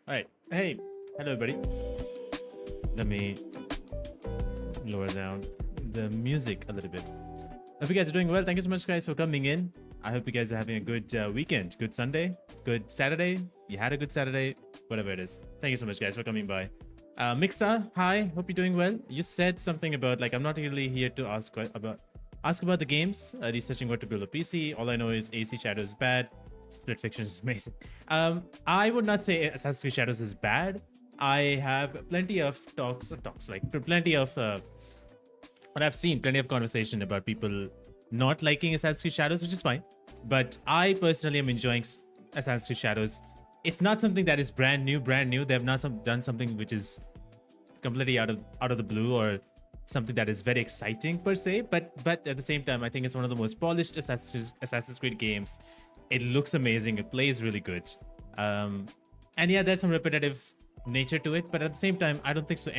All right. Hey, hello everybody. Let me lower down the music a little bit. Hope you guys are doing well. Thank you so much, guys, for coming in. I hope you guys are having a good weekend, good Sunday, good Saturday. You had a good Saturday, whatever it is. Thank you so much, guys, for coming by. Mixa, hi. Hope you're doing well. You said something about like I'm not really here to ask about the games. Researching what to build a PC. All I know is AC Shadow is bad. Split Fiction is amazing. I would not say Assassin's Creed Shadows is bad. I have plenty of plenty of what I've seen, plenty of conversation about people not liking Assassin's Creed Shadows, which is fine. But I personally am enjoying Assassin's Creed Shadows. It's not something that is brand new. They have not done something which is completely out of the blue or something that is very exciting per se. But at the same time, I think it's one of the most polished Assassin's Creed games. It looks amazing. It plays really good. And yeah, there's some repetitive nature to it, but at the same time, I don't think so.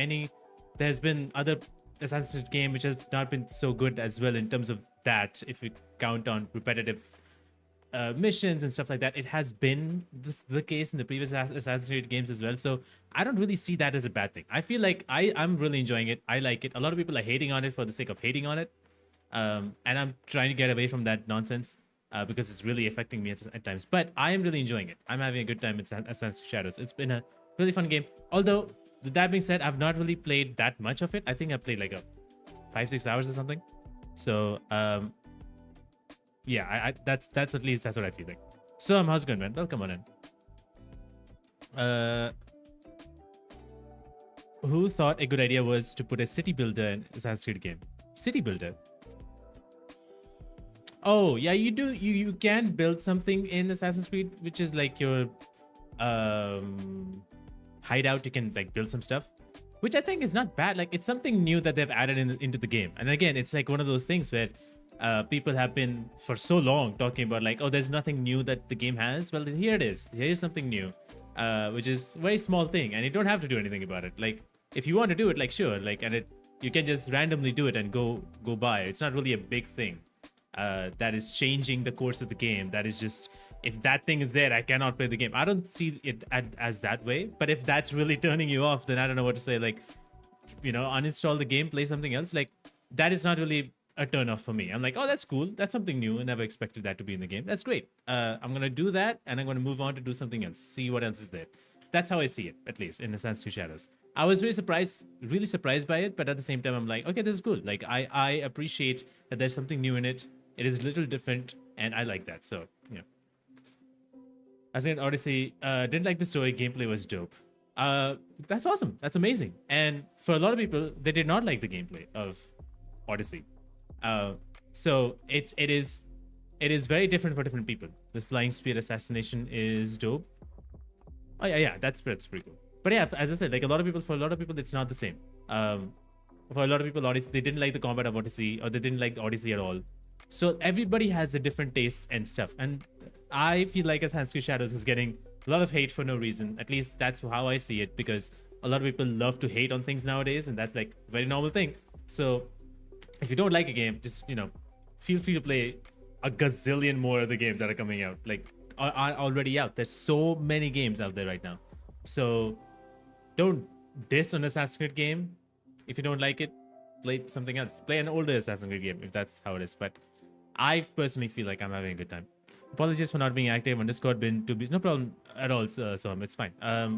There's been other Assassin's Creed game which has not been so good as well in terms of that. If we count on repetitive missions and stuff like that, it has been the case in the previous Assassin's Creed games as well. So I don't really see that as a bad thing. I feel like I'm really enjoying it. I like it. A lot of people are hating on it for the sake of hating on it, and I'm trying to get away from that nonsense. Because it's really affecting me at times. But I am really enjoying it. I'm having a good time with Assassin's Creed Shadows. It's been a really fun game. Although, with that being said, I've not really played that much of it. I think I played like 5-6 hours or something. So, yeah, that's at least that's what I feel like. So, how's it going, man? Welcome on in. Who thought a good idea was to put a city builder in Assassin's Creed game? City builder? Oh, yeah, you do. You can build something in Assassin's Creed, which is like your hideout. You can like build some stuff, which I think is not bad. Like it's something new that they've added into the game. And again, it's like one of those things where people have been for so long talking about like, oh, there's nothing new that the game has. Well, here it is. Here's something new, which is a very small thing, and you don't have to do anything about it. Like if you want to do it, like sure, like you can just randomly do it and go by. It's not really a big thing. That is changing the course of the game. That is just, if that thing is there, I cannot play the game. I don't see it as that way. But if that's really turning you off, then I don't know what to say. Like, uninstall the game, play something else. Like, that is not really a turn off for me. I'm like, oh, that's cool. That's something new. I never expected that to be in the game. That's great. I'm going to do that, and I'm going to move on to do something else. See what else is there. That's how I see it, at least, in Assassin's Creed Shadows. I was really surprised by it, but at the same time, I'm like, okay, this is cool. Like, I appreciate that there's something new in it. It is a little different, and I like that. So, yeah. As in Odyssey, didn't like the story. Gameplay was dope. That's awesome. That's amazing. And for a lot of people, they did not like the gameplay of Odyssey. So it is very different for different people. The flying spear assassination is dope. Oh yeah, that's pretty cool. But yeah, as I said, like for a lot of people, it's not the same. For a lot of people, Odyssey, they didn't like the combat of Odyssey, or they didn't like the Odyssey at all. So everybody has a different taste and stuff. And I feel like Assassin's Creed Shadows is getting a lot of hate for no reason. At least that's how I see it, because a lot of people love to hate on things nowadays, and that's like a very normal thing. So if you don't like a game, just, feel free to play a gazillion more of the games that are coming out. Like, are already out. There's so many games out there right now. So don't diss an Assassin's Creed game. If you don't like it, play something else. Play an older Assassin's Creed game if that's how it is. But I personally feel like I'm having a good time. Apologies for not being active on Discord. Been too busy. No problem at all. So it's fine. I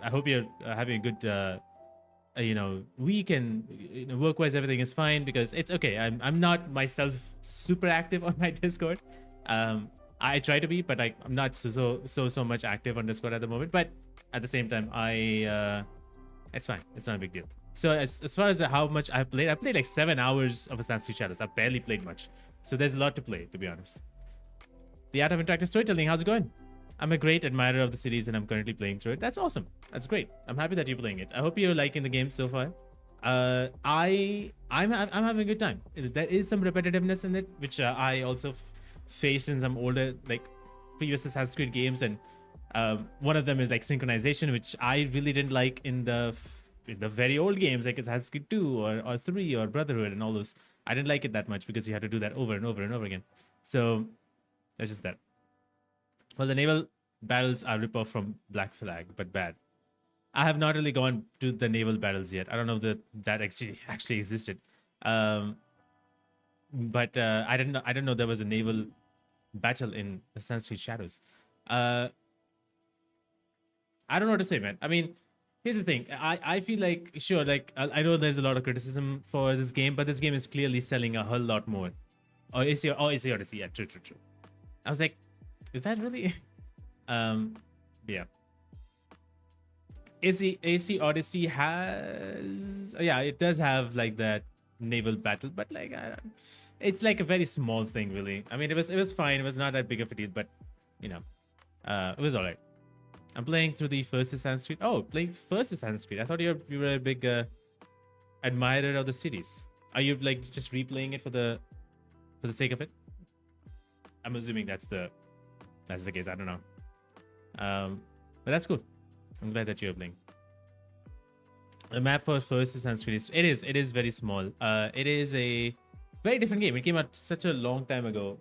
hope you're having a good week, and work-wise everything is fine, because it's okay. I'm not myself super active on my Discord. I try to be, but I'm not so much active on Discord at the moment. But at the same time, it's fine. It's not a big deal. So as far as how much I've played like 7 hours of Assassin's Creed Shadows. I've barely played much. So there's a lot to play, to be honest. The Art of Interactive Storytelling, how's it going? I'm a great admirer of the series, and I'm currently playing through it. That's awesome. That's great. I'm happy that you're playing it. I hope you're liking the game so far. I'm having a good time. There is some repetitiveness in it, which I also faced in some older, like, previous Assassin's Creed games, and one of them is like synchronization, which I really didn't like in the very old games, like Assassin's Creed 2 or 3 or Brotherhood and all those. I didn't like it that much because you had to do that over and over and over again. So that's just that. Well, the naval battles are ripoff from Black Flag, but bad. I have not really gone to the naval battles yet. I don't know that that actually existed. Um, but I didn't know there was a naval battle in Assassin's Creed Shadows. Uh, I don't know what to say, man. I mean, here's the thing. I feel like sure, like I know there's a lot of criticism for this game, but this game is clearly selling a whole lot more. Or AC Odyssey. Yeah, true. I was like, is that really? um, yeah. AC Odyssey has, oh, yeah, it does have like that naval battle, but like it's like a very small thing, really. I mean, it was fine. It was not that big of a deal, but you know, it was alright. I'm playing through the first Assassin's Creed. Oh, playing first Assassin's Creed. I thought you were a big admirer of the series. Are you like just replaying it for the sake of it? I'm assuming that's the case. I don't know. But that's cool. I'm glad that you're playing. The map for first Assassin's Creed it is very small. It is a very different game. It came out such a long time ago.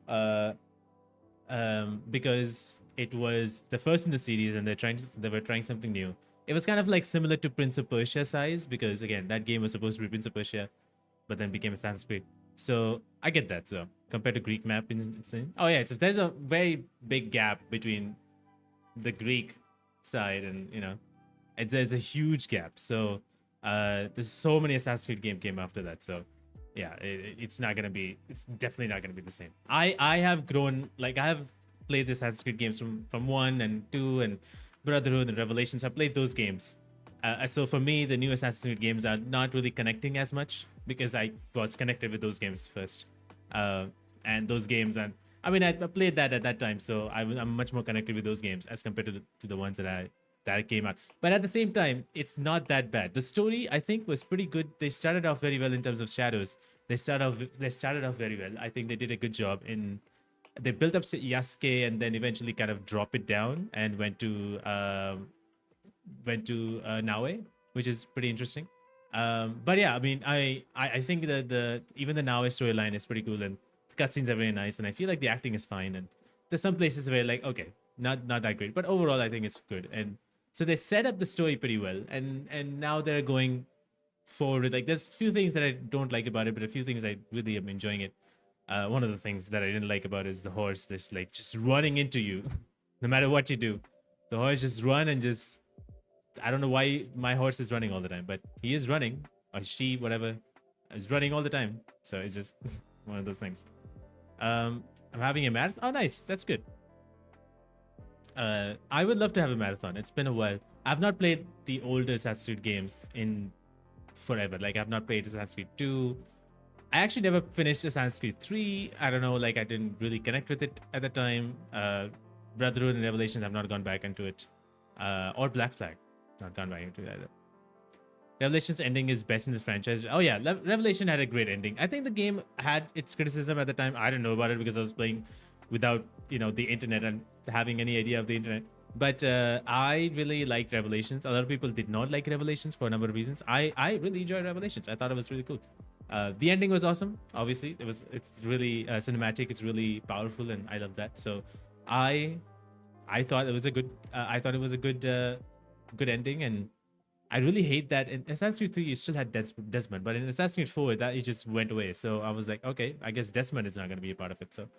Because it was the first in the series, and they were trying something new. It was kind of like similar to Prince of Persia size, because again, that game was supposed to be Prince of Persia, but then became Assassin's Creed. So I get that. So compared to Greek map, oh yeah, there's a very big gap between the Greek side and there's a huge gap. So there's so many Assassin's Creed game came after that. So yeah, it's definitely not gonna be the same. I have grown, like I have played the Assassin's Creed games from 1 and 2 and Brotherhood and Revelations. I played those games. So for me, the new Assassin's Creed games are not really connecting as much because I was connected with those games first. And those games, and I mean, I played that at that time, so I'm much more connected with those games as compared to the ones that came out. But at the same time, it's not that bad. The story, I think, was pretty good. They started off very well in terms of Shadows. They started off very well. I think they did a good job in. They built up Yasuke and then eventually kind of drop it down and went to Naue, which is pretty interesting. But yeah, I mean, I think that even the Naue storyline is pretty cool, and the cutscenes are very nice, and I feel like the acting is fine, and there's some places where like okay, not that great, but overall I think it's good. And so they set up the story pretty well, and now they're going forward with, like, there's a few things that I don't like about it, but a few things I really am enjoying it. One of the things that I didn't like about it is the horse just running into you no matter what you do. The horse just run and just, I don't know why my horse is running all the time, but he is running, or she, whatever, is running all the time. So it's just one of those things. I'm having a marathon. Oh, nice. That's good. I would love to have a marathon. It's been a while. I've not played the older Assassin's Creed games in forever. Like, I've not played Assassin's Creed 2. I actually never finished Assassin's Creed 3. I don't know, like, I didn't really connect with it at the time. Brotherhood and Revelations, I've not gone back into it. Or Black Flag, not gone back into it either. Revelation's ending is best in the franchise. Oh yeah, Revelation had a great ending. I think the game had its criticism at the time. I didn't know about it because I was playing without, the internet and having any idea of the internet. But I really liked Revelations. A lot of people did not like Revelations for a number of reasons. I really enjoyed Revelations. I thought it was really cool. The ending was awesome. Obviously, it's really cinematic. It's really powerful, and I love that. So, I thought it was a good. I thought it was a good ending, and I really hate that in Assassin's Creed 3 you still had Desmond, but in Assassin's Creed 4 that it just went away. So I was like, okay, I guess Desmond is not going to be a part of it. So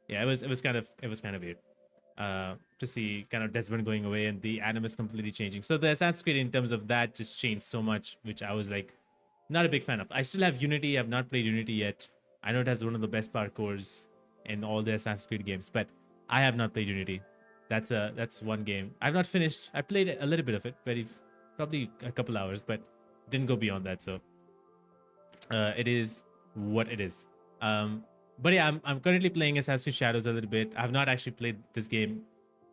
yeah, it was kind of weird to see kind of Desmond going away and the animus completely changing. So the Assassin's Creed in terms of that just changed so much, which I was like not a big fan of. I still have Unity. I've not played Unity yet. I know it has one of the best parkours in all the Assassin's Creed games, but I have not played Unity. That's one game I've not finished. I played a little bit of it, probably a couple hours, but didn't go beyond that. So it is what it is. But yeah, I'm currently playing Assassin's Creed Shadows a little bit. I've not actually played this game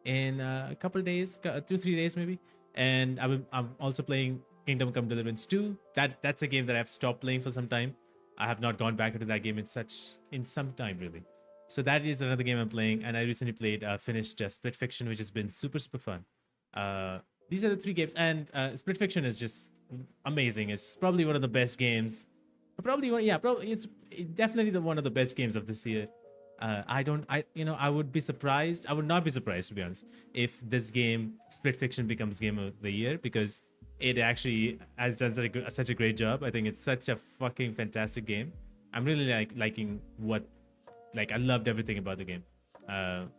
in a couple days, 2-3 days maybe. And I'm also playing Kingdom Come Deliverance 2. That's a game that I've stopped playing for some time. I have not gone back into that game in some time really. So that is another game I'm playing, and I recently finished Split Fiction, which has been super fun. These are the 3 games, and Split Fiction is just amazing. It's probably one of the best games. Probably it's definitely one of the best games of this year. I don't, I you know, I would be surprised. I would not be surprised, to be honest, if this game Split Fiction becomes Game of the Year, because it actually has done such a great job. I think it's such a fucking fantastic game. I'm really liking what, like, I loved everything about the game.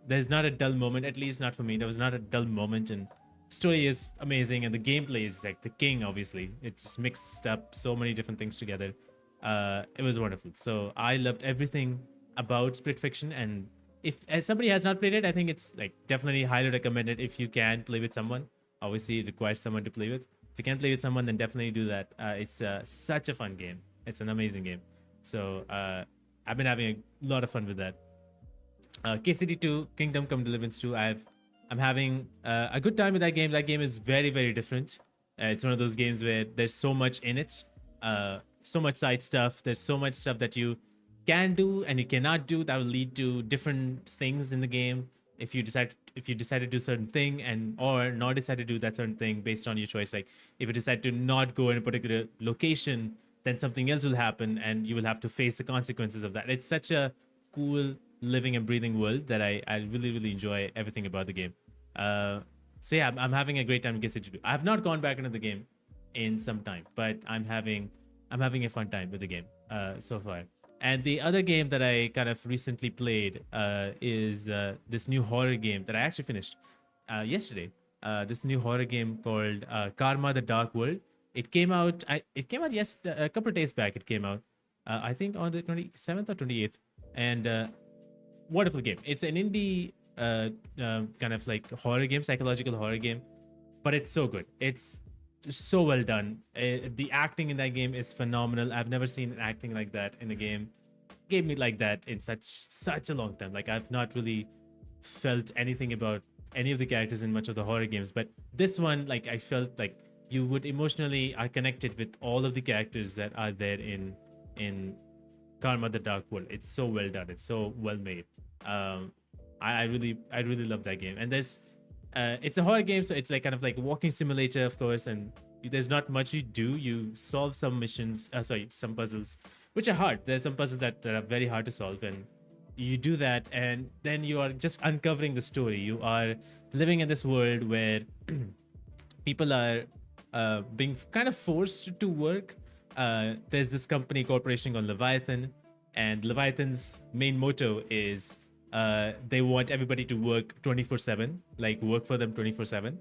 There's not a dull moment, at least not for me. There was not a dull moment, and story is amazing, and the gameplay is like the king. Obviously, it just mixed up so many different things together. It was wonderful. So I loved everything about Split Fiction, and if as somebody has not played it, I think it's like definitely highly recommended if you can play with someone. Obviously, it requires someone to play with. If you can play with someone, then definitely do that. It's such a fun game. It's an amazing game. So I've been having a lot of fun with that. KCD2, Kingdom Come Deliverance 2. I'm having a good time with that game. That game is very, very different. It's one of those games where there's so much in it, so much side stuff. There's so much stuff that you can do and you cannot do that will lead to different things in the game. If you decide to do certain thing and or not decide to do that certain thing based on your choice, like if you decide to not go in a particular location, then something else will happen and you will have to face the consequences of that. It's such a cool living and breathing world that I really, really enjoy everything about the game. So yeah, I'm having a great time in City 2. I have not gone back into the game in some time, but I'm having a fun time with the game so far. And the other game that I kind of recently played is this new horror game that I actually finished yesterday. This new horror game called Karma: The Dark World. It came out. It came out a couple of days back. It came out. I think on the 27th or 28th. And wonderful game. It's an indie kind of like horror game, psychological horror game, but it's so good. It's so well done. The acting in that game is phenomenal. I've never seen acting like that in a game. Gave me like that in such a long time. Like I've not really felt anything about any of the characters in much of the horror games, but this one, like I felt like you would emotionally are connected with all of the characters that are there in Karma: The Dark World. It's so well done. It's so well made. I really love that game. And it's a horror game, so it's like kind of like a walking simulator, of course. And there's not much you do. You solve some missions, some puzzles, which are hard. There's some puzzles that are very hard to solve, and you do that, and then you are just uncovering the story. You are living in this world where people are being kind of forced to work. There's this corporation called Leviathan, and Leviathan's main motto is they want everybody to work 24/7, like work for them 24/7,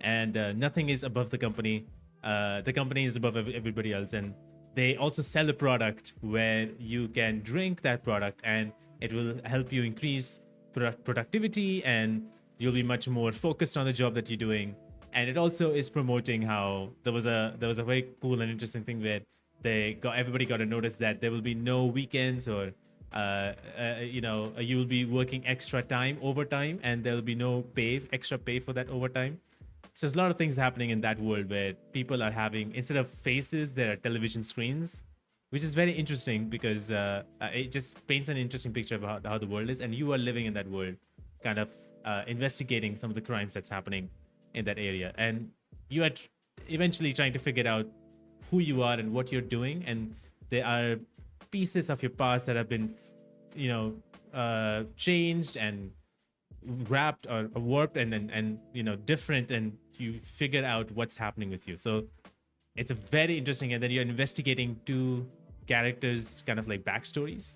and nothing is above the company. The company is above everybody else, and they also sell a product where you can drink that product, and it will help you increase productivity, and you'll be much more focused on the job that you're doing. And it also is promoting how there was a very cool and interesting thing where everybody got to notice that there will be no weekends or you will be working extra time overtime, and there will be no extra pay for that overtime. So there's a lot of things happening in that world where people are having, instead of faces, there are television screens, which is very interesting because it just paints an interesting picture of how the world is, and you are living in that world, kind of investigating some of the crimes that's happening in that area, and you are eventually trying to figure out who you are and what you're doing. And there are pieces of your past that have been changed and wrapped or warped and different, and you figure out what's happening with you. So it's a very interesting, and then you're investigating two characters kind of like backstories,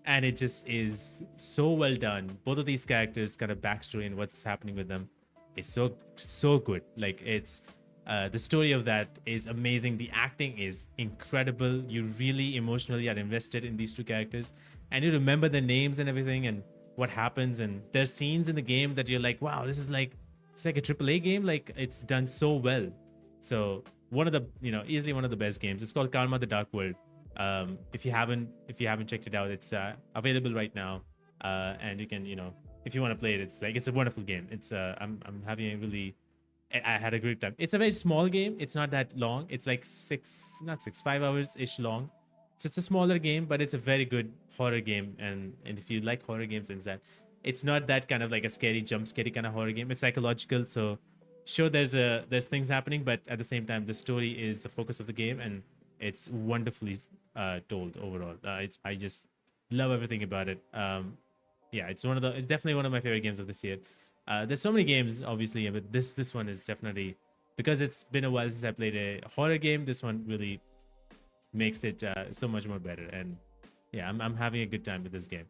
and it just is so well done. Both of these characters kind of backstory and what's happening with them is so good. Like it's the story of that is amazing. The acting is incredible. You really emotionally are invested in these two characters, and you remember the names and everything and what happens. And there's scenes in the game that you're like, wow, this is like, it's like a AAA game. Like it's done so well. So one of the, easily one of the best games. It's called Karma: The Dark World. If you haven't checked it out, it's available right now. And you can, if you want to play it, it's a wonderful game. It's I'm having a really, I had a great time. It's a very small game. It's not that long. It's like 5 hours ish long. So it's a smaller game, but it's a very good horror game. And if you like horror games, it's not that kind of like a scary kind of horror game. It's psychological. So sure, there's things happening, but at the same time, the story is the focus of the game, and it's wonderfully told overall. I just love everything about it. yeah, it's definitely one of my favorite games of this year. There's so many games, obviously, but this one is definitely, because it's been a while since I played a horror game. This one really makes it so much more better, and yeah, I'm having a good time with this game.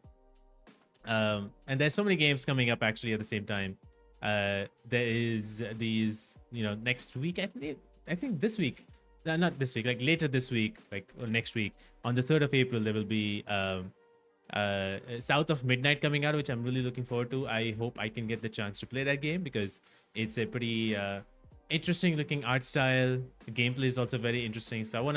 And there's so many games coming up actually at the same time. There is these, next week. I think this week, not this week, like later this week, like or next week, on the 3rd of April, there will be South of Midnight coming out, which I'm really looking forward to. I hope I can get the chance to play that game because it's a pretty interesting looking art style. The gameplay is also very interesting. So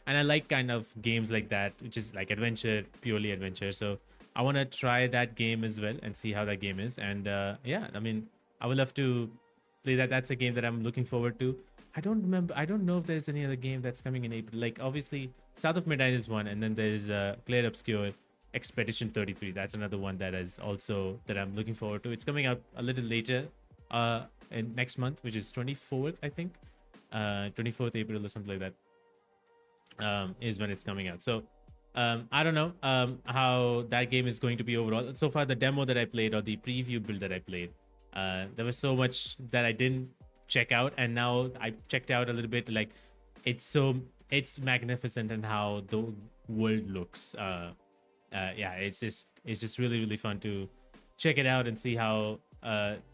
I like kind of games like that, which is like adventure, purely adventure. So I want to try that game as well and see how that game is. And yeah, I mean, I would love to play that. That's a game that I'm looking forward to. I don't remember. I don't know if there's any other game that's coming in April. Like obviously, South of Midnight is one, and then there's Clear Obscure, Expedition 33. That's another one that is also that I'm looking forward to. It's coming out a little later, in next month, which is 24th, I think, 24th April or something like that, is when it's coming out. So I don't know how that game is going to be overall. So far, the demo that I played or the preview build that I played, there was so much that I didn't check out, and now I checked out a little bit. Like it's magnificent and how the world looks. Yeah, it's just really fun to check it out and see how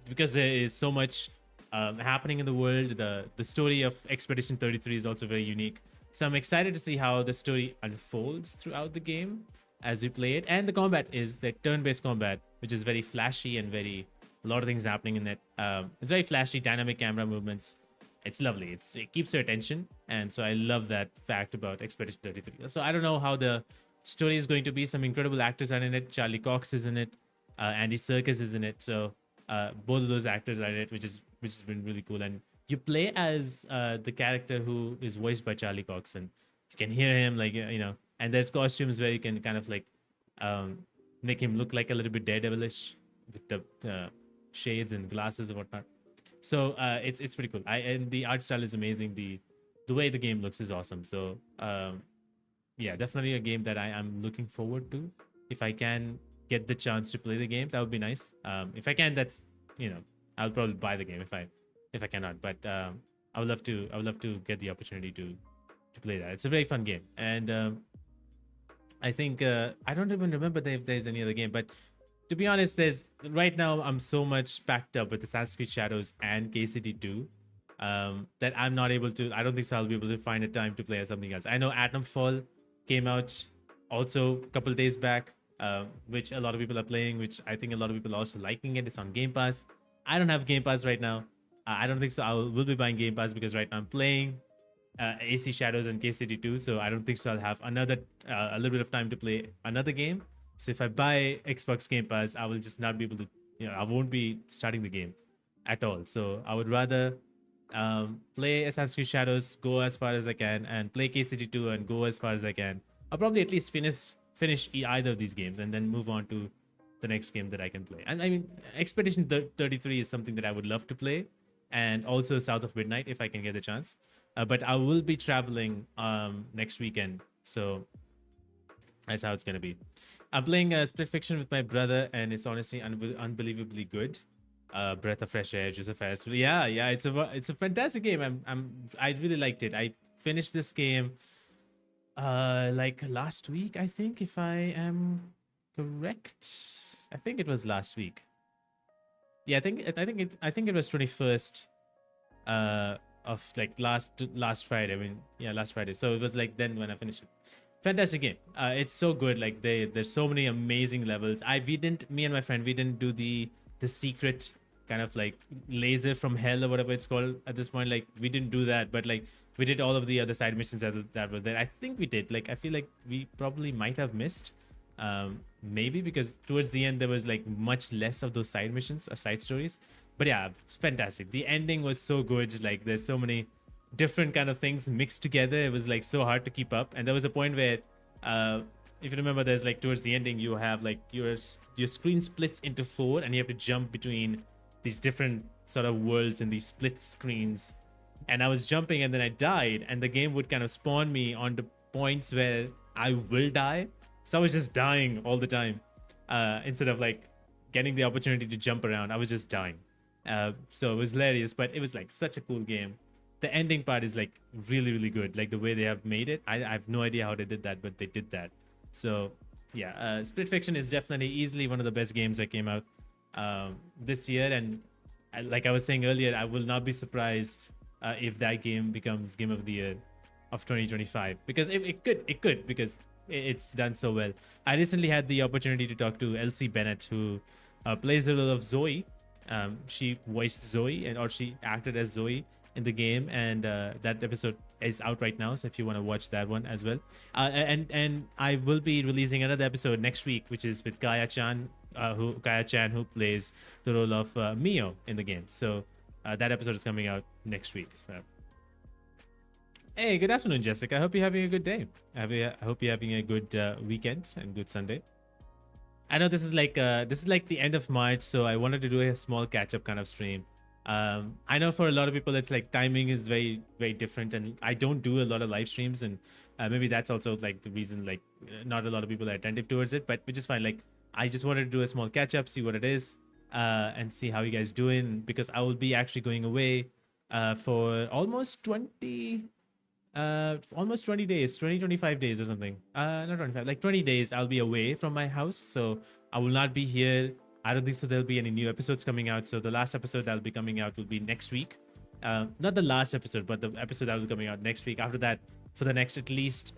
because there is so much happening in the world. The story of Expedition 33 is also very unique. So I'm excited to see how the story unfolds throughout the game as we play it. And the combat is the turn-based combat, which is very flashy and a lot of things happening in that. It's very flashy, dynamic camera movements. It's lovely. It keeps your attention. And so I love that fact about Expedition 33. So I don't know how the story is going to be. Some incredible actors are in it. Charlie Cox is in it. Andy Serkis is in it. So both of those actors are in it, which has been really cool. And you play as the character who is voiced by Charlie Cox, and you can hear him and there's costumes where you can kind of like make him look like a little bit daredevilish with the shades and glasses and whatnot. So it's pretty cool. And the art style is amazing. The way the game looks is awesome. So yeah, definitely a game that I am looking forward to. If I can get the chance to play the game, that would be nice. If I can, that's I'll probably buy the game if I cannot. But I would love to get the opportunity to play that. It's a very fun game, and I think I don't even remember if there's any other game. But to be honest, there's right now I'm so much packed up with Assassin's Creed Shadows and KCD 2 that I'm not able to. I don't think so. I'll be able to find a time to play something else. I know Atomfall came out also a couple days back, which a lot of people are playing, which I think a lot of people are also liking it. It's on Game Pass. I don't have Game Pass right now. I don't think so. Will be buying Game Pass because right now I'm playing AC Shadows and KCD 2, so I don't think so. I'll have another a little bit of time to play another game. So if I buy Xbox Game Pass, I will just not be able to. I won't be starting the game at all. So I would rather play Assassin's Creed Shadows, go as far as I can, and play KCD 2 and go as far as I can. I'll probably at least finish either of these games and then move on to the next game that I can play. And I mean, Expedition 33 is something that I would love to play, and also South of Midnight if I can get the chance. But I will be traveling next weekend, so that's how it's gonna be. I'm playing Split Fiction with my brother, and it's honestly unbelievably good. Breath of Fresh Air, Joseph Harris. Yeah, it's a fantastic game. I really liked it. I finished this game like last week, I think, if I am correct. I think it was last week. Yeah, I think it was 21st of like last Friday. I mean, yeah, last Friday. So it was like then when I finished it. Fantastic game. It's so good. Like there's so many amazing levels. Me and my friend, we didn't do the secret kind of like laser from hell or whatever it's called at this point. Like we didn't do that, but like we did all of the other side missions that were there. I think we did. Like I feel like we probably might have missed. Maybe because towards the end there was like much less of those side missions or side stories. But yeah, it's fantastic. The ending was so good. Like there's so many different kind of things mixed together. It was like so hard to keep up. And there was a point where if you remember, there's like towards the ending you have like your screen splits into 4 and you have to jump between these different sort of worlds in these split screens. And I was jumping and then I died, and the game would kind of spawn me on the points where I will die. So I was just dying all the time instead of like getting the opportunity to jump around, I was just dying. So it was hilarious, but it was like such a cool game. The ending part is like really, really good. Like the way they have made it, I have no idea how they did that, but they did that. So yeah, Split Fiction is definitely easily one of the best games that came out this year. And like I was saying earlier, I will not be surprised if that game becomes Game of the Year of 2025, because it could, because it's done so well. I recently had the opportunity to talk to Elsie Bennett, who plays the role of Zoe. She voiced Zoe, or she acted as Zoe in the game, and that episode is out right now. So if you want to watch that one as well, and I will be releasing another episode next week, which is with Kaya Chan, who plays the role of Mio in the game. So that episode is coming out next week. So. Hey, good afternoon, Jessica. I hope you're having a good day. I hope you're having a good weekend and good Sunday. I know this is like the end of March, so I wanted to do a small catch-up kind of stream. I know for a lot of people, it's like timing is very, very different, and I don't do a lot of live streams, and maybe that's also like the reason, like not a lot of people are attentive towards it, but which is fine. Like I just wanted to do a small catch-up, see what it is, and see how you guys doing, because I will be actually going away for almost 20 days, 25 days or something. Not 25, like 20 days I'll be away from my house, so I will not be here. I don't think so there'll be any new episodes coming out. So the last episode that'll be coming out will be next week. Not the last episode, but the episode that will be coming out next week. After that, for the next, at least,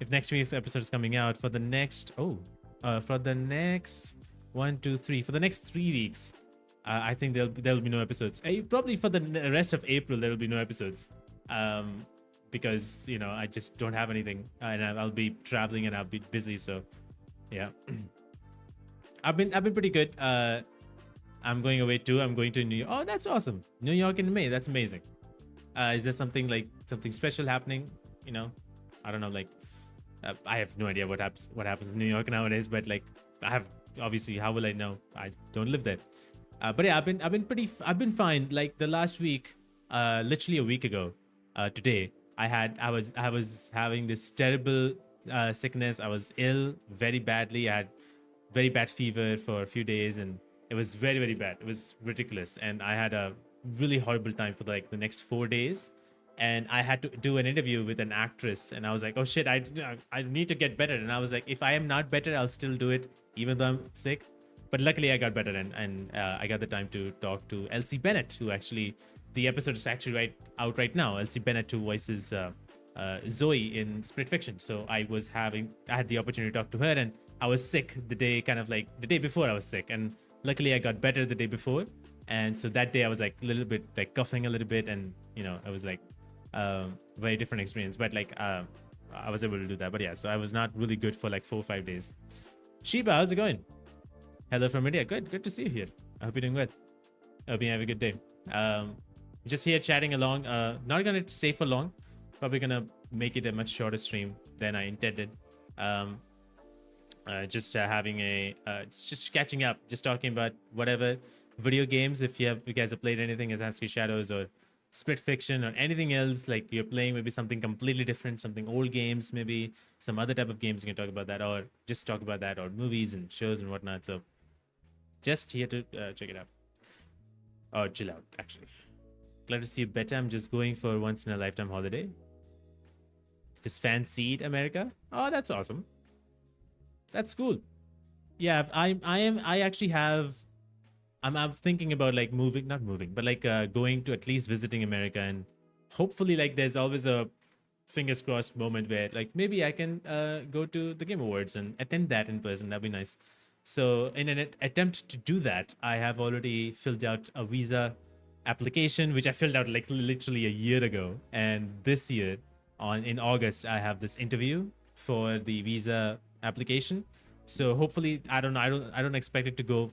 if next week's episode is coming out, for the next, for the next 1, 2, 3, for the next 3 weeks, I think there'll be no episodes. Probably for the rest of April there'll be no episodes. Because I just don't have anything, and I'll be traveling and I'll be busy. So yeah. I've been pretty good. I'm going away too. I'm going to New York. Oh, that's awesome. New York in May. That's amazing. Is there something special happening? I don't know. Like, I have no idea what happens in New York nowadays. But like, I have, obviously, how will I know? I don't live there. But yeah, I've been fine. Like the last week, literally a week ago, today, I was having this terrible sickness. I was ill very badly. I had very bad fever for a few days, and it was very, very bad. It was ridiculous, and I had a really horrible time for like the next 4 days. And I had to do an interview with an actress, and I was like, oh shit, I need to get better. And I was like, if I am not better, I'll still do it even though I'm sick. But luckily I got better, and I got the time to talk to Elsie Bennett, who actually, the episode is actually out right now. Elsie Bennett, who voices Zoe in Split Fiction. So I had the opportunity to talk to her, and I was sick the day before I was sick, and luckily I got better the day before. And so that day I was like a little bit like coughing a little bit, and I was like very different experience, but like I was able to do that. But yeah, so I was not really good for like 4 or 5 days. Sheba, how's it going? Hello from India. Good to see you here. I hope you're doing well. I hope you have a good day. Just here chatting along. Not gonna stay for long. Probably gonna make it a much shorter stream than I intended. Just having just catching up, just talking about whatever video games. If you guys have played anything, Assassin's Creed Shadows or Split Fiction or anything else, like you're playing maybe something completely different, something old games, maybe some other type of games, you can talk about that, or just talk about that, or movies and shows and whatnot. So just here to check it out, or chill out. Actually, glad to see you better. I'm just going for once in a lifetime holiday. Just fancied America. Oh, that's awesome. That's cool. Yeah, I actually have. I'm thinking about like not moving, but like going to at least visiting America, and hopefully like there's always a fingers crossed moment where like maybe I can go to the Game Awards and attend that in person. That'd be nice. So in an attempt to do that, I have already filled out a visa application, which I filled out like literally a year ago. And this year, in August, I have this interview for the visa application. So hopefully, I don't expect it to go.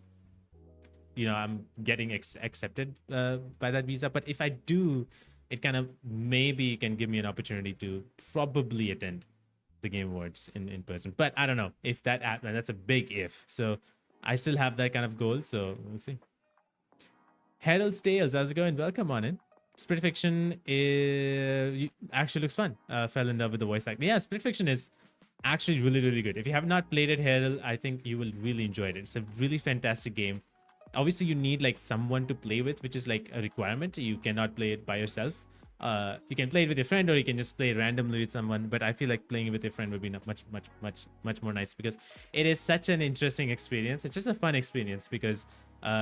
I'm getting accepted by that visa. But if I do, it kind of maybe can give me an opportunity to probably attend the Game Awards in person. But I don't know if that's a big if. So I still have that kind of goal. So we'll see. Harold Stales, how's it going? Welcome on in. Split Fiction actually looks fun. Fell in love with the voice acting. Yeah, Split Fiction is Actually, really, really good. If you have not played it, Hell, I think you will really enjoy it. It's a really fantastic game. Obviously, you need like someone to play with, which is like a requirement. You cannot play it by yourself. You can play it with your friend, or you can just play it randomly with someone. But I feel like playing it with your friend would be much more nice, because it is such an interesting experience. It's just a fun experience, because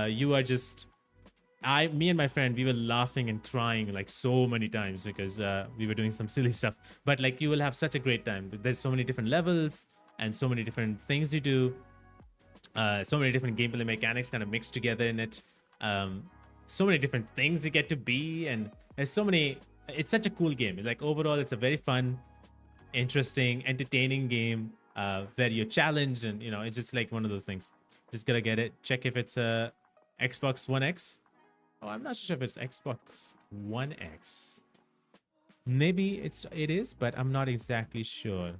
you are just me and my friend, we were laughing and crying like so many times, because we were doing some silly stuff. But like, you will have such a great time. There's so many different levels and so many different things you do. So many different gameplay mechanics kind of mixed together in it. So many different things you get to be, and there's so many. It's such a cool game. Like, overall, it's a very fun, interesting, entertaining game. Where you're challenged, and it's just like one of those things. Just gotta get it. Check if it's a Xbox One X. Oh, I'm not sure if it's Xbox One X. Maybe it is, but I'm not exactly sure.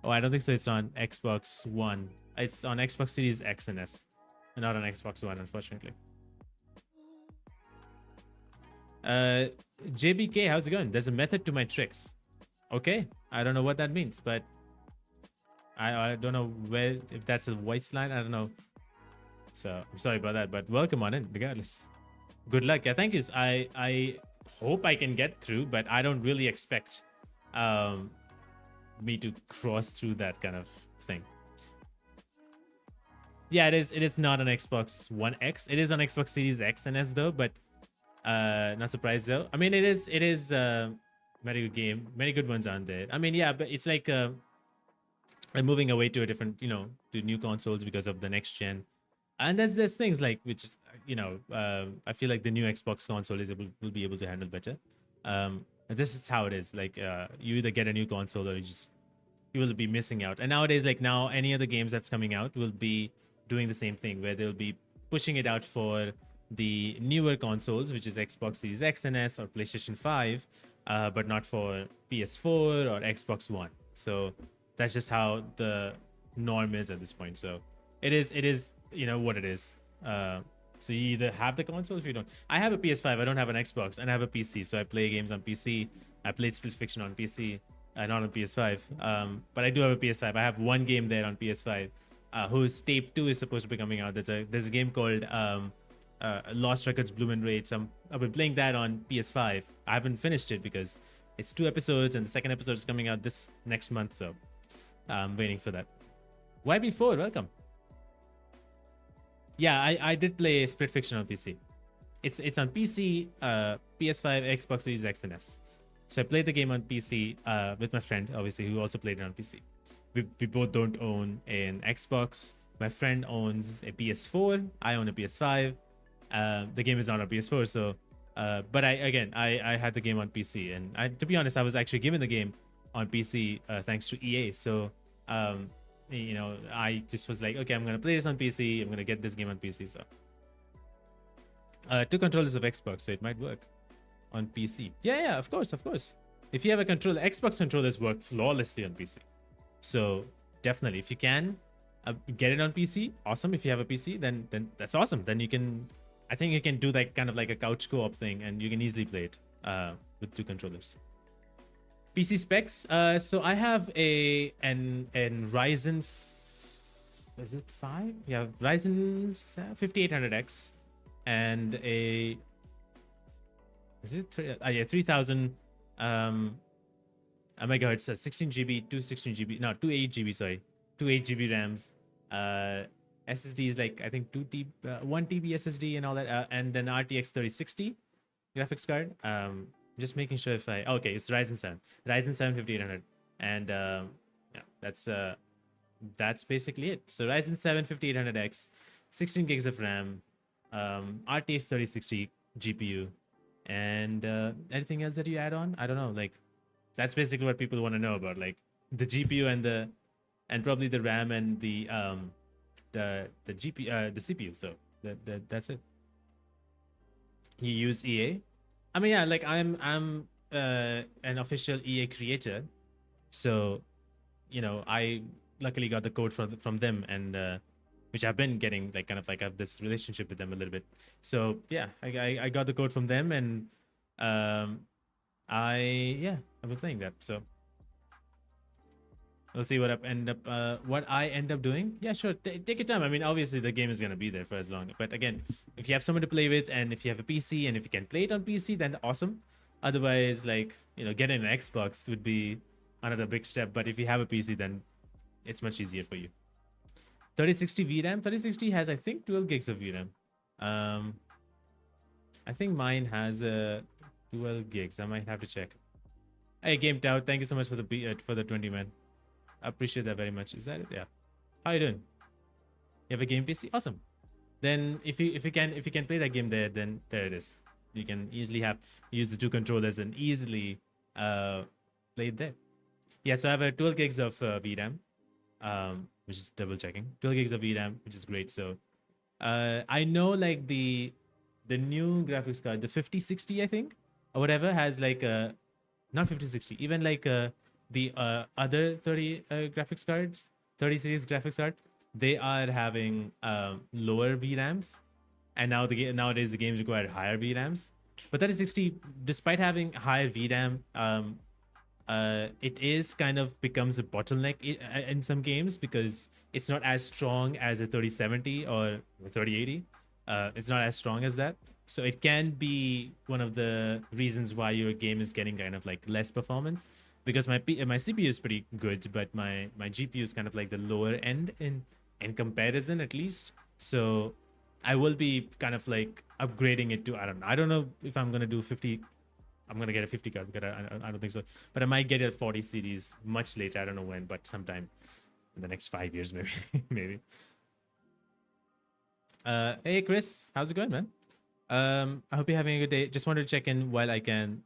Oh, I don't think so. It's on Xbox One. It's on Xbox Series X and S, and not on Xbox One, unfortunately. JBK, how's it going? There's a method to my tricks. Okay, I don't know what that means, but I don't know if that's a voice line. I don't know. So I'm sorry about that, but welcome on in regardless. Good luck. Yeah, thank you. I hope I can get through, but I don't really expect me to cross through that kind of thing. Yeah, it is not on Xbox One X. It is on Xbox Series X and S though, but not surprised though. I mean, it is very good game. Many good ones aren't there. I mean, yeah, but it's like I'm moving away to a different, to new consoles because of the next gen. And there's things like, which I feel like the new Xbox console will be able to handle better. And this is how it is. Like, you either get a new console, or you will be missing out. And nowadays, like, now any of the games that's coming out will be doing the same thing, where they'll be pushing it out for the newer consoles, which is Xbox Series X and S or PlayStation 5, but not for PS4 or Xbox One. So that's just how the norm is at this point. So it is what it is. So you either have the console, if you don't. I have a PS5, I don't have an Xbox, and I have a PC, so I play games on PC. I played Split Fiction on PC, not on PS5. But I do have a PS5. I have one game there on PS5, whose Tape 2 is supposed to be coming out. There's a game called Lost Records Bloom and Rage. So I've been playing that on PS5. I haven't finished it because it's 2 episodes, and the second episode is coming out this next month. So I'm waiting for that. YB4, welcome. Yeah, I did play Split Fiction on PC. It's on PC, PS5, Xbox Series X and S. So I played the game on PC with my friend, obviously, who also played it on PC. We both don't own an Xbox. My friend owns a PS4. I own a PS5. The game is not on PS4, so but I had the game on PC, and to be honest, I was actually given the game on PC thanks to EA. So I just was like, okay, I'm gonna play this on PC. I'm gonna get this game on PC. So 2 controllers of Xbox, so it might work on PC. Yeah, of course. If you have a controller, Xbox controllers work flawlessly on PC. So definitely, if you can get it on PC, awesome. If you have a PC, then that's awesome. Then I think you can do that kind of like a couch co-op thing, and you can easily play it with 2 controllers. PC specs. So I have an Ryzen. Is it 5? Yeah, Ryzen 5800X, and a. Is it 3000 megahertz, 16 GB, 216 GB, no, 28 GB, sorry, 28 GB RAMs. SSD is like, I think 1 TB SSD and all that, and then RTX 3060 graphics card. Just making sure if okay, it's Ryzen 7 5800, and yeah, that's basically it. So Ryzen 7 5800X, 16 gigs of RAM, RTX 3060 GPU, and anything else that you add on, I don't know. Like, that's basically what people want to know about, like the GPU and probably the RAM and the GPU, the CPU. So that's it. You use EA? I mean, yeah, like I'm an official EA creator, so I luckily got the code from them, and which I've been getting, like, kind of like I have this relationship with them a little bit. So yeah, I got the code from them, and I've been playing that. So We'll see what I end up doing. Yeah, sure. Take your time. I mean, obviously the game is gonna be there for as long. But again, if you have someone to play with, and if you have a PC, and if you can play it on PC, then awesome. Otherwise, like getting an Xbox would be another big step. But if you have a PC, then it's much easier for you. 3060 VRAM. 3060 has, I think, 12 gigs of VRAM. I think mine has 12 gigs. I might have to check. Hey, Game Out, thank you so much for the 20, man. I appreciate that very much. Is that it? Yeah. How you doing? You have a game PC? Awesome. Then if you can play that game there, then there it is. You can easily use the two controllers and easily play it there. Yeah, so I have a 12 gigs of VRAM, which is double checking. 12 gigs of VRAM, which is great. So I know like the new graphics card, the 5060, I think, or whatever, has like not 5060, even like the other 30 graphics cards, 30 series graphics card, they are having lower VRAMs, and nowadays the games require higher VRAMs. But 3060, despite having higher VRAM, it is kind of becomes a bottleneck in some games because it's not as strong as a 3070 or 3080. It's not as strong as that, so it can be one of the reasons why your game is getting kind of like less performance. Because my CPU is pretty good, but my GPU is kind of like the lower end in comparison, at least. So I will be kind of like upgrading it to, I don't know if I'm gonna do 50. I'm gonna get a 50 card, because I don't think so. But I might get a 40 series much later. I don't know when, but sometime in the next 5 years, maybe. Maybe. Hey Chris, how's it going, man? I hope you're having a good day. Just wanted to check in while I can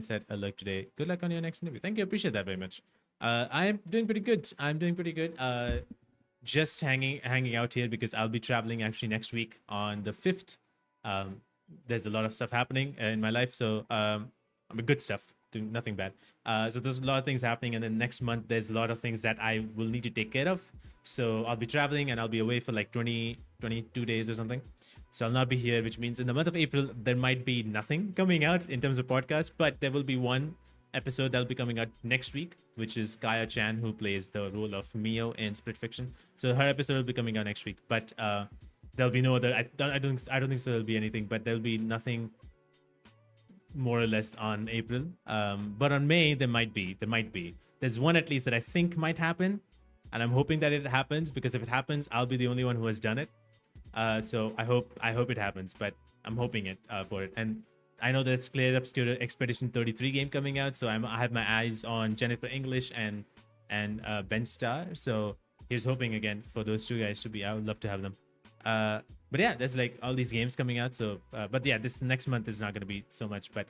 set a look today. Good luck on your next interview. Thank you, appreciate that very much. I'm doing pretty good. Just hanging out here because I'll be traveling actually next week on the 5th. There's a lot of stuff happening in my life, so I mean, good stuff, doing nothing bad. So there's a lot of things happening, and then next month there's a lot of things that I will need to take care of. So I'll be traveling and I'll be away for like 22 days or something. So I'll not be here, which means in the month of April there might be nothing coming out in terms of podcasts, but there will be one episode that'll be coming out next week, which is Kaya Chan, who plays the role of Mio in Split Fiction. So her episode will be coming out next week, but there'll be no other. I don't think so. There'll be anything, but there'll be nothing more or less on April. But on May there might be. There's one at least that I think might happen, and I'm hoping that it happens, because if it happens, I'll be the only one who has done it. So I hope it happens, but I'm hoping it for it. And I know there's Clear Obscure Expedition 33 game coming out, so I have my eyes on Jennifer English and Ben Starr. So here's hoping again for those two guys to be. I would love to have them. But yeah, there's like all these games coming out. So but yeah, this next month is not going to be so much. But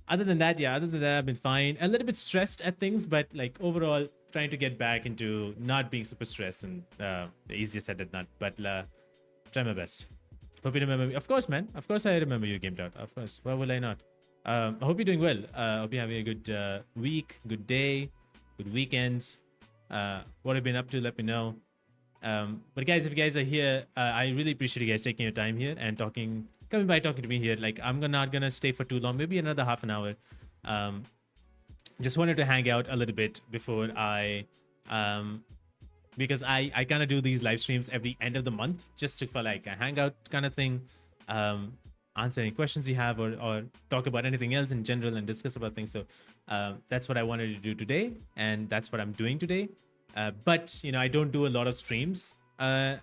other than that, I've been fine. A little bit stressed at things, but like overall trying to get back into not being super stressed. And the easiest said than not, but try my best. Hope you remember me. Of course, man. Of course I remember you, Gamed Out. Of course. Why will I not? I hope you're doing well. Hope you're having a good week, good day, good weekends. What have you been up to? Let me know. But guys, if you guys are here, I really appreciate you guys taking your time here and coming by talking to me here. Like, I'm not gonna stay for too long, maybe another half an hour. Just wanted to hang out a little bit before because I kind of do these live streams every end of the month, just for like a hangout kind of thing, answer any questions you have, or talk about anything else in general and discuss about things. So that's what I wanted to do today, and that's what I'm doing today. But I don't do a lot of streams on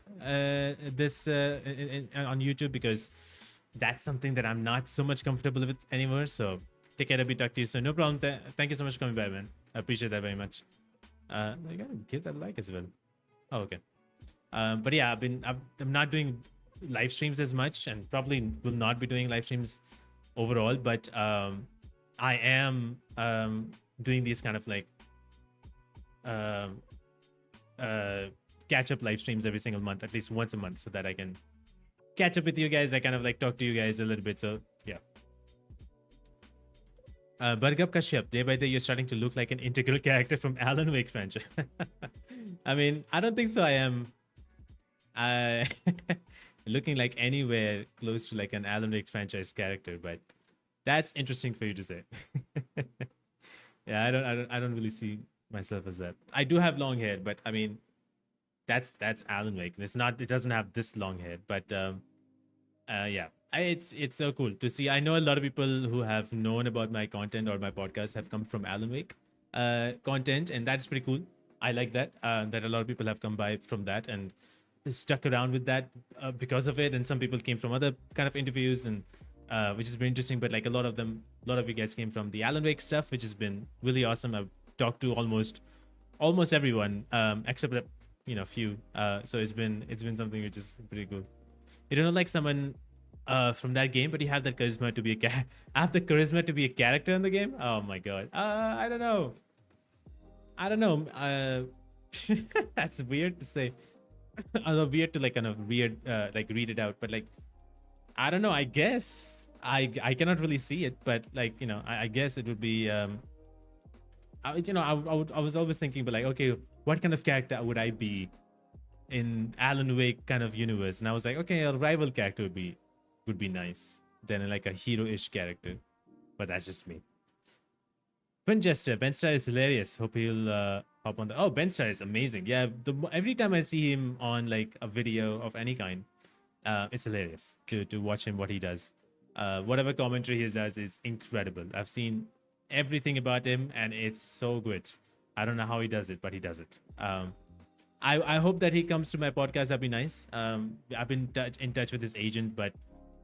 YouTube, because that's something that I'm not so much comfortable with anymore. So take care, Abhi, talk to you. So no problem. Thank you so much for coming by, man. I appreciate that very much. I gotta give that like as well. Oh, okay. But yeah, I'm not doing live streams as much, and probably will not be doing live streams overall. But I am doing these kind of like catch up live streams every single month, at least once a month, so that I can catch up with you guys. I kind of like talk to you guys a little bit. So yeah. Bhargav Kashyap, day by day you're starting to look like an integral character from Alan Wake franchise. I mean, I don't think so. I am looking like anywhere close to like an Alan Wake franchise character, but that's interesting for you to say. Yeah, I don't really see myself as that. I do have long hair, but I mean, that's Alan Wake. It's not. It doesn't have this long hair, but yeah, it's so cool to see. I know a lot of people who have known about my content or my podcast have come from Alan Wake content, and that's pretty cool. I like that that a lot of people have come by from that and stuck around with that because of it. And some people came from other kind of interviews, and which has been interesting. But like a lot of you guys came from the Alan Wake stuff, which has been really awesome. I've talked to almost everyone except few. So it's been something which is pretty cool. You don't know like someone from that game, but you have that charisma to be I have the charisma to be a character in the game. Oh my god. I don't know. I don't know. That's weird to say. Although weird to like kind of weird like read it out, but like I don't know. I guess I cannot really see it, but like I guess it would be I was always thinking, but like okay, what kind of character would I be in Alan Wake kind of universe? And I was like, okay, a rival character would be nice than like a hero-ish character, but that's just me. Winchester, Ben Star is hilarious. Hope he'll hop on the. Oh, Ben Star is amazing. Yeah, every time I see him on like a video of any kind, it's hilarious to watch him what he does. Whatever commentary he does is incredible. I've seen everything about him, and it's so good. I don't know how he does it, but he does it. I hope that he comes to my podcast. That'd be nice. I've been in touch with his agent, but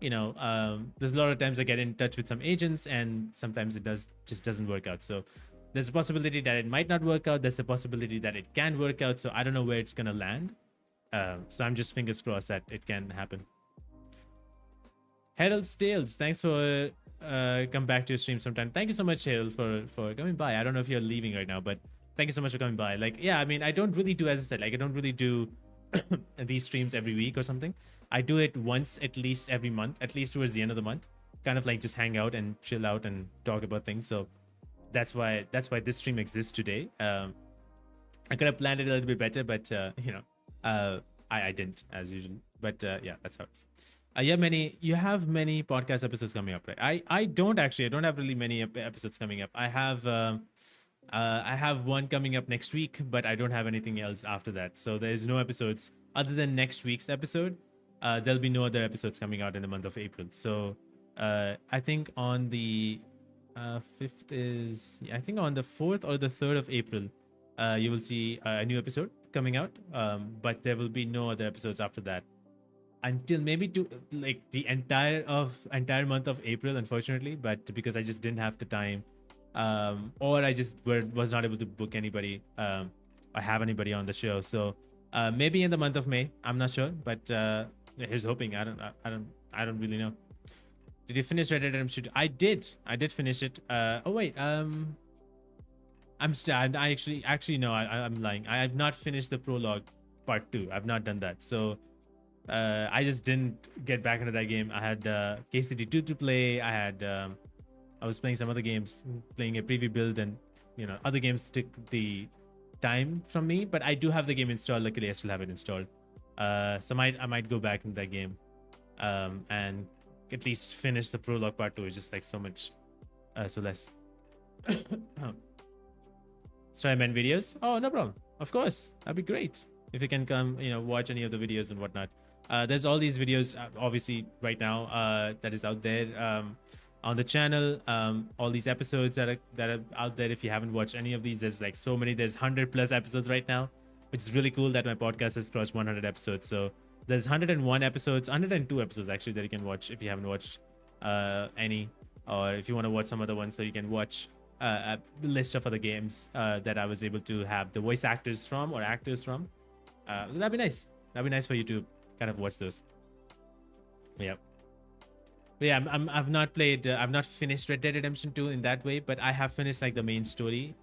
there's a lot of times I get in touch with some agents, and sometimes it just doesn't work out. So there's a possibility that it might not work out. There's a possibility that it can work out. So I don't know where it's gonna land. So I'm just fingers crossed that it can happen. Harold Stales, thanks for come back to your stream sometime. Thank you so much, Harold, for coming by. I don't know if you're leaving right now, but thank you so much for coming by. Like, yeah, I mean, I don't really do, as I said, like I don't really do these streams every week or something. I do it once at least every month, at least towards the end of the month, kind of like just hang out and chill out and talk about things. So that's why this stream exists today. I could have planned it a little bit better, but I didn't, as usual. But yeah, that's how it is. You have many podcast episodes coming up, right? I don't have really many episodes coming up. I have one coming up next week, but I don't have anything else after that. So there's no episodes other than next week's episode. There'll be no other episodes coming out in the month of April. So I think on the 5th is, I think on the 4th or the 3rd of April, you will see a new episode coming out. But there will be no other episodes after that until maybe to like the entire month of April, unfortunately. But because I just didn't have the time, or I just was not able to book anybody or have anybody on the show. So maybe in the month of May, I'm not sure, but here's hoping. I don't really know. Did you finish Red Dead Redemption 2? I did finish it. Oh wait, I'm lying. I have not finished the prologue part 2. I've not done that. So I just didn't get back into that game. I had KCD2 to play. I was playing some other games, playing a preview build, and other games took the time from me. But I do have the game installed. Luckily, I still have it installed. So I might go back into that game and at least finish the prologue part 2. It's just like so much, so less. Sorry, I meant videos. Oh, no problem. Of course, that'd be great if you can come, watch any of the videos and whatnot. There's all these videos, obviously, right now that is out there on the channel. All these episodes that are out there. If you haven't watched any of these, there's like so many. There's 100+ episodes right now, which is really cool that my podcast has crossed 100 episodes. So there's 101 episodes, 102 episodes actually that you can watch if you haven't watched any, or if you want to watch some other ones, so you can watch a list of other games that I was able to have the voice actors from or actors from. So that'd be nice. That'd be nice for you to kind of watch those. Yeah. But yeah, I've not played. I've not finished Red Dead Redemption 2 in that way, but I have finished like the main story.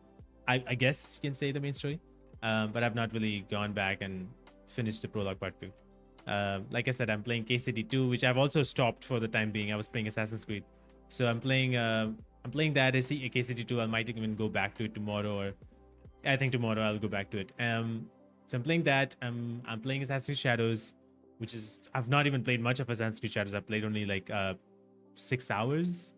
I guess you can say the main story. But I've not really gone back and finished the prologue part 2. Like I said, I'm playing KCD2, which I've also stopped for the time being. I was playing Assassin's Creed, so I'm playing that as KCD2. I might even go back to it tomorrow, or I think tomorrow I'll go back to it. So I'm playing that. I'm playing Assassin's Creed Shadows, which is, I've not even played much of Assassin's Creed Shadows. I've played only like 6 hours,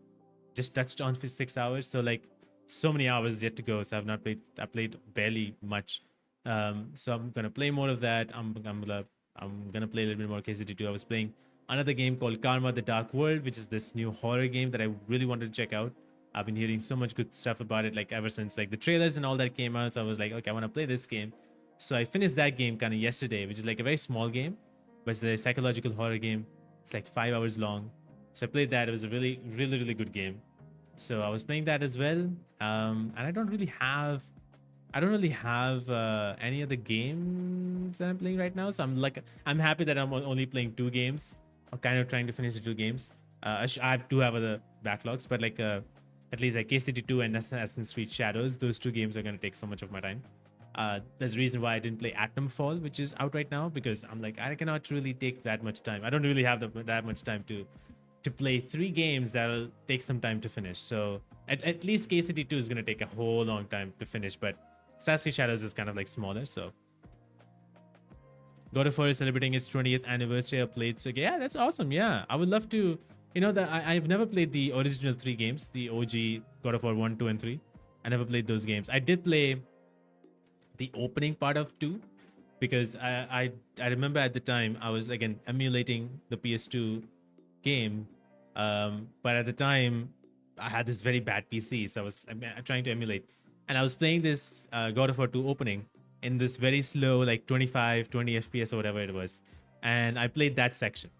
just touched on for 6 hours. So like so many hours yet to go. So I've not played. I played barely much. So I'm gonna play more of that. I'm gonna play a little bit more KCD2. I was playing another game called Karma: The Dark World, which is this new horror game that I really wanted to check out. I've been hearing so much good stuff about it, like ever since like the trailers and all that came out. So I was like, okay, I want to play this game. So I finished that game kind of yesterday, which is like a very small game, but it's a psychological horror game. It's like 5 hours long. So I played that. It was a really, really, really good game. So I was playing that as well. And I don't really have any other games that I'm playing right now. So I'm happy that I'm only playing 2 games. I'm kind of trying to finish the 2 games. I do have other backlogs, but like at least like KCD2 and Assassin's Creed Shadows, those 2 games are gonna take so much of my time. There's a reason why I didn't play Atom Fall, which is out right now, because I'm like, I cannot really take that much time. I don't really have that much time to play 3 games that'll take some time to finish. So at least KCD2 is gonna take a whole long time to finish, but Assassin's Creed Shadows is kind of like smaller. So God of War is celebrating its 20th anniversary. I played, so yeah, that's awesome. Yeah, I would love to. You know that I've never played the original 3 games, the OG God of War 1, 2, and 3. I never played those games. I did play the opening part of 2 because I remember at the time I was again emulating the PS2 game, but at the time I had this very bad PC, so I was trying to emulate, and I was playing this God of War 2 opening in this very slow, like 25, 20 FPS or whatever it was, and I played that section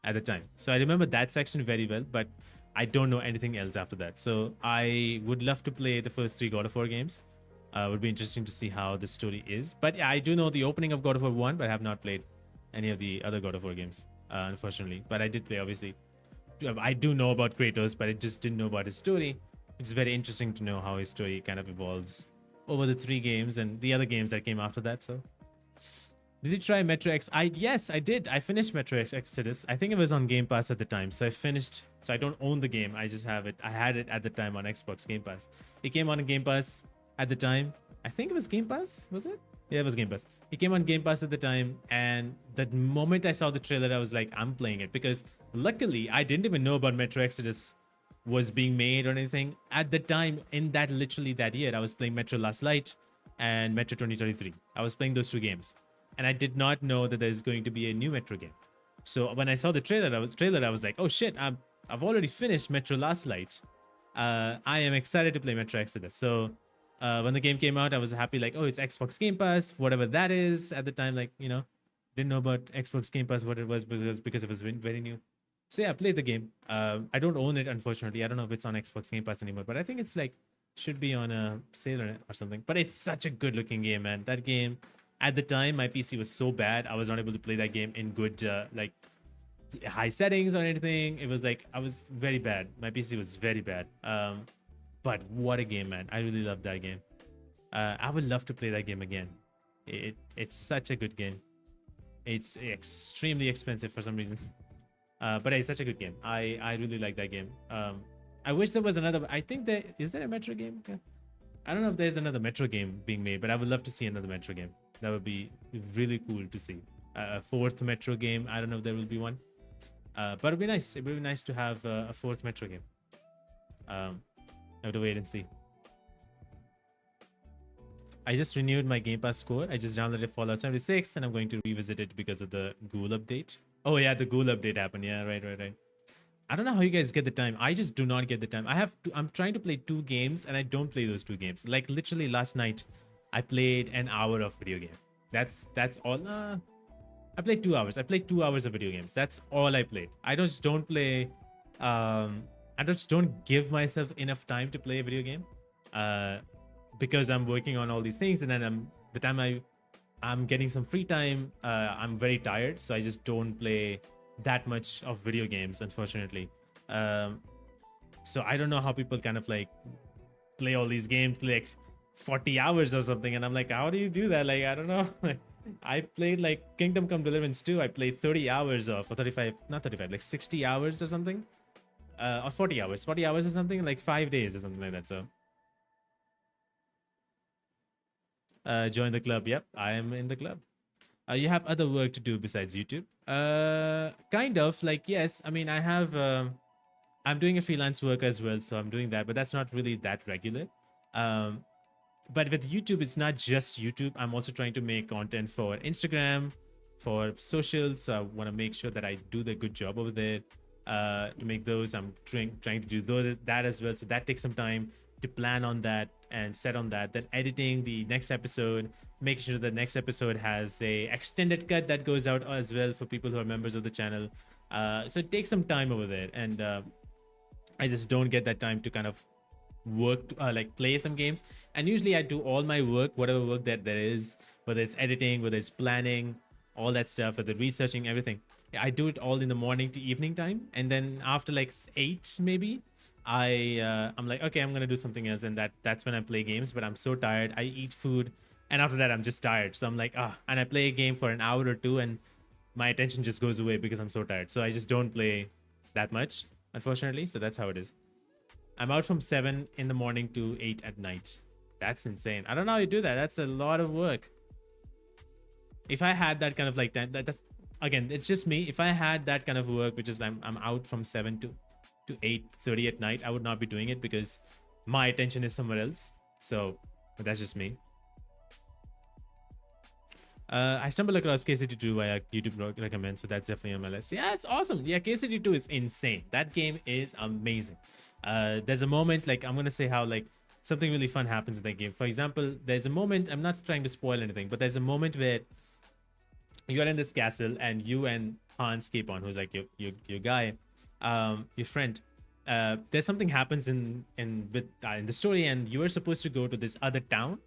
at the time. So I remember that section very well, but I don't know anything else after that. So I would love to play the first 3 God of War games. Would be interesting to see how the story is. But yeah, I do know the opening of God of War 1, but I have not played any of the other God of War games, unfortunately. But I did play, obviously. I do know about Kratos, but I just didn't know about his story. It's very interesting to know how his story kind of evolves over the 3 games and the other games that came after that. So, did you try Metro X? Yes, I did. I finished Metro X Exodus. I think it was on Game Pass at the time. So I finished. So I don't own the game. I just have it. I had it at the time on Xbox Game Pass. It came on Game Pass at the time. I think it was Game Pass. Was it? Yeah, it was Game Pass. It came on Game Pass at the time, and the moment I saw the trailer, I was like, I'm playing it, because luckily I didn't even know about Metro Exodus was being made or anything at the time. In that literally that year, I was playing Metro Last Light and Metro 2033. I was playing those 2 games, and I did not know that there's going to be a new Metro game. So when I saw the trailer, I was like, oh shit, I've already finished Metro Last Light. I am excited to play Metro Exodus. So when the game came out, I was happy, like, oh, it's Xbox Game Pass, whatever that is at the time. Like, didn't know about Xbox Game Pass, what it was, because it was very new. So yeah, I played the game. I don't own it, unfortunately. I don't know if it's on Xbox Game Pass anymore, but I think it's like should be on a sale or something. But it's such a good looking game, man. That game at the time, my PC was so bad, I was not able to play that game in good like high settings or anything. It was like I was very bad. My PC was very bad. But what a game, man. I really love that game. I would love to play that game again. It's such a good game. It's extremely expensive for some reason. But it's such a good game. I really like that game. I wish there was another. I think is there a Metro game? Yeah. I don't know if there's another Metro game being made, but I would love to see another Metro game. That would be really cool to see. A 4th Metro game. I don't know if there will be one. But it'd be nice. It'd be nice to have a 4th Metro game. I have to wait and see. I just renewed my Game Pass score. I just downloaded Fallout 76, and I'm going to revisit it because of the Ghoul update. Oh yeah, the Ghoul update happened. Yeah, right. I don't know how you guys get the time. I just do not get the time. I'm trying to play 2 games, and I don't play those 2 games. Like literally last night, I played an hour of video game. That's all. I played 2 hours. I played 2 hours of video games. That's all I played. I just don't play. I just don't give myself enough time to play a video game. Because I'm working on all these things, and then the time I'm getting some free time, I'm very tired, so I just don't play that much of video games, unfortunately. So I don't know how people kind of like play all these games, play like 40 hours or something, and I'm like, how do you do that? Like, I don't know. I played like Kingdom Come Deliverance 2. I played 30 hours of, or 35, not 35, like 60 hours or something, or 40 hours or something, like 5 days or something like that. So join the club. Yep, I am in the club. You have other work to do besides YouTube? Kind of, like, yes. I mean, I have I'm doing a freelance work as well, so I'm doing that, but that's not really that regular. Um, but with YouTube, it's not just YouTube. I'm also trying to make content for Instagram, for socials. So I want to make sure that I do the good job over there. To make those, I'm trying to do that as well. So that takes some time to plan on that and set on that. Then editing the next episode, making sure the next episode has a extended cut that goes out as well for people who are members of the channel. So it takes some time over there, and I just don't get that time to kind of work like play some games. And usually I do all my work, whatever work that there is, whether it's editing, whether it's planning, all that stuff, whether researching, everything. Yeah, I do it all in the morning to evening time, and then after like 8 maybe, I'm like, okay, I'm gonna do something else, and that's when I play games. But I'm so tired, I eat food, and after that I'm just tired. So I'm like, and I play a game for an hour or two, and my attention just goes away because I'm so tired. So I just don't play that much, unfortunately. So that's how it is. I'm out from 7 in the morning to 8 at night. That's insane. I don't know how you do that. That's a lot of work. If I had that kind of like time, that's again, it's just me. If I had that kind of work, which is I'm out from 7 to 8:30 at night, I would not be doing it because my attention is somewhere else. So, but that's just me. I stumbled across KCD2 via YouTube recommend, so that's definitely on my list. Yeah, it's awesome. Yeah, KCD2 is insane. That game is amazing. There's a moment, like, I'm gonna say how like something really fun happens in that game. For example, there's a moment, I'm not trying to spoil anything, but there's a moment where you're in this castle and you and Hans Capon, who's like your guy, your friend. There's something happens in the story, and you are supposed to go to this other town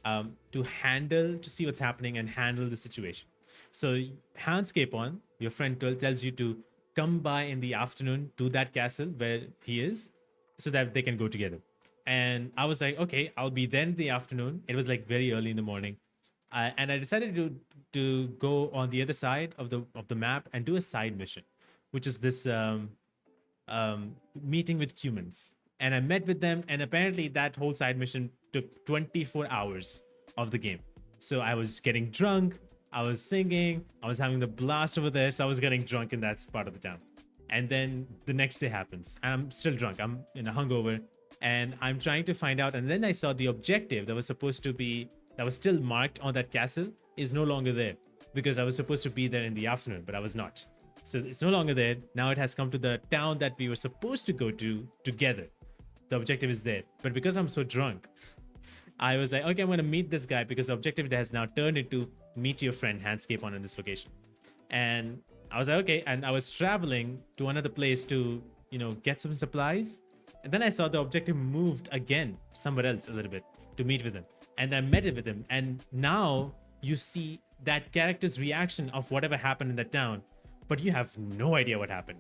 to see what's happening and handle the situation. So Hans Capon, your friend, tells you to come by in the afternoon to that castle where he is, so that they can go together. And I was like, okay, I'll be there in the afternoon. It was like very early in the morning, and I decided to go on the other side of the map and do a side mission, which is this meeting with humans. And I met with them, and apparently that whole side mission took 24 hours of the game. So I was getting drunk, I was singing, I was having the blast over there. So I was getting drunk in that part of the town. And then the next day happens, and I'm still drunk, I'm in a hungover, and I'm trying to find out. And then I saw the objective that was still marked on that castle is no longer there, because I was supposed to be there in the afternoon, but I was not. So it's no longer there. Now it has come to the town that we were supposed to go to together. The objective is there. But because I'm so drunk, I was like, okay, I'm going to meet this guy, because the objective has now turned into meet your friend Hans Capon in this location. And I was like, okay. And I was traveling to another place to, get some supplies. And then I saw the objective moved again somewhere else a little bit to meet with him. And I met it with him. And now you see that character's reaction of whatever happened in that town, but you have no idea what happened.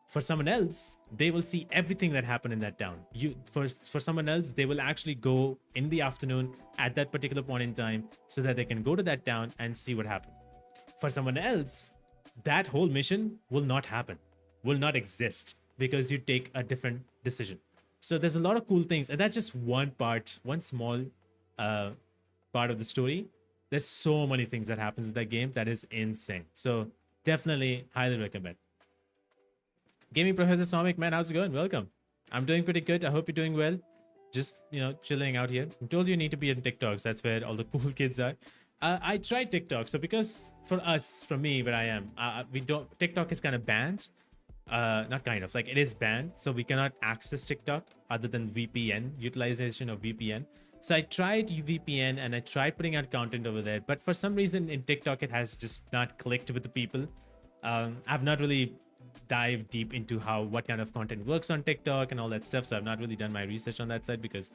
For someone else, they will see everything that happened in that town. For someone else, they will actually go in the afternoon at that particular point in time, so that they can go to that town and see what happened. For someone else, that whole mission will not happen, will not exist, because you take a different decision. So there's a lot of cool things, and that's just one small part of the story. There's so many things that happens in that game that is insane. So definitely highly recommend. Gaming Professor Somic, man, how's it going? Welcome. I'm doing pretty good. I hope you're doing well. Just, chilling out here. I told you need to be on TikToks. That's where all the cool kids are. I tried TikTok. So because for me, where I am, TikTok is kind of banned. Not kind of, like it is banned. So we cannot access TikTok other than VPN, utilization of VPN. So I tried VPN and I tried putting out content over there. But for some reason in TikTok, it has just not clicked with the people. I've not really dive deep into what kind of content works on TikTok and all that stuff. So I've not really done my research on that side, because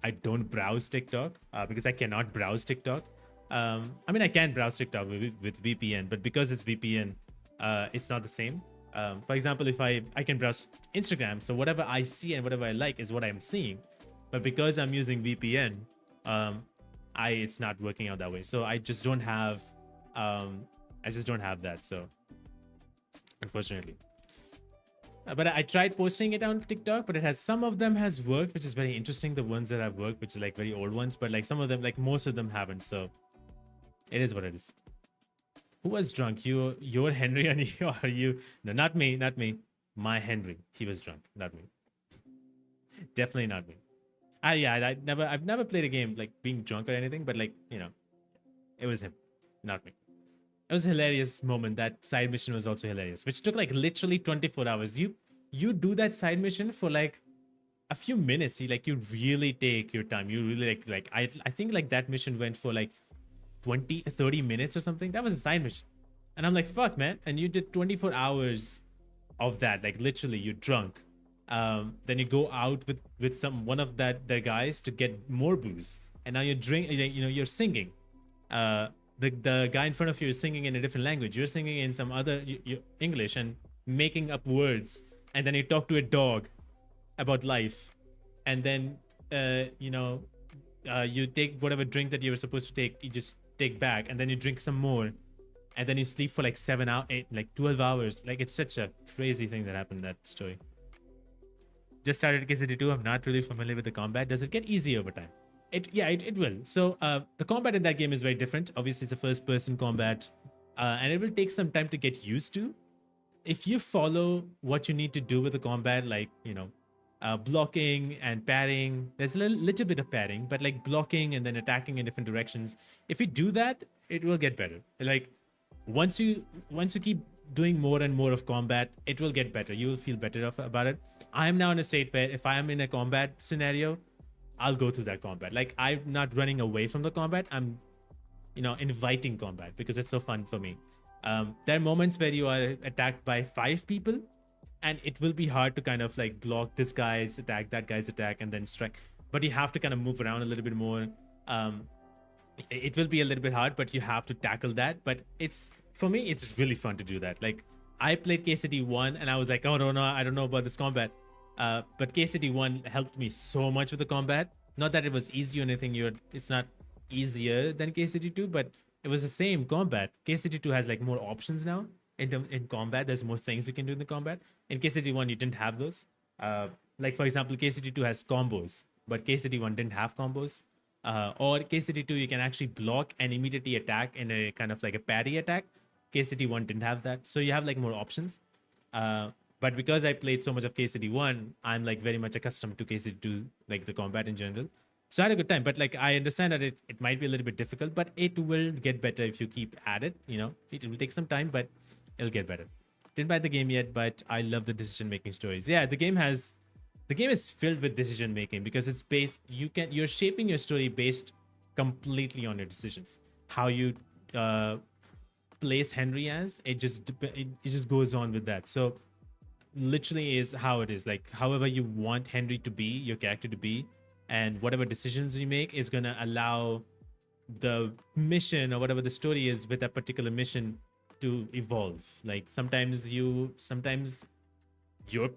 I don't browse TikTok, because I cannot browse TikTok. I mean, I can browse TikTok with VPN, but because it's VPN, it's not the same. For example, if I can browse Instagram, so whatever I see and whatever I like is what I'm seeing. But because I'm using VPN, it's not working out that way. So I just don't have that. So unfortunately. But I tried posting it on TikTok, but some of them has worked, which is very interesting. The ones that have worked, which is like very old ones, but like some of them, like most of them haven't. So it is what it is. Who was drunk? You're Henry, or you? No, not me. My Henry. He was drunk, not me. Definitely not me. I've never played a game like being drunk or anything, but like it was him, not me. It was a hilarious moment. That side mission was also hilarious, which took like literally 24 hours. You do that side mission for like a few minutes. You really take your time. You really I think like that mission went for like 20 30 minutes or something. That was a side mission, and I'm like, fuck, man. And you did 24 hours of that. Like literally, you're drunk. Then you go out with some one of the guys to get more booze, and now you're you're singing. The guy in front of you is singing in a different language. You're singing in some other English and making up words, and then you talk to a dog about life, and then you take whatever drink that you were supposed to take. You just take back, and then you drink some more, and then you sleep for like 7 hours, 8, like 12 hours. Like it's such a crazy thing that happened in that story. Just started KCD2. I'm not really familiar with the combat. Does it get easier over time? It will. So the combat in that game is very different. Obviously, it's a first-person combat, and it will take some time to get used to. If you follow what you need to do with the combat, like blocking and parrying, there's a little bit of parrying, but like blocking and then attacking in different directions. If you do that, it will get better. Like once you keep doing more and more of combat, it will get better. You will feel better about it. I am now in a state where if I am in a combat scenario, I'll go through that combat. Like I'm not running away from the combat. I'm inviting combat because it's so fun for me. There are moments where you are attacked by 5 people, and it will be hard to kind of like block this guy's attack, that guy's attack, and then strike. But you have to kind of move around a little bit more. It will be a little bit hard, but you have to tackle that. But for me, it's really fun to do that. Like I played KCD 1 and I was like, oh no, I don't know about this combat. But KCD 1 helped me so much with the combat. Not that it was easy or anything. It's not easier than KCD 2, but it was the same combat. KCD 2 has like more options now in combat. There's more things you can do in the combat. In KCD 1, you didn't have those. Like for example, KCD 2 has combos, but KCD 1 didn't have combos. Or KCD 2, you can actually block and immediately attack in a kind of like a parry attack. KCD 1 didn't have that. So you have like more options. But because I played so much of KCD 1, I'm like very much accustomed to KCD 2, like the combat in general. So I had a good time. But like I understand that it might be a little bit difficult, but it will get better if you keep at it. It will take some time, but it'll get better. Didn't buy the game yet, but I love the decision making stories. Yeah, the game is filled with decision making because it's based. You're shaping your story based completely on your decisions. How you place Henry as it just goes on with that. So literally is how it is. Like however you want Henry to be, your character to be, and whatever decisions you make is gonna allow the mission or whatever the story is with that particular mission to evolve. Like sometimes you're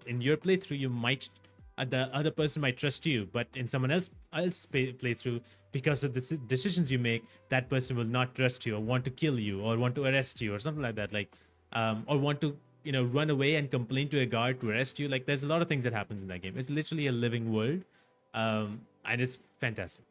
in your playthrough, you might the other person might trust you, but in someone else playthrough, because of the decisions you make, that person will not trust you or want to kill you or want to arrest you or something like that. Like or want to run away and complain to a guard to arrest you. Like there's a lot of things that happens in that game. It's literally a living world, and it's fantastic.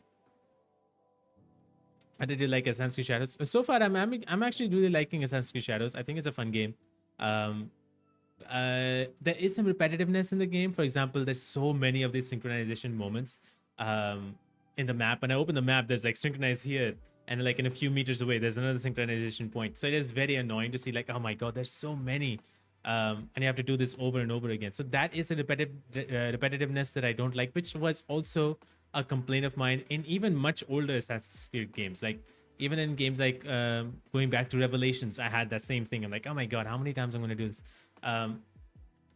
I did you like Assassin's Creed Shadows? So far, I'm actually really liking Assassin's Creed Shadows. I think it's a fun game. There is some repetitiveness in the game. For example, there's so many of these synchronization moments in the map. When I open the map, there's like synchronize here, and like in a few meters away, there's another synchronization point. So it is very annoying to see like, oh my god, there's so many. And you have to do this over and over again. So that is a repetitiveness that I don't like, which was also a complaint of mine in even much older Assassin's Creed games. Like even in games like going back to Revelations, I had that same thing. I'm like, oh my god, how many times I'm going to do this?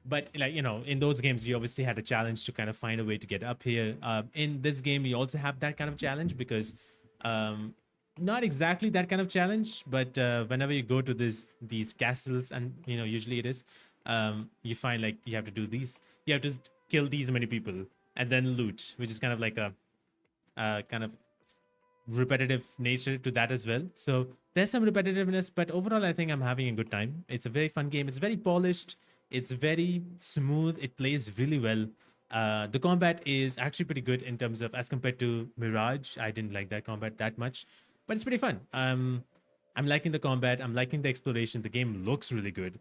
But like in those games, you obviously had a challenge to kind of find a way to get up here. In this game, you also have that kind of challenge because not exactly that kind of challenge, but whenever you go to these castles, and usually it is, you find like you have to do these, you have to kill these many people and then loot, which is kind of like a kind of repetitive nature to that as well. So there's some repetitiveness, but overall I think I'm having a good time. It's a very fun game. It's very polished, it's very smooth, it plays really well. The combat is actually pretty good in terms of, as compared to Mirage. I didn't like that combat that much, but it's pretty fun. I'm liking the combat, I'm liking the exploration. The game looks really good.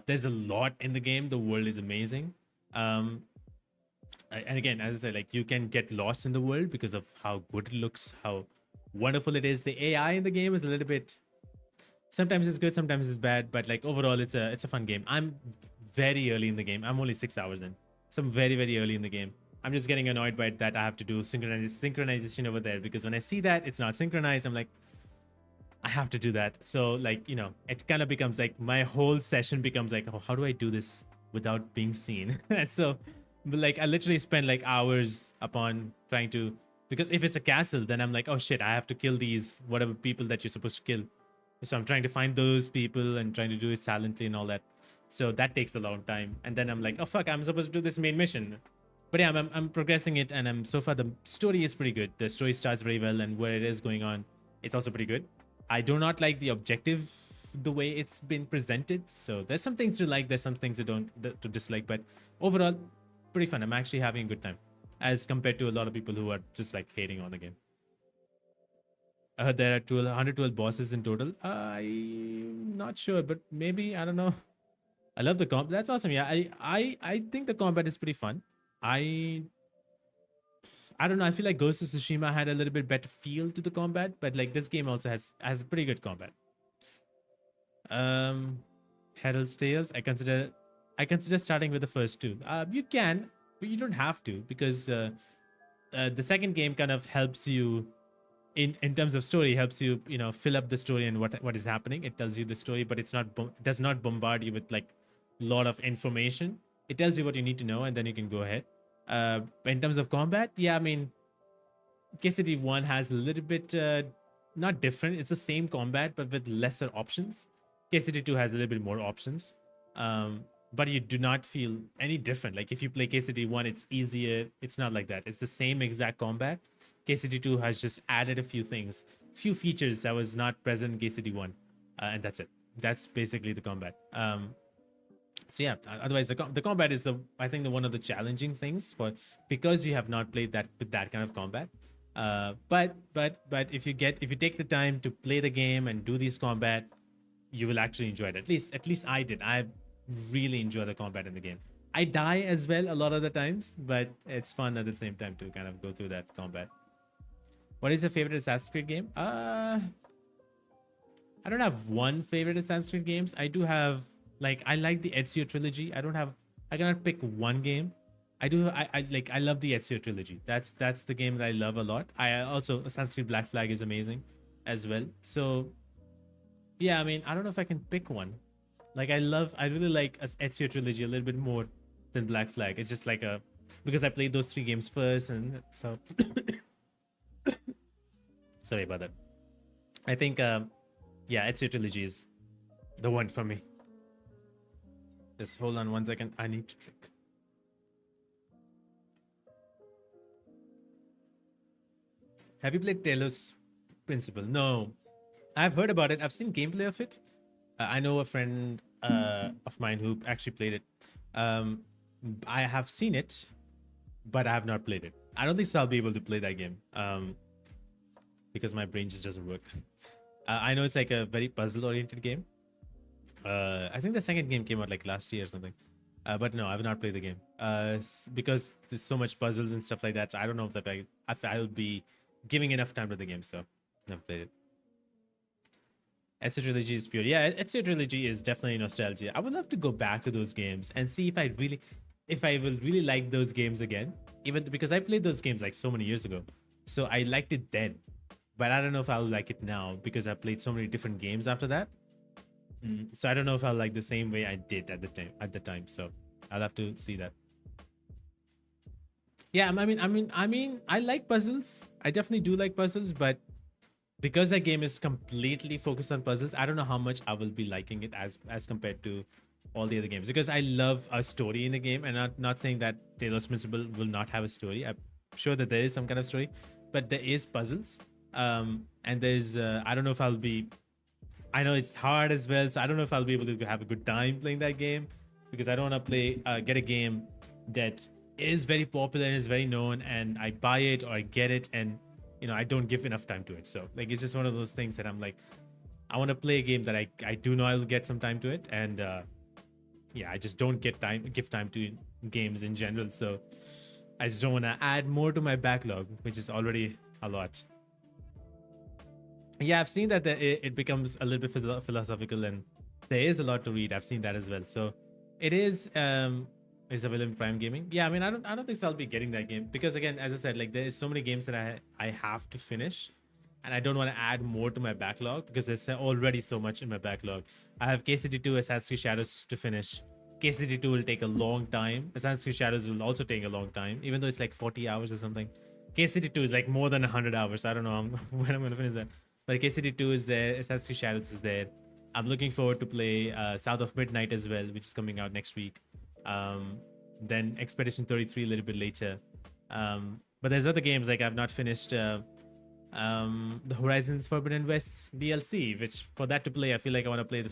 There's a lot in the game. The world is amazing. And again, as I said, like you can get lost in the world because of how good it looks, how wonderful it is. The AI in the game is a little bit. Sometimes it's good, sometimes it's bad, but like overall, it's a fun game. I'm very early in the game. I'm only 6 hours in, so I'm very early in the game. I'm just getting annoyed by it that I have to do synchronization over there because when I see that it's not synchronized, I'm like, I have to do that. So like, it kind of becomes like my whole session becomes like, oh, how do I do this without being seen? And so like I literally spend like hours upon trying to, because if it's a castle, then I'm like, oh shit, I have to kill these whatever people that you're supposed to kill. So I'm trying to find those people and trying to do it silently and all that. So that takes a long time. And then I'm like, oh fuck, I'm supposed to do this main mission. But yeah, I'm progressing it, and so far the story is pretty good. The story starts very well, and where it is going on, it's also pretty good. I do not like the objective, the way it's been presented. So there's some things to like, there's some things to dislike, but overall, pretty fun. I'm actually having a good time, as compared to a lot of people who are just like hating on the game. I heard there are 112 bosses in total. I'm not sure, but maybe, I don't know. I love the combat. That's awesome. Yeah, I think the combat is pretty fun. I I don't know. I feel like Ghost of Tsushima had a little bit better feel to the combat, but like this game also has pretty good combat. Herald's Tales. I consider starting with the first two. You can, but you don't have to, because the second game kind of helps you in terms of story, helps you fill up the story and what is happening. It tells you the story, but it's not does not bombard you with like a lot of information. It tells you what you need to know, and then you can go ahead. In terms of combat, yeah, I mean, KCD 1 has a little bit not different. It's the same combat, but with lesser options. KCD 2 has a little bit more options. But you do not feel any different. Like if you play KCD 1, it's easier. It's not like that. It's the same exact combat. KCD 2 has just added a few things, few features that was not present in KCD 1. And that's it. That's basically the combat. So yeah, otherwise the combat is I think the one of the challenging things, for because you have not played that with that kind of combat. But if you take the time to play the game and do these combat, you will actually enjoy it. At least I did. I really enjoy the combat in the game. I die as well a lot of the times, but it's fun at the same time to kind of go through that combat. What is your favorite Assassin's Creed game? I don't have one favorite Assassin's Creed games. I do have, like, I like the Ezio trilogy. I cannot pick one game. I love the Ezio trilogy. That's the game that I love a lot. I also, Assassin's Creed Black Flag is amazing as well. So yeah, I mean, I don't know if I can pick one. Like I really like Ezio trilogy a little bit more than Black Flag. It's just like because I played those 3 games first, and so sorry about that. I think yeah, Ezio trilogy is the one for me. Just hold on 1 second. I need to click. Have you played Talos Principle? No. I've heard about it. I've seen gameplay of it. I know a friend of mine who actually played it. I have seen it, but I have not played it. I don't think so I'll be able to play that game because my brain just doesn't work. I know it's like a very puzzle-oriented game. I think the second game came out like last year or something. But no, I have not played the game because there's so much puzzles and stuff like that. So I don't know if I'll be giving enough time to the game. So I've never played it. Ezio Trilogy is pure. Yeah, Ezio Trilogy is definitely nostalgia. I would love to go back to those games and see if I will really like those games again. Even because I played those games like so many years ago. So I liked it then. But I don't know if I'll like it now because I played so many different games after that. So I don't know if I'll like the same way I did at the time. So I'll have to see that. Yeah, I mean, I like puzzles. I definitely do like puzzles, but because that game is completely focused on puzzles, I don't know how much I will be liking it as compared to all the other games. Because I love a story in the game, and not saying that Talos Principle will not have a story. I'm sure that there is some kind of story, but there is puzzles. And there's I don't know if I'll be. I know it's hard as well, so I don't know if I'll be able to have a good time playing that game, because I don't want to get a game that is very popular and is very known, and I buy it or I get it, and I don't give enough time to it. So like it's just one of those things that I'm like, I want to play a game that I do know I'll get some time to it, and yeah, I just don't give time to games in general. So I just don't want to add more to my backlog, which is already a lot. Yeah, I've seen that it becomes a little bit philosophical, and there is a lot to read. I've seen that as well. So it is it's available in Prime Gaming. Yeah, I mean, I don't think so I'll be getting that game because again, as I said, like there's so many games that I have to finish, and I don't want to add more to my backlog because there's already so much in my backlog. I have KCD2, Assassin's Creed Shadows to finish. KCD2 will take a long time. Assassin's Creed Shadows will also take a long time, even though it's like 40 hours or something. KCD2 is like more than 100 hours. I don't know when I'm gonna finish that. But KCD2 is there. Assassin's Creed Shadows is there. I'm looking forward to play South of Midnight as well, which is coming out next week. Then Expedition 33 a little bit later. But there's other games like I've not finished the Horizons Forbidden West DLC, which for that to play, I feel like I want to play the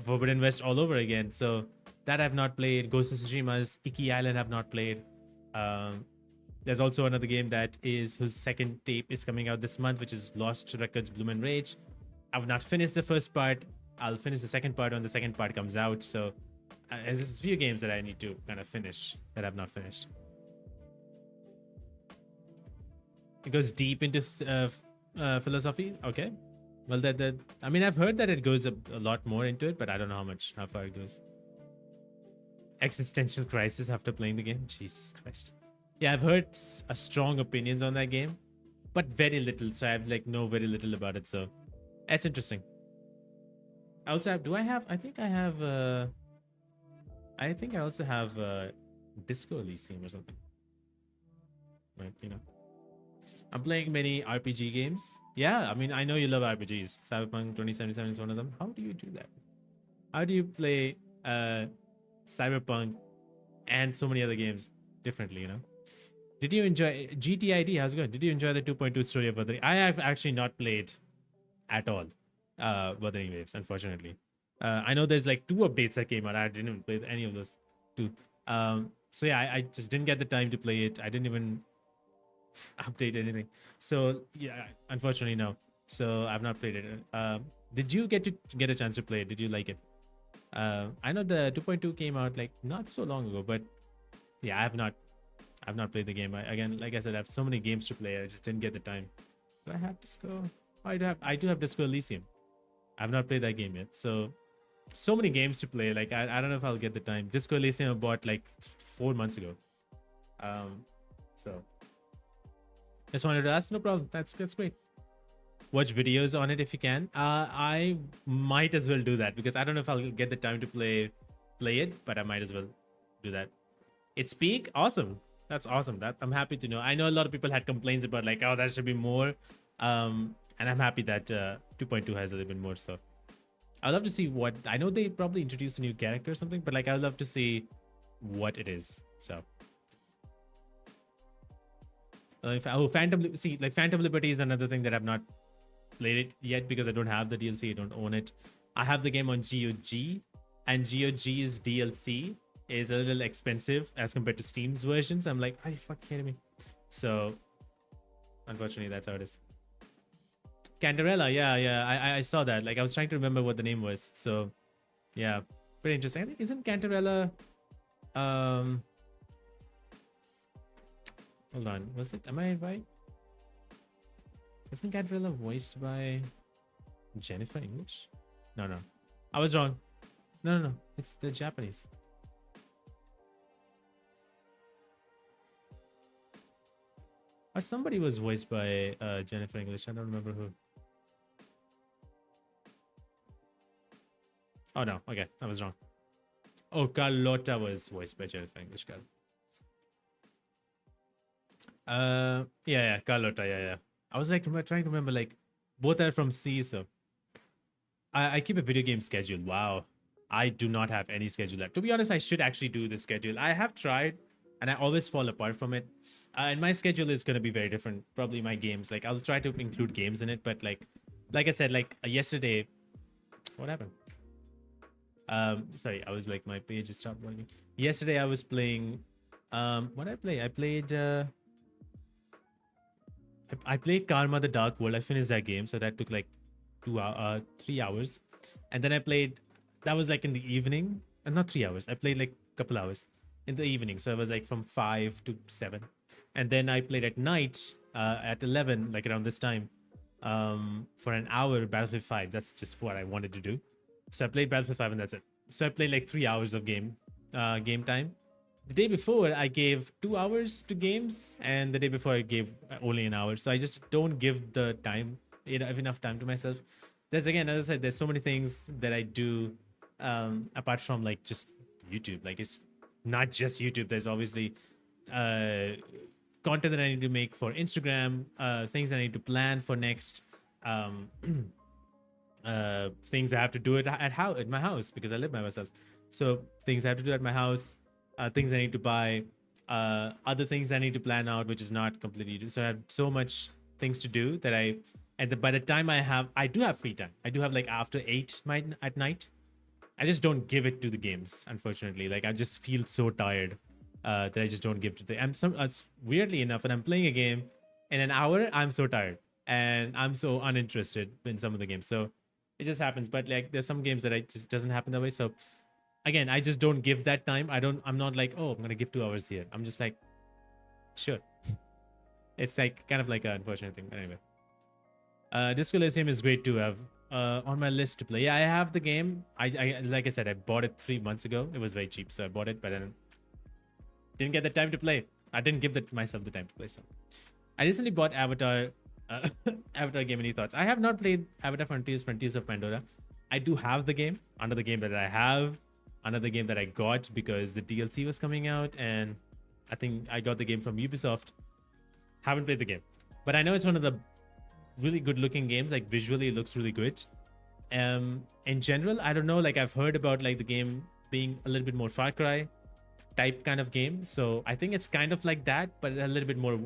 Forbidden West all over again. So that I've not played. Ghost of Tsushima's Iki Island I've not played. There's also another game that is whose second tape is coming out this month, which is Lost Records Bloom and Rage. I've not finished the first part. I'll finish the second part when the second part comes out. So there's a few games that I need to kind of finish that I've not finished. It goes deep into philosophy. Okay. Well, that I mean, I've heard that it goes a lot more into it, but I don't know how far it goes. Existential crisis after playing the game. Jesus Christ. Yeah, I've heard strong opinions on that game, but very little. So I have like know very little about it. So that's interesting. I also have. Do I have? I think I have. I think I also have Disco Elysium or something. Right, you know. I'm playing many RPG games. Yeah, I mean, I know you love RPGs. Cyberpunk 2077 is one of them. How do you do that? How do you play Cyberpunk and so many other games differently, you know? Did you enjoy GTID? How's it going? Did you enjoy the 2.2 story of Wuthering? I have actually not played at all Wuthering Waves, unfortunately. I know there's like 2 updates that came out. I didn't even play any of those 2. So yeah, I just didn't get the time to play it. I didn't even update anything. So yeah, unfortunately no. So I've not played it. Did you get a chance to play it? Did you like it? I know the 2.2 came out like not so long ago, but yeah, I've not played the game. Again, like I said, I have so many games to play. I just didn't get the time. Do I have Disco? Oh, I do have Disco Elysium. I've not played that game yet. So many games to play. Like I don't know if I'll get the time. Disco Elysium I bought like 4 months ago. So just wanted to ask. No problem. That's great. Watch videos on it if you can. I might as well do that because I don't know if I'll get the time to play it, but I might as well do that. It's peak. Awesome. That's awesome. That I'm happy to know. I know a lot of people had complaints about like, oh, that should be more. And I'm happy that 2.2 has a little bit more. So I'd love to see what. I know they probably introduced a new character or something, but like I'd love to see what it is. So Phantom Liberty is another thing that I've not played it yet because I don't have the DLC. I don't own it. I have the game on GOG, and GOG's DLC is a little expensive as compared to Steam's versions. I'm like, are you fucking kidding me? So unfortunately, that's how it is. Cantarella, yeah, I saw that. Like I was trying to remember what the name was. So yeah, pretty interesting. I think isn't Cantarella hold on, was it? Am I right? Isn't Cantarella voiced by Jennifer English? No, I was wrong. No, it's the Japanese. Or somebody was voiced by Jennifer English. I don't remember who. Oh no, okay, I was wrong. Oh, Carlotta was voiced by Jennifer English. Yeah, Carlotta, yeah. I was like trying to remember, like both are from C, so I keep a video game schedule. Wow, I do not have any schedule left. To be honest, I should actually do the schedule. I have tried, and I always fall apart from it. And my schedule is gonna be very different. Probably my games, like I'll try to include games in it, but like I said, like yesterday, what happened? Sorry, I was like my page just stopped working. Yesterday I was playing. What did I play? I played Karma the Dark World. I finished that game, so that took like 3 hours, and then I played. That was like in the evening, and not 3 hours. I played like a couple hours, in the evening. So it was like from 5 to 7. And then I played at night at 11, like around this time, for an hour Battlefield 5. That's just what I wanted to do. So I played Battlefield 5 and that's it. So I played like 3 hours of game time. The day before I gave 2 hours to games, and the day before I gave only an hour. So I just don't give the time enough time to myself. There's, again, as I said, there's so many things that I do apart from like just YouTube. Like, it's not just YouTube. There's obviously content that I need to make for Instagram, things that I need to plan for next, things I have to do at my house because I live by myself. So things I have to do at my house, things I need to buy, other things I need to plan out, which is not completely. So I have so much things to do that by the time I do have free time. I do have like after 8 at night. I just don't give it to the games, unfortunately. Like, I just feel so tired that I just don't give to weirdly enough, when I'm playing a game in an hour, I'm so tired and I'm so uninterested in some of the games. So it just happens. But like, there's some games that it just doesn't happen that way. So again, I just don't give that time. I'm not like, oh, I'm gonna give 2 hours here. I'm just like, sure. It's like kind of like an unfortunate thing. But anyway, Disco Elysium is great to have on my list to play. Yeah, I have the game. I like I said, I bought it 3 months ago. It was very cheap, so I bought it, but then didn't get the time to play. I didn't give myself the time to play. So I recently bought Avatar. Avatar game. Any thoughts? I have not played Avatar Frontiers of Pandora. I do have the game. Another game that I have. Another game that I got because the DLC was coming out, and I think I got the game from Ubisoft. Haven't played the game, but I know it's one of the really good looking games. Like, visually it looks really good. In general, I don't know, like, I've heard about like the game being a little bit more Far Cry type kind of game, so I think it's kind of like that, but a little bit more,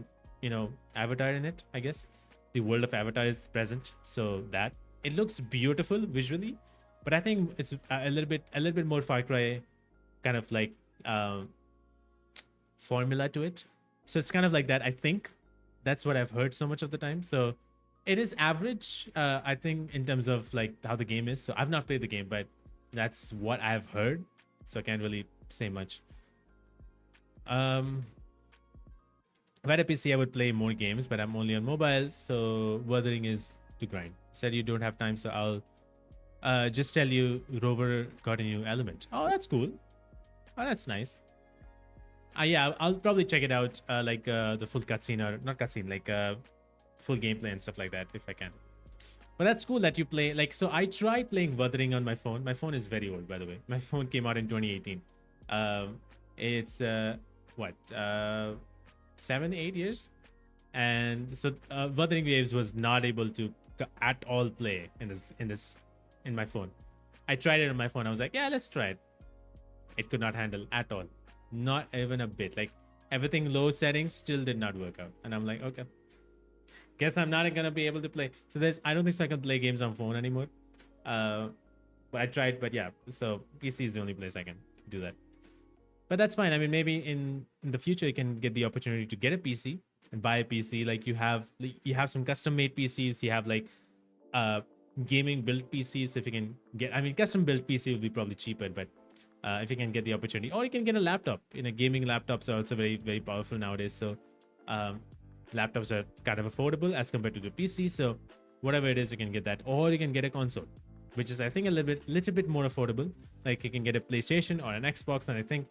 Avatar in it. I guess the world of Avatar is present, so that it looks beautiful visually, but I think it's a little bit more Far Cry kind of like formula to it. So it's kind of like that. I think that's what I've heard so much of the time. So it is average, I think, in terms of like how the game is. So I've not played the game, but that's what I've heard. So I can't really say much. If I had a PC, I would play more games, but I'm only on mobile. So Wuthering is to grind. Said you don't have time, so I'll just tell you Rover got a new element. Oh, that's cool. Oh, that's nice. Yeah, I'll probably check it out, like the full cutscene, or not cutscene, like full gameplay and stuff like that if I can. But that's cool that you play. Like, so I tried playing Wuthering on my phone. My phone is very old, by the way. My phone came out in 2018. It's what 7-8 years, and so Wuthering Waves was not able to at all play in my phone. I tried it on my phone. I was like, yeah, let's try it. It could not handle at all, not even a bit. Like, everything low settings still did not work out, and I'm like, okay, guess I'm not gonna be able to play. So I don't think so I can play games on phone anymore. But I tried, but yeah, so PC is the only place I can do that. But that's fine. I mean, maybe in the future you can get the opportunity to get a PC and buy a PC. Like, you have some custom made PCs. You have like gaming built PCs. If you can get, I mean, custom built PC will be probably cheaper, but if you can get the opportunity, or you can get a laptop. Gaming laptops are also very, very powerful nowadays. So laptops are kind of affordable as compared to the PC. So whatever it is, you can get that, or you can get a console, which is, I think, a little bit more affordable. Like, you can get a PlayStation or an Xbox, and I think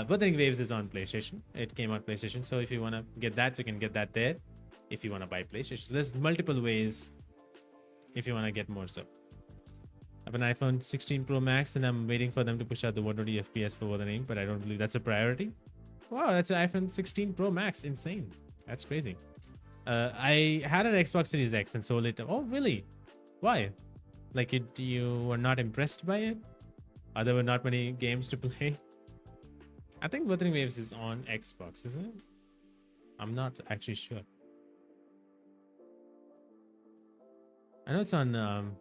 Wuthering Waves is on PlayStation. It came out PlayStation, so if you want to get that, you can get that there. If you want to buy PlayStation, so there's multiple ways if you want to get more stuff. I have an iPhone 16 Pro Max, and I'm waiting for them to push out the 120 FPS for Wuthering, but I don't believe that's a priority. Wow, that's an iPhone 16 Pro Max. Insane. That's crazy. I had an Xbox Series X and sold it. Oh, really? Why? Like, you were not impressed by it? Or there were not many games to play? I think Wuthering Waves is on Xbox, isn't it? I'm not actually sure. I know it's on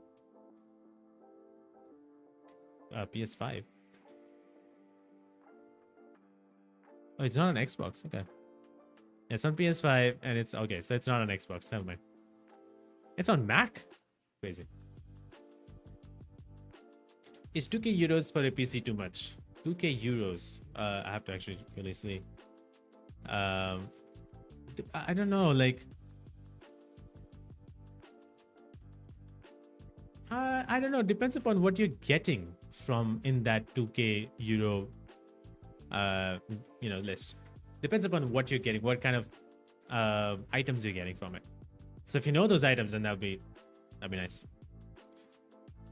PS5. Oh, it's not on Xbox. Okay. It's on PS5 and it's okay. So it's not on Xbox. Never mind. It's on Mac. Crazy. Is 2k euros for a PC too much? 2K euros. I have to actually really see. Um, I don't know. Like, I don't know. Depends upon what you're getting from in that 2K euro, uh, list. Depends upon what you're getting, what kind of items you're getting from it. So if you know those items, then that'd be nice.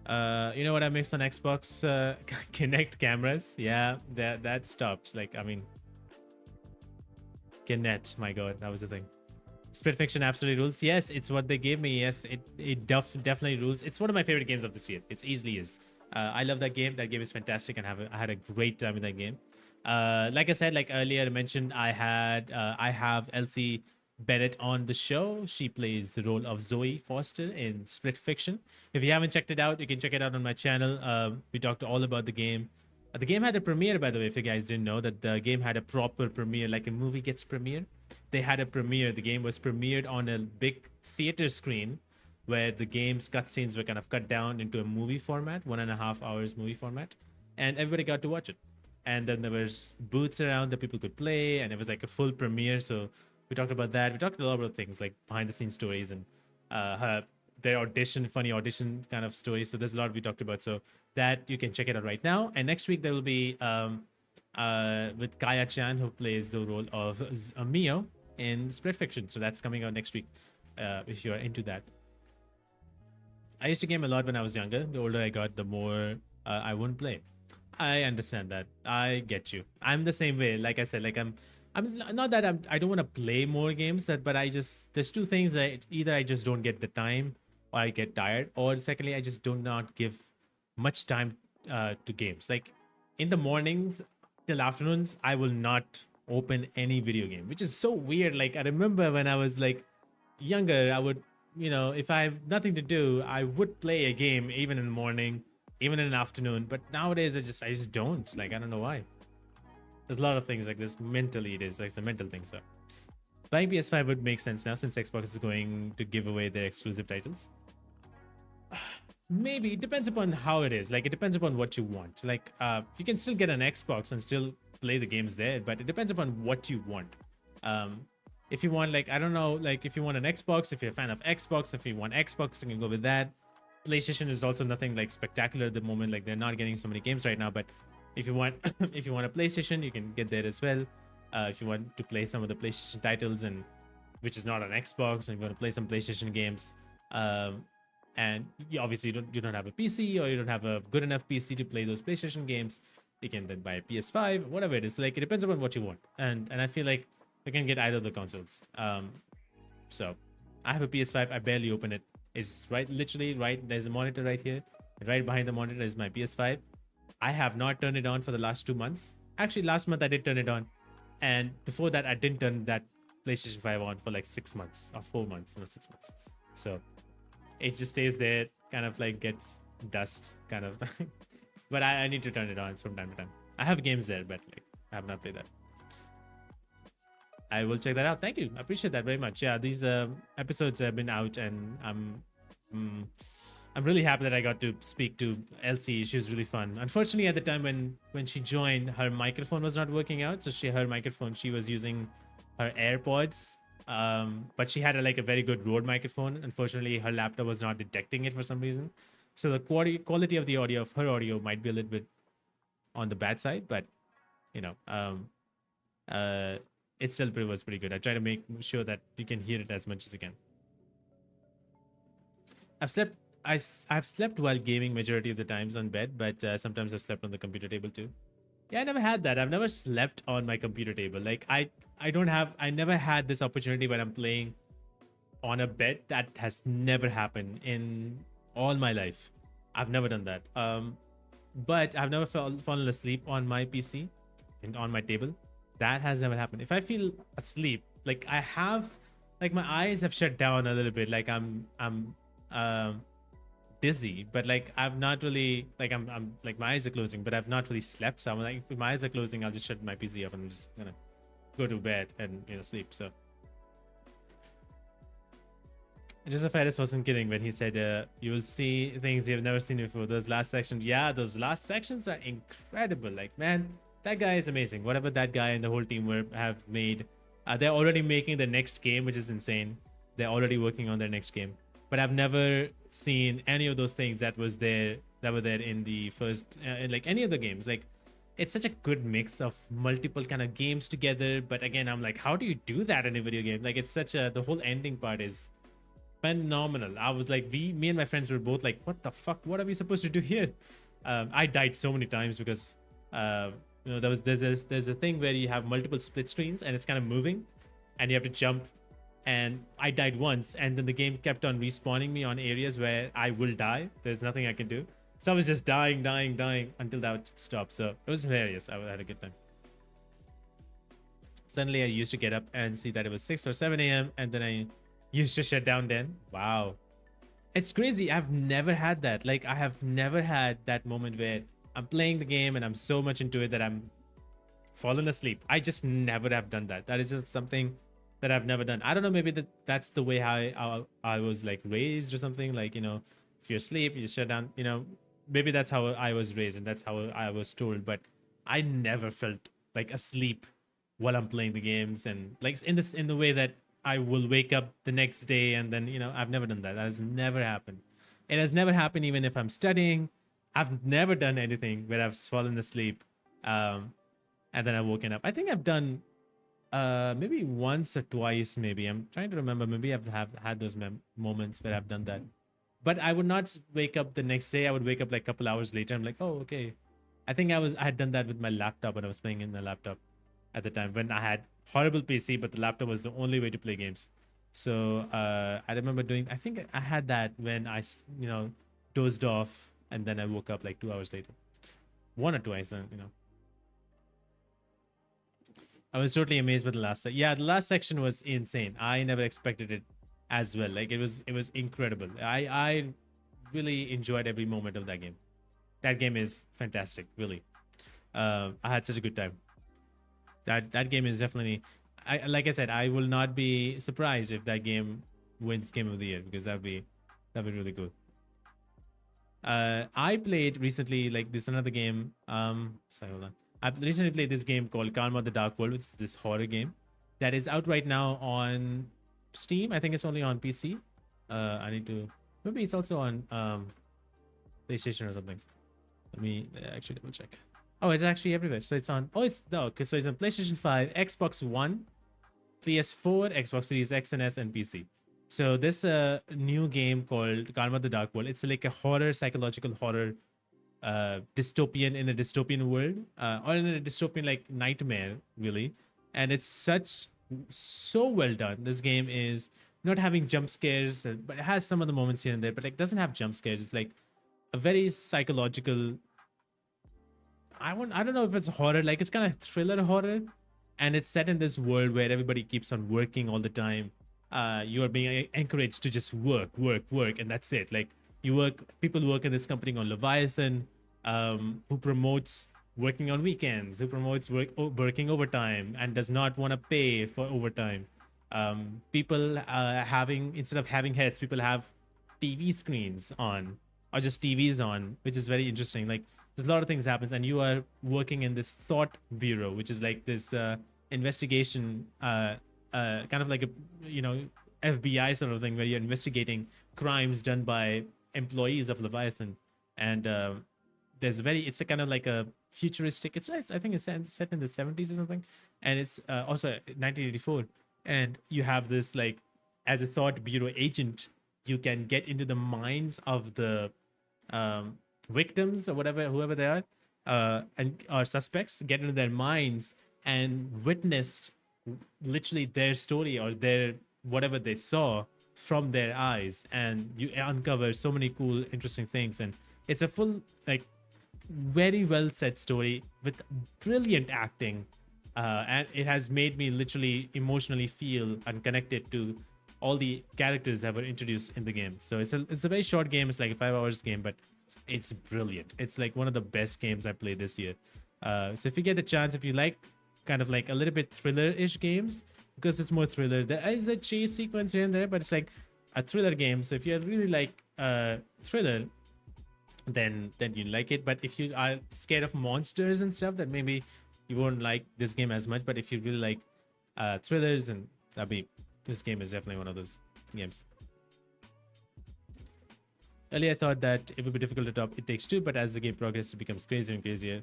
You know what I missed on Xbox? Connect cameras. Yeah, that stopped. Like, I mean, Kinect. My God, that was the thing. Split Fiction absolutely rules. Yes, it's what they gave me. Yes, definitely rules. It's one of my favorite games of this year. It easily is. I love that game. That game is fantastic, and I had a great time in that game. Like I said, like earlier I mentioned, I have Elsie Bennett on the show. She plays the role of Zoe Foster in Split Fiction. If you haven't checked it out, you can check it out on my channel. We talked all about the game. The game had a premiere, by the way, if you guys didn't know that the game had a proper premiere, like a movie gets premiere. They had a premiere. The game was premiered on a big theater screen where the game's cutscenes were kind of cut down into a movie format, 1.5 hours movie format, and everybody got to watch it. And then there was booths around that people could play, and it was like a full premiere. So we talked about that. We talked a lot about things like behind the scenes stories and their audition, funny audition kind of stories. So there's a lot we talked about. So that you can check it out right now. And next week there will be with Kaya Chan, who plays the role of Mio in Split Fiction. So that's coming out next week if you're into that. I used to game a lot when I was younger. The older I got, the more I wouldn't play. I understand that. I get you. I'm the same way. Like I said, like I'm not that I don't want to play more games, but I just there's two things that either I just don't get the time, or I get tired, or secondly I just do not give much time to games. Like in the mornings till afternoons, I will not open any video game, which is so weird. Like I remember when I was like younger, I would, if I have nothing to do, I would play a game even in the morning, even in the afternoon. But nowadays, I just don't. Like I don't know why. There's a lot of things like this. Mentally, it is like the mental thing. So buying PS5 would make sense now since Xbox is going to give away their exclusive titles. Maybe it depends upon how it is. Like it depends upon what you want. Like you can still get an Xbox and still play the games there, but it depends upon what you want. If you want, like, I don't know, like if you want an Xbox, if you're a fan of Xbox, if you want Xbox, you can go with that. PlayStation is also nothing like spectacular at the moment. Like they're not getting so many games right now, but if you want if you want a PlayStation, you can get there as well. If you want to play some of the PlayStation titles, and which is not on Xbox, and you want to play some PlayStation games, and you obviously you don't have a PC, or you don't have a good enough PC to play those PlayStation games, you can then buy a PS5, whatever it is. Like it depends upon what you want, and I feel like you can get either of the consoles. So I have a PS5. I barely open it. It's literally right. There's a monitor right here. Right behind the monitor is my PS5. I have not turned it on for the last 2 months. Actually, last month I did turn it on, and before that I didn't turn that PlayStation 5 on for like 6 months or 4 months, not 6 months. So it just stays there, kind of like gets dust, kind of. But I need to turn it on from time to time. I have games there, but like I have not played that. I will check that out. Thank you. I appreciate that very much. Yeah, these episodes have been out, and I'm really happy that I got to speak to Elsie. She was really fun. Unfortunately, at the time when she joined, her microphone was not working out. So her microphone, she was using her AirPods, but she had a very good Rode microphone. Unfortunately, her laptop was not detecting it for some reason. So the quality of the audio of her audio might be a little bit on the bad side, but it still was pretty good. I try to make sure that you can hear it as much as you can. I've slept while gaming majority of the times on bed, but sometimes I've slept on the computer table too. Yeah, I never had that. I've never slept on my computer table. Like I never had this opportunity when I'm playing on a bed. That has never happened in all my life. I've never done that. But I've never fallen asleep on my PC and on my table. That has never happened. If I feel asleep, like I have, like my eyes have shut down a little bit. Like I'm dizzy, but like I've not really, like I'm like my eyes are closing, but I've not really slept. So I'm like, if my eyes are closing, I'll just shut my PC off and I'm just gonna go to bed and sleep. So Joseph Harris wasn't kidding when he said, "You will see things you've never seen before." Those last sections, yeah, those last sections are incredible. Like, man, that guy is amazing. Whatever that guy and the whole team have made, they're already making the next game, which is insane. They're already working on their next game. But I've never seen any of those things that were there in the first, in like any of the games. Like, it's such a good mix of multiple kind of games together. But again, I'm like, how do you do that in a video game? Like, it's such a the whole ending part is phenomenal. I was like, me and my friends were both like, what the fuck? What are we supposed to do here? I died so many times because, there's a thing where you have multiple split screens and it's kind of moving, and you have to jump. And I died once, and then the game kept on respawning me on areas where I will die. There's nothing I can do, so I was just dying until that stopped. So it was hilarious. I had a good time. Suddenly, I used to get up and see that it was 6 or 7 a.m. and then I used to shut down then. Wow. It's crazy. I've never had that. Like, I have never had that moment where I'm playing the game and I'm so much into it that I'm fallen asleep. I just never have done that. That is just something that I've never done. I don't know, maybe that's the way how I was like raised or something. Like, if you're asleep, you shut down, maybe that's how I was raised and that's how I was told. But I never felt like asleep while I'm playing the games, and like in the way that I will wake up the next day and then, I've never done that. That has never happened. It has never happened even if I'm studying. I've never done anything where I've fallen asleep and then I've woken up. I think I've done maybe once or twice, maybe. I'm trying to remember. Maybe I've had those moments where I've done that. But I would not wake up the next day. I would wake up like a couple hours later. I'm like, oh, okay. I think I had done that with my laptop when I was playing in the laptop at the time when I had horrible PC, but the laptop was the only way to play games. So I remember I think I had that when I, dozed off and then I woke up like 2 hours later. One or twice, I was totally amazed by the last yeah, the last section was insane. I never expected it as well. Like, it was incredible. I really enjoyed every moment of that game. That game is fantastic, really. I had such a good time. That game is definitely, like I said, I will not be surprised if that game wins Game of the Year, because that'd be really good. I played recently, like, this another game. Sorry, hold on. I recently played this game called Karma: The Dark World, which is this horror game that is out right now on Steam. I think it's only on PC. I need to, maybe it's also on PlayStation or something. Let me actually double check. Oh, it's actually everywhere. So it's on. Oh, it's no. Okay, so it's on PlayStation 5, Xbox One, PS4, Xbox Series X and S, and PC. So this new game called Karma: The Dark World. It's like a horror, psychological horror, dystopian in a dystopian world, or in a dystopian like nightmare, really. And it's so well done. This game is not having jump scares, but it has some of the moments here and there. But like, doesn't have jump scares. It's like a very psychological. I don't know if it's horror, like it's kind of thriller horror, and it's set in this world where everybody keeps on working all the time. You are being encouraged to just work, and that's it. Like, people work in this company called Leviathan, who promotes working on weekends, who promotes working overtime and does not want to pay for overtime. People instead of having heads, people have TV screens on, or just TVs on, which is very interesting. Like, there's a lot of things happens, and you are working in this thought bureau, which is like this investigation, kind of like a FBI sort of thing, where you're investigating crimes done by employees of Leviathan. And it's a kind of like a futuristic. I think it's set in the 70s or something, and it's also 1984. And you have this, like, as a thought bureau agent, you can get into the minds of the victims or whoever they are, or suspects, get into their minds and witnessed literally their story or their whatever they saw from their eyes, and you uncover so many cool, interesting things. And it's a full, like, very well set story with brilliant acting, and it has made me literally emotionally feel and connected to all the characters that were introduced in the game. So it's a very short game. It's like a 5 hours game, but it's brilliant. It's like one of the best games I played this year. So if you get the chance, if you like kind of like a little bit thriller-ish games, because it's more thriller, there is a chase sequence here and there, but it's like a thriller game. So if you really like thriller, then you like it. But if you are scared of monsters and stuff, then maybe you won't like this game as much. But if you really like thrillers, and this game is definitely one of those games. Earlier, I thought that it would be difficult to top It Takes Two, but as the game progresses, it becomes crazier and crazier.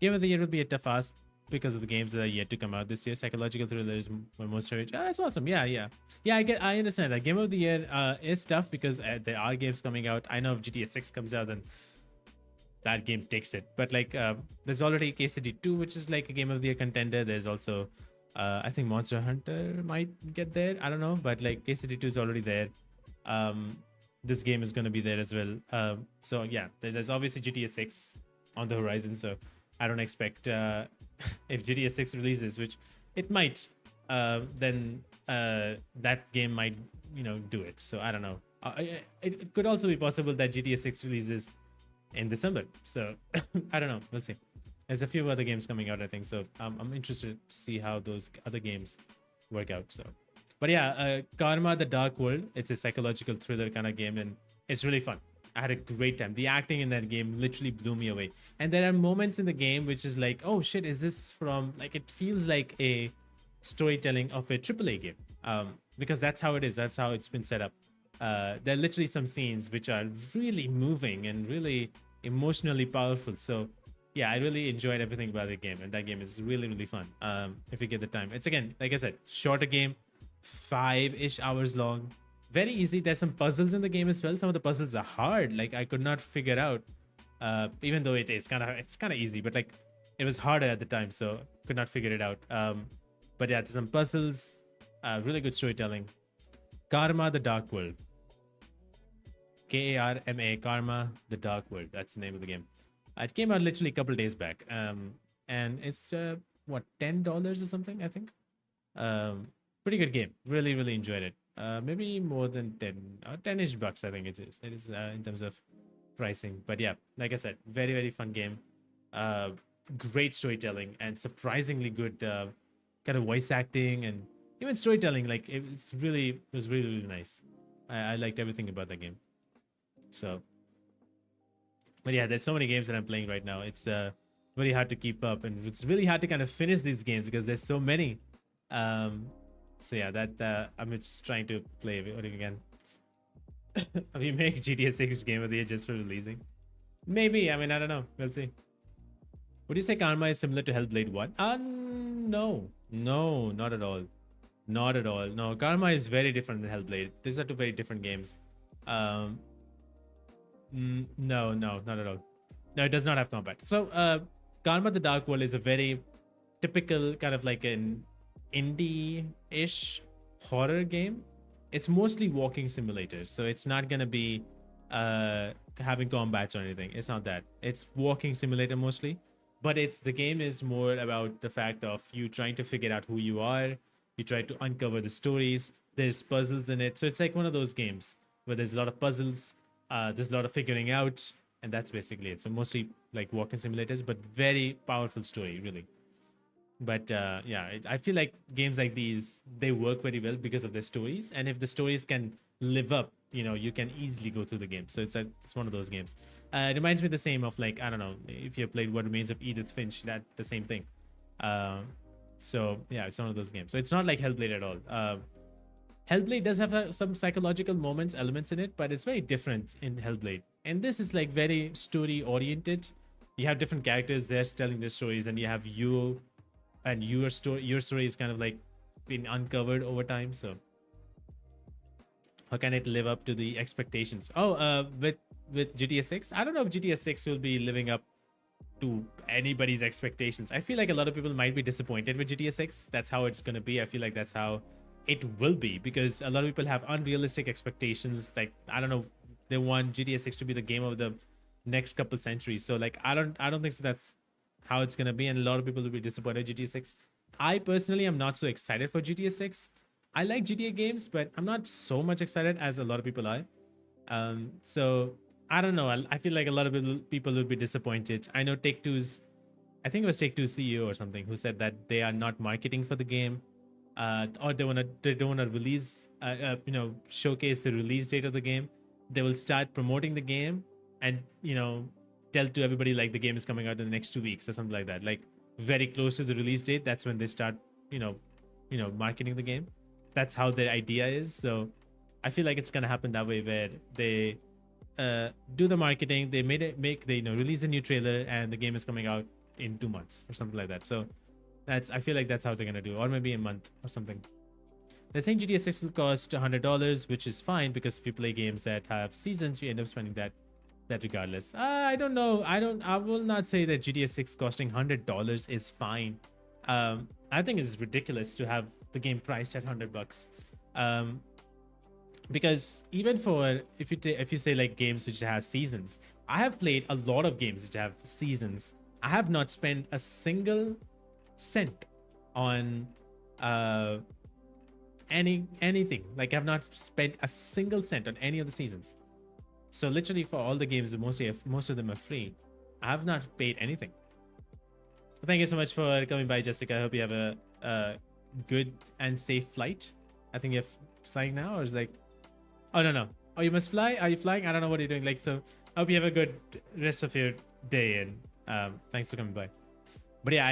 Game of the Year will be a tough ask because of the games that are yet to come out this year. Psychological thriller is my most favorite. That's awesome. Yeah. I understand that Game of the Year is tough because there are games coming out. I know if GTA 6 comes out, then that game takes it. But like, there's already KCD 2, which is like a Game of the Year contender. There's also, I think Monster Hunter might get there. I don't know, but like KCD 2 is already there. This game is going to be there as well. So yeah, there's obviously GTA 6 on the horizon. So I don't expect if GTA 6 releases, which it might, then that game might, do it. So I don't know. It could also be possible that GTA 6 releases in December. So I don't know. We'll see. There's a few other games coming out, I think. So I'm interested to see how those other games work out. So, but yeah, Karma: The Dark World. It's a psychological thriller kind of game, and it's really fun. I had a great time. The acting in that game literally blew me away. And there are moments in the game which is like, oh shit, is this from, like, it feels like a storytelling of a AAA game. Because that's how it is. That's how it's been set up. There are literally some scenes which are really moving and really emotionally powerful. So yeah, I really enjoyed everything about the game, and that game is really, really fun. If you get the time. It's, again, like I said, shorter game, 5-ish hours long. Very easy. There's some puzzles in the game as well. Some of the puzzles are hard. Like, I could not figure out, even though it's kind of easy, but like it was harder at the time, so could not figure it out. But yeah, there's some puzzles, really good storytelling. Karma: The Dark World. Karma, Karma: The Dark World. That's the name of the game. It came out literally a couple days back. And it's what, $10 or something, I think. Pretty good game. Really, really enjoyed it. Maybe more than 10-ish bucks, I think it is. It is in terms of pricing. But yeah, like I said, very, very fun game. Great storytelling and surprisingly good kind of voice acting and even storytelling. Like, it was really, really nice. I liked everything about that game. So, but yeah, there's so many games that I'm playing right now. It's very hard to keep up, and it's really hard to kind of finish these games because there's so many. So yeah, that I'm just trying to play it again. If you make GTA 6 Game of the Year just for releasing, maybe. I mean, I don't know. We'll see. Would you say Karma is similar to Hellblade 1? No, not at all. Not at all. No, Karma is very different than Hellblade. These are two very different games. No, not at all. No, it does not have combat. So, Karma: The Dark World is a very typical kind of like an indie-ish horror game. It's mostly walking simulators, so it's not gonna be having combats or anything. It's not that. It's walking simulator mostly, but the game is more about the fact of you trying to figure out who you are. You try to uncover the stories. There's puzzles in it, so it's like one of those games where there's a lot of puzzles. There's a lot of figuring out, and that's basically it. So mostly like walking simulators, but very powerful story, really. But yeah, I feel like games like these, they work very well because of their stories, and if the stories can live up, you can easily go through the game. So it's one of those games. It reminds me the same of, like, I don't know if you have played What Remains of Edith Finch, that the same thing. So yeah, it's one of those games. So it's not like Hellblade at all. Hellblade does have some psychological elements in it, but it's very different in Hellblade. And this is like very story oriented. You have different characters there telling their stories, and you have you. And your story is kind of like been uncovered over time. So how can it live up to the expectations? With GTA 6, I don't know if GTA 6 will be living up to anybody's expectations. I feel like a lot of people might be disappointed with GTA 6. That's how it's gonna be. I feel like that's how it will be, because a lot of people have unrealistic expectations. Like, I don't know, they want GTA 6 to be the game of the next couple centuries. So like, I don't think so that's how it's gonna be, and a lot of people will be disappointed with GTA 6. I personally am not so excited for GTA 6. I like GTA games, but I'm not so much excited as a lot of people are. So I don't know. I feel like a lot of people will be disappointed. I know I think it was Take-Two's CEO or something who said that they are not marketing for the game. or they don't wanna release, showcase the release date of the game. They will start promoting the game and tell to everybody like the game is coming out in the next 2 weeks or something like that. Like very close to the release date, that's when they start you know marketing the game. That's how their idea is. So I feel like it's gonna happen that way, where they do the marketing, they release a new trailer, and the game is coming out in 2 months or something like that. So I feel like that's how they're gonna do, or maybe a month or something. They're saying GTA 6 will cost $100, which is fine because if you play games that have seasons, you end up spending that regardless. I don't know. I will not say that GTA 6 costing $100 is fine. I think it's ridiculous to have the game priced at $100. Because even for if you say like games which have seasons, I have played a lot of games which have seasons. I have not spent a single cent on anything. Like I've not spent a single cent on any of the seasons. So literally for all the games, most of them are free. I have not paid anything. Thank you so much for coming by, Jessica. I hope you have a good and safe flight. I think you're flying now, or is like, oh no. Oh, you must fly. Are you flying? I don't know what you're doing. Like, so I hope you have a good rest of your day, and thanks for coming by. But yeah,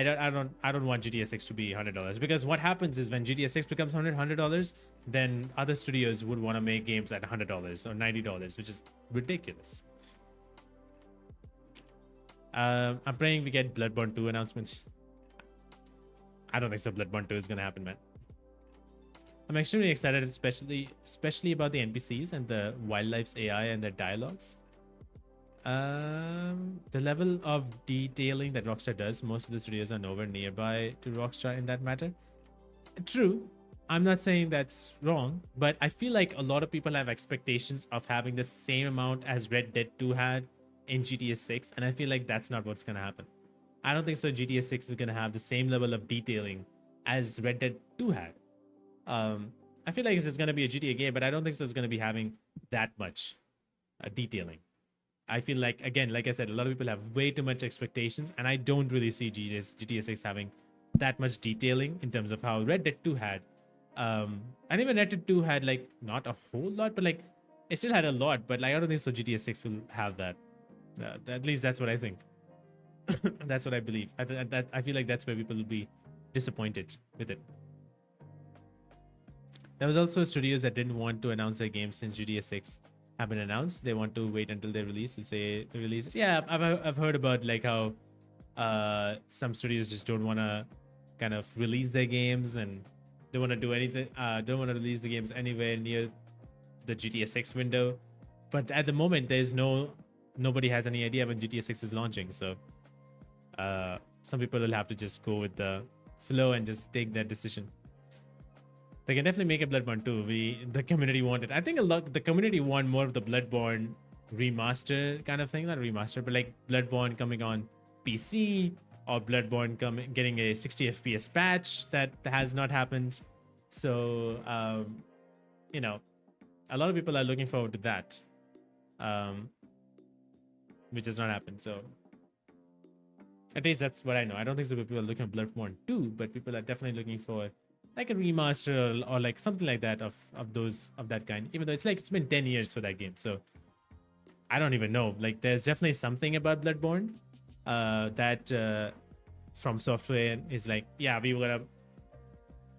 I don't want GTA 6 to be $100, because what happens is when GTA 6 becomes $100, then other studios would want to make games at $100 or $90, which is ridiculous. I'm praying we get Bloodborne 2 announcements. I don't think so. Bloodborne 2 is gonna happen, man. I'm extremely excited, especially about the NPCs and the wildlife's AI and their dialogues. The level of detailing that Rockstar does, most of the studios are nowhere nearby to Rockstar in that matter. True, I'm not saying that's wrong, but I feel like a lot of people have expectations of having the same amount as Red Dead 2 had in GTA 6, and I feel like that's not what's gonna happen. I don't think so. GTA 6 is gonna have the same level of detailing as Red Dead 2 had. I feel like it's just gonna be a GTA game, but I don't think so. It's gonna be having that much detailing. I feel like, again, like I said, a lot of people have way too much expectations, and I don't really see GTA 6 having that much detailing in terms of how Red Dead 2 had. And even Red Dead 2 had like not a whole lot, but like it still had a lot. But like I don't think so. GTA 6 will have that. At least that's what I think. That's what I believe. I feel like that's where people will be disappointed with it. There was also studios that didn't want to announce their games since GTA 6 have been announced. They want to wait until they release and say the release. Yeah, I've heard about like how some studios just don't want to kind of release their games and don't want to do anything. Don't want to release the games anywhere near the GTA 6 window. But at the moment, nobody has any idea when GTA 6 is launching. So some people will have to just go with the flow and just take that decision. They can definitely make a Bloodborne 2. The community wanted. I think the community want more of the Bloodborne remaster kind of thing. Not remaster, but like Bloodborne coming on PC, or Bloodborne getting a 60 FPS patch that has not happened. So a lot of people are looking forward to that, which has not happened. So at least that's what I know. I don't think so people are looking at Bloodborne 2, but people are definitely looking for like a remaster or like something like that of that kind, even though it's been 10 years for that game. So I don't even know. Like there's definitely something about Bloodborne that From Software is like, yeah, we were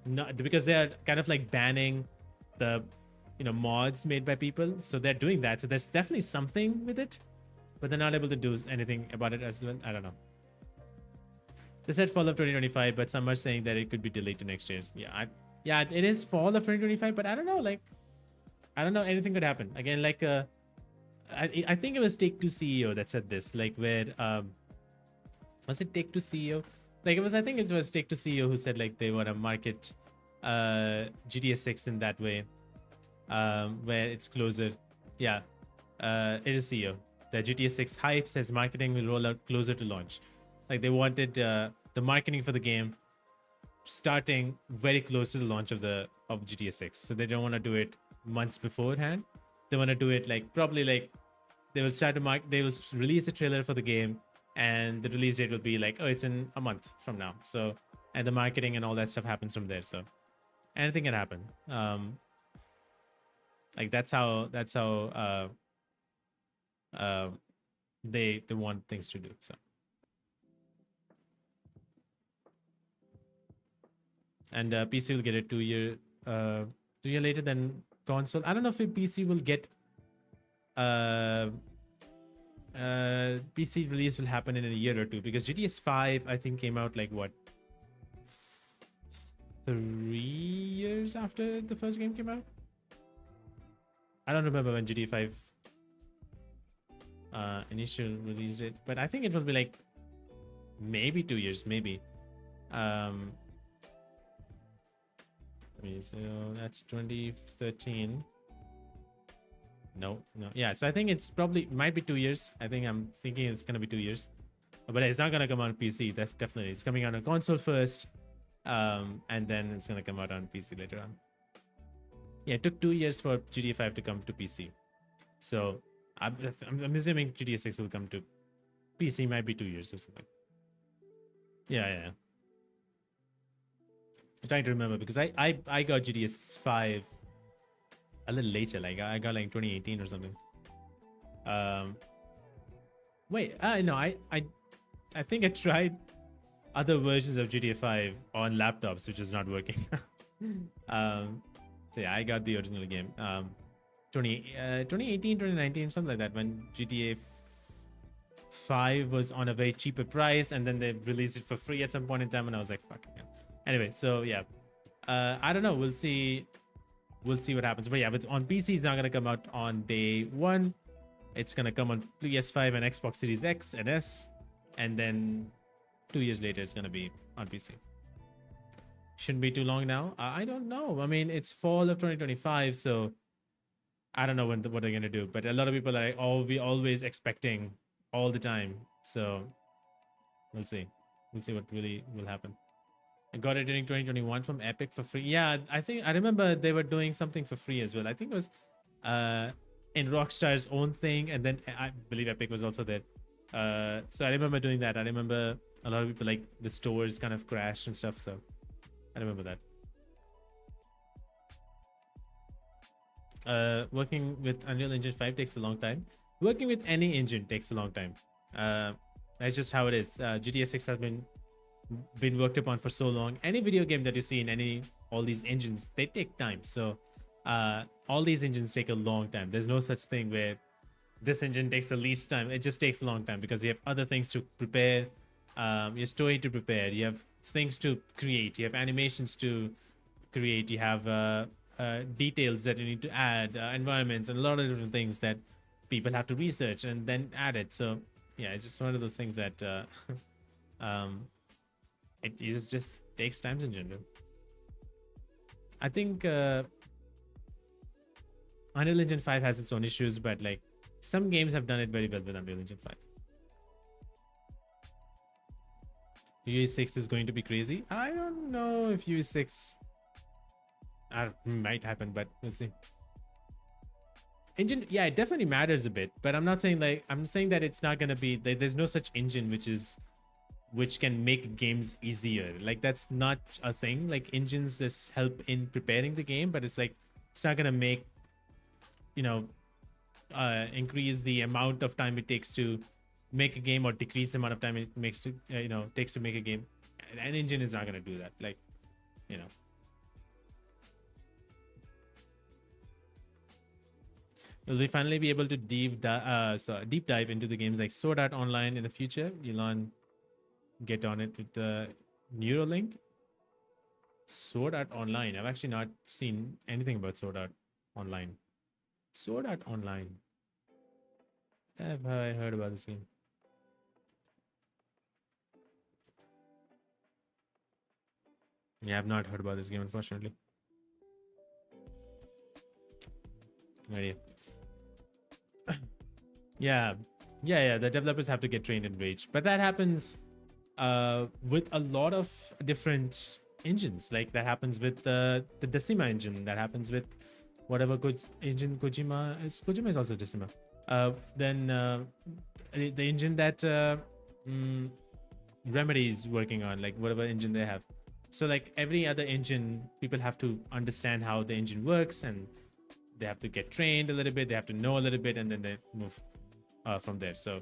not, because they're kind of like banning the mods made by people, so they're doing that. So there's definitely something with it, but they're not able to do anything about it as well. I don't know. They said fall of 2025, but some are saying that it could be delayed to next year. Yeah, it is fall of 2025, but I don't know. Like, I don't know. Anything could happen. Again, like, I think it was Take-Two CEO that said this. Like, where was it Take-Two CEO? Like, I think it was Take-Two CEO who said like they want to market GTA 6 in that way, where it's closer. Yeah, it is CEO. The GTA 6 hype says marketing will roll out closer to launch. Like they wanted the marketing for the game starting very close to the launch of GTA 6. So they don't want to do it months beforehand. They want to do it like probably like they will release a trailer for the game, and the release date will be like, oh, it's in a month from now. So, and the marketing and all that stuff happens from there. So Anything can happen. Like that's how they want things to do. So, and PC will get it 2 year later than console. I don't know if the PC will get uh PC release will happen in a year or two, because GTS 5 I think came out like what, 3 years after the first game came out. I don't remember when GTA 5 initial release date, but I think it will be like maybe 2 years, maybe. So that's 2013. No. Yeah, so I think it's probably might be 2 years. I think I'm thinking it's gonna be 2 years, but it's not gonna come on PC. Definitely, it's coming out on console first, and then it's gonna come out on PC later on. Yeah, it took 2 years for GTA 5 to come to PC. So I'm assuming GTA 6 will come to PC. Might be 2 years or something. Yeah. I'm trying to remember because I got GTA 5 a little later. Like I got like 2018 or something. Wait, no, I think I tried other versions of GTA 5 on laptops, which is not working. So yeah, I got the original game. 2018, 2019, something like that, when GTA 5 was on a very cheaper price, and then they released it for free at some point in time, and I was like, fuck it. Anyway, so yeah, I don't know. We'll see what happens. But yeah, but on PC, it's not gonna come out on day one. It's gonna come on PS5 and Xbox Series X and S, and then 2 years later, it's gonna be on PC. Shouldn't be too long now. I don't know. I mean, it's fall of 2025, so I don't know what they're gonna do. But a lot of people are always expecting all the time. So we'll see. We'll see what really will happen. I got it during 2021 from Epic for free. Yeah, I remember they were doing something for free as well. I think it was in Rockstar's own thing, and then I believe Epic was also there. So I remember doing that. I remember a lot of people, like, the stores kind of crashed and stuff. So I remember that. Working with Unreal Engine 5 takes a long time. Working with any engine takes a long time. That's just how it is. GTA 6 has been worked upon for so long. Any video game that you see in all these engines, they take time. So all these engines take a long time. There's no such thing where this engine takes the least time. It just takes a long time because you have other things to prepare, your story to prepare, you have things to create, you have animations to create, you have details that you need to add, environments, and a lot of different things that people have to research and then add it. So yeah, it's just one of those things that it just takes time in general. I think Unreal Engine 5 has its own issues, but like some games have done it very well with Unreal Engine 5. UE6 is going to be crazy. I don't know if UE6 might happen, but we'll see. Engine, yeah, it definitely matters a bit, but I'm not saying like, I'm saying that it's not gonna be, there's no such engine which can make games easier. Like, that's not a thing. Like, engines just help in preparing the game, but it's like, it's not gonna make, increase the amount of time it takes to make a game, or decrease the amount of time it makes to takes to make a game. An engine is not gonna do that. Like, will we finally be able to deep dive into the games like Sword Art Online in the future? Elon, get on it with the Neuralink. Sword Art Online. I've actually not seen anything about Sword Art Online. Sword Art Online. Have I heard about this game? Yeah, I've not heard about this game, unfortunately. No idea. Yeah. The developers have to get trained in Rage, but that happens with a lot of different engines. Like, that happens with the Decima engine. That happens with whatever engine Kojima is. Kojima is also Decima. Then the engine that Remedy is working on, like whatever engine they have. So like every other engine, people have to understand how the engine works, and they have to get trained a little bit. They have to know a little bit, and then they move from there. So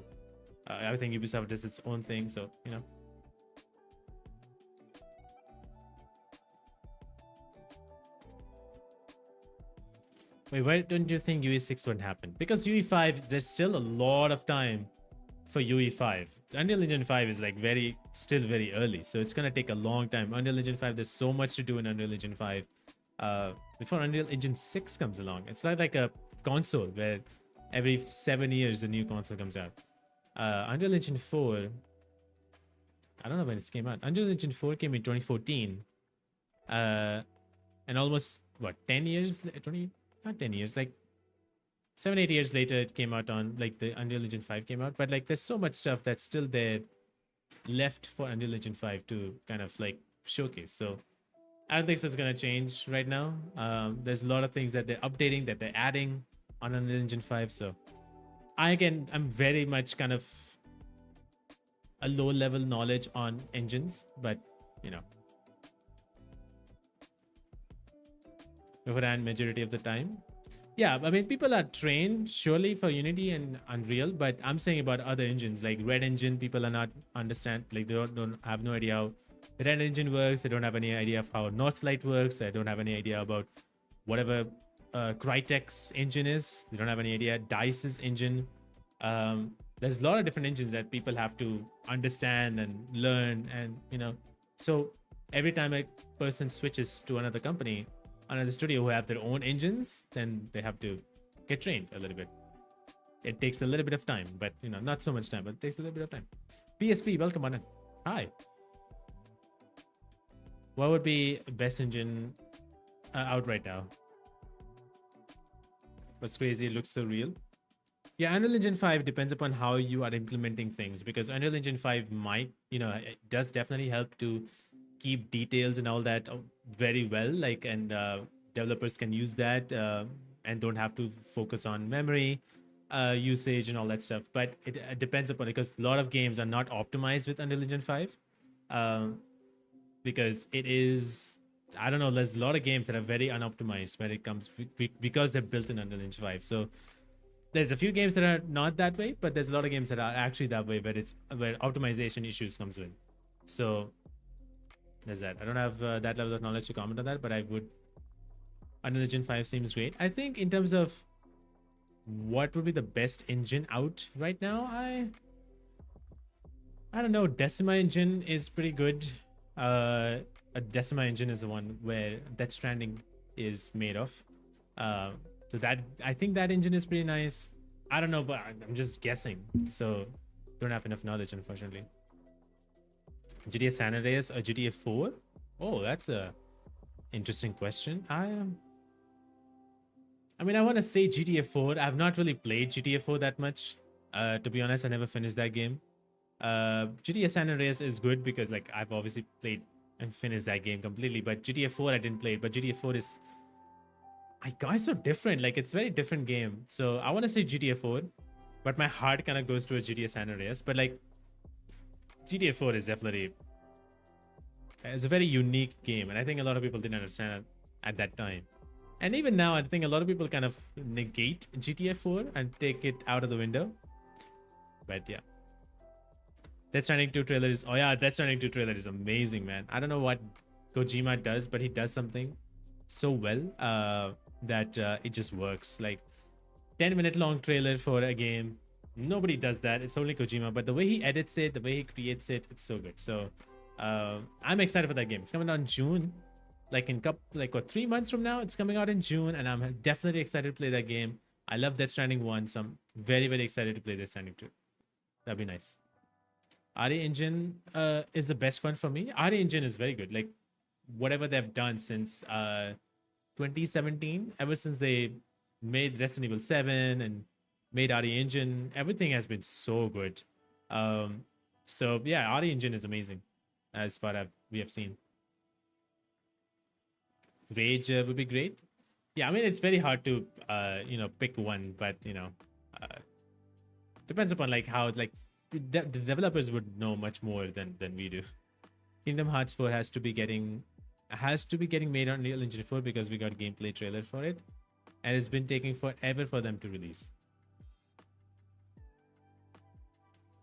I think Ubisoft does its own thing. So Wait, why don't you think UE6 would happen? Because UE5, there's still a lot of time for UE5. Unreal Engine 5 is like still very early, so it's gonna take a long time. Unreal Engine 5, there's so much to do in Unreal Engine 5 before Unreal Engine 6 comes along. It's not like a console where every 7 years a new console comes out. Unreal Engine 4, I don't know when it came out. Unreal Engine 4 came in 2014, and almost 10 years, 20, not 10 years, like 7-8 years later it came out on like the Unreal Engine 5 came out. But like there's so much stuff that's still there left for Unreal Engine 5 to kind of like showcase. So I don't think so it's gonna change right now. There's a lot of things that they're updating, that they're adding on Unreal Engine 5. So I'm very much kind of a low level knowledge on engines, but overran majority of the time. Yeah, I mean, people are trained surely for Unity and Unreal, but I'm saying about other engines like Red Engine. People are not understand, like they don't have no idea how Red Engine works. They don't have any idea of how Northlight works. They don't have any idea about whatever Crytek's engine is. They don't have any idea Dice's engine. There's a lot of different engines that people have to understand and learn, and so every time a person switches to another company, another studio who have their own engines, then they have to get trained a little bit. It takes a little bit of time, but not so much time, but it takes a little bit of time. PSP, welcome on in. Hi. What would be best engine out right now? What's crazy, it looks so real. Yeah, Unreal Engine 5 depends upon how you are implementing things, because Unreal Engine 5 might, it does definitely help to keep details and all that very well, like, and developers can use that and don't have to focus on memory usage and all that stuff. But it depends upon it, because a lot of games are not optimized with Unreal Engine 5 because it is, I don't know, there's a lot of games that are very unoptimized when it comes because they're built in Unreal Engine 5. So there's a few games that are not that way, but there's a lot of games that are actually that way, where optimization issues comes in. So there's that. I don't have that level of knowledge to comment on that, but I would. Unreal Engine 5 seems great. I think in terms of what would be the best engine out right now, I don't know. Decima engine is pretty good. A Decima engine is the one where Death Stranding is made of. So that, I think that engine is pretty nice. I don't know, but I'm just guessing. So don't have enough knowledge, unfortunately. GTA San Andreas or GTA 4? Oh, that's a interesting question. I mean, I want to say GTA 4. I've not really played GTA 4 that much. To be honest, I never finished that game. GTA San Andreas is good because like I've obviously played and finished that game completely. But GTA 4 I didn't play it. But GTA 4 is, my God, it's so different. Like it's a very different game. So I want to say GTA 4, but my heart kind of goes towards GTA San Andreas. But like GTA 4 is definitely, it's a very unique game, and I think a lot of people didn't understand it at that time. And even now, I think a lot of people kind of negate GTA 4 and take it out of the window. But yeah. Death Stranding 2 trailer is, oh yeah, Death Stranding 2 trailer is amazing, man. I don't know what Kojima does, but he does something so well that it just works. Like 10-minute long trailer for a game. Nobody does that. It's only Kojima, but the way he edits it, the way he creates it, it's so good. So I'm excited for that game. It's coming out in June, like in 3 months from now. It's coming out in June, and I'm definitely excited to play that game. I love Death Stranding 1, so I'm very, very excited to play Death Stranding 2. That'd be nice. RE Engine is the best one for me. RE Engine is very good. Like whatever they've done since 2017, ever since they made Resident Evil 7 and made RE Engine, everything has been so good. So yeah, RE Engine is amazing as far as we have seen. Rage would be great. Yeah, I mean, it's very hard to pick one, but depends upon like how, like the developers would know much more than we do. Kingdom Hearts 4 has to be getting made on Unreal Engine 4 because we got gameplay trailer for it, and it's been taking forever for them to release.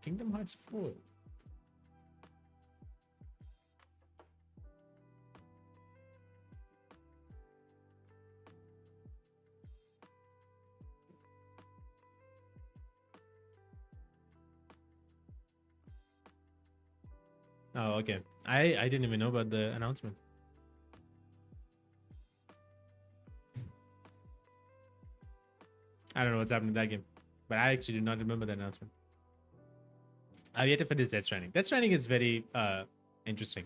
Kingdom Hearts 4. Oh, okay. I didn't even know about the announcement. I don't know what's happening in that game, but I actually did not remember the announcement. I've yet to finish Death Stranding. Death Stranding is very interesting.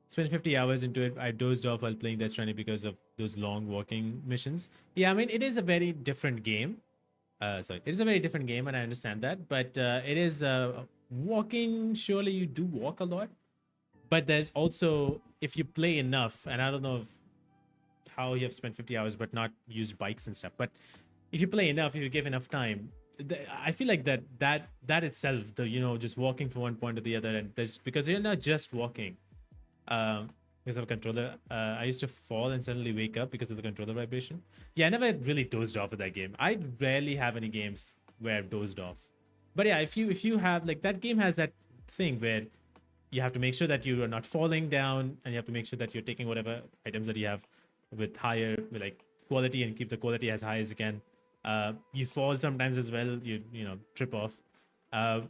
Spent 50 hours into it. I dozed off while playing Death Stranding because of those long walking missions. Yeah, I mean, it is a very different game. Sorry, it is a very different game, and I understand that. But it is walking. Surely you do walk a lot, but there's also, if you play enough, and I don't know if how you have spent 50 hours but not used bikes and stuff, but if you play enough, if you give enough time, I feel like that itself, the just walking from one point to the other, and there's, because you're not just walking because of a controller. I used to fall and suddenly wake up because of the controller vibration. Yeah, I never really dozed off with that game. I rarely have any games where I've dozed off. But yeah, if you have, like, that game has that thing where you have to make sure that you are not falling down, and you have to make sure that you're taking whatever items that you have with higher, with like quality, and keep the quality as high as you can. You fall sometimes as well. You trip off. Uh,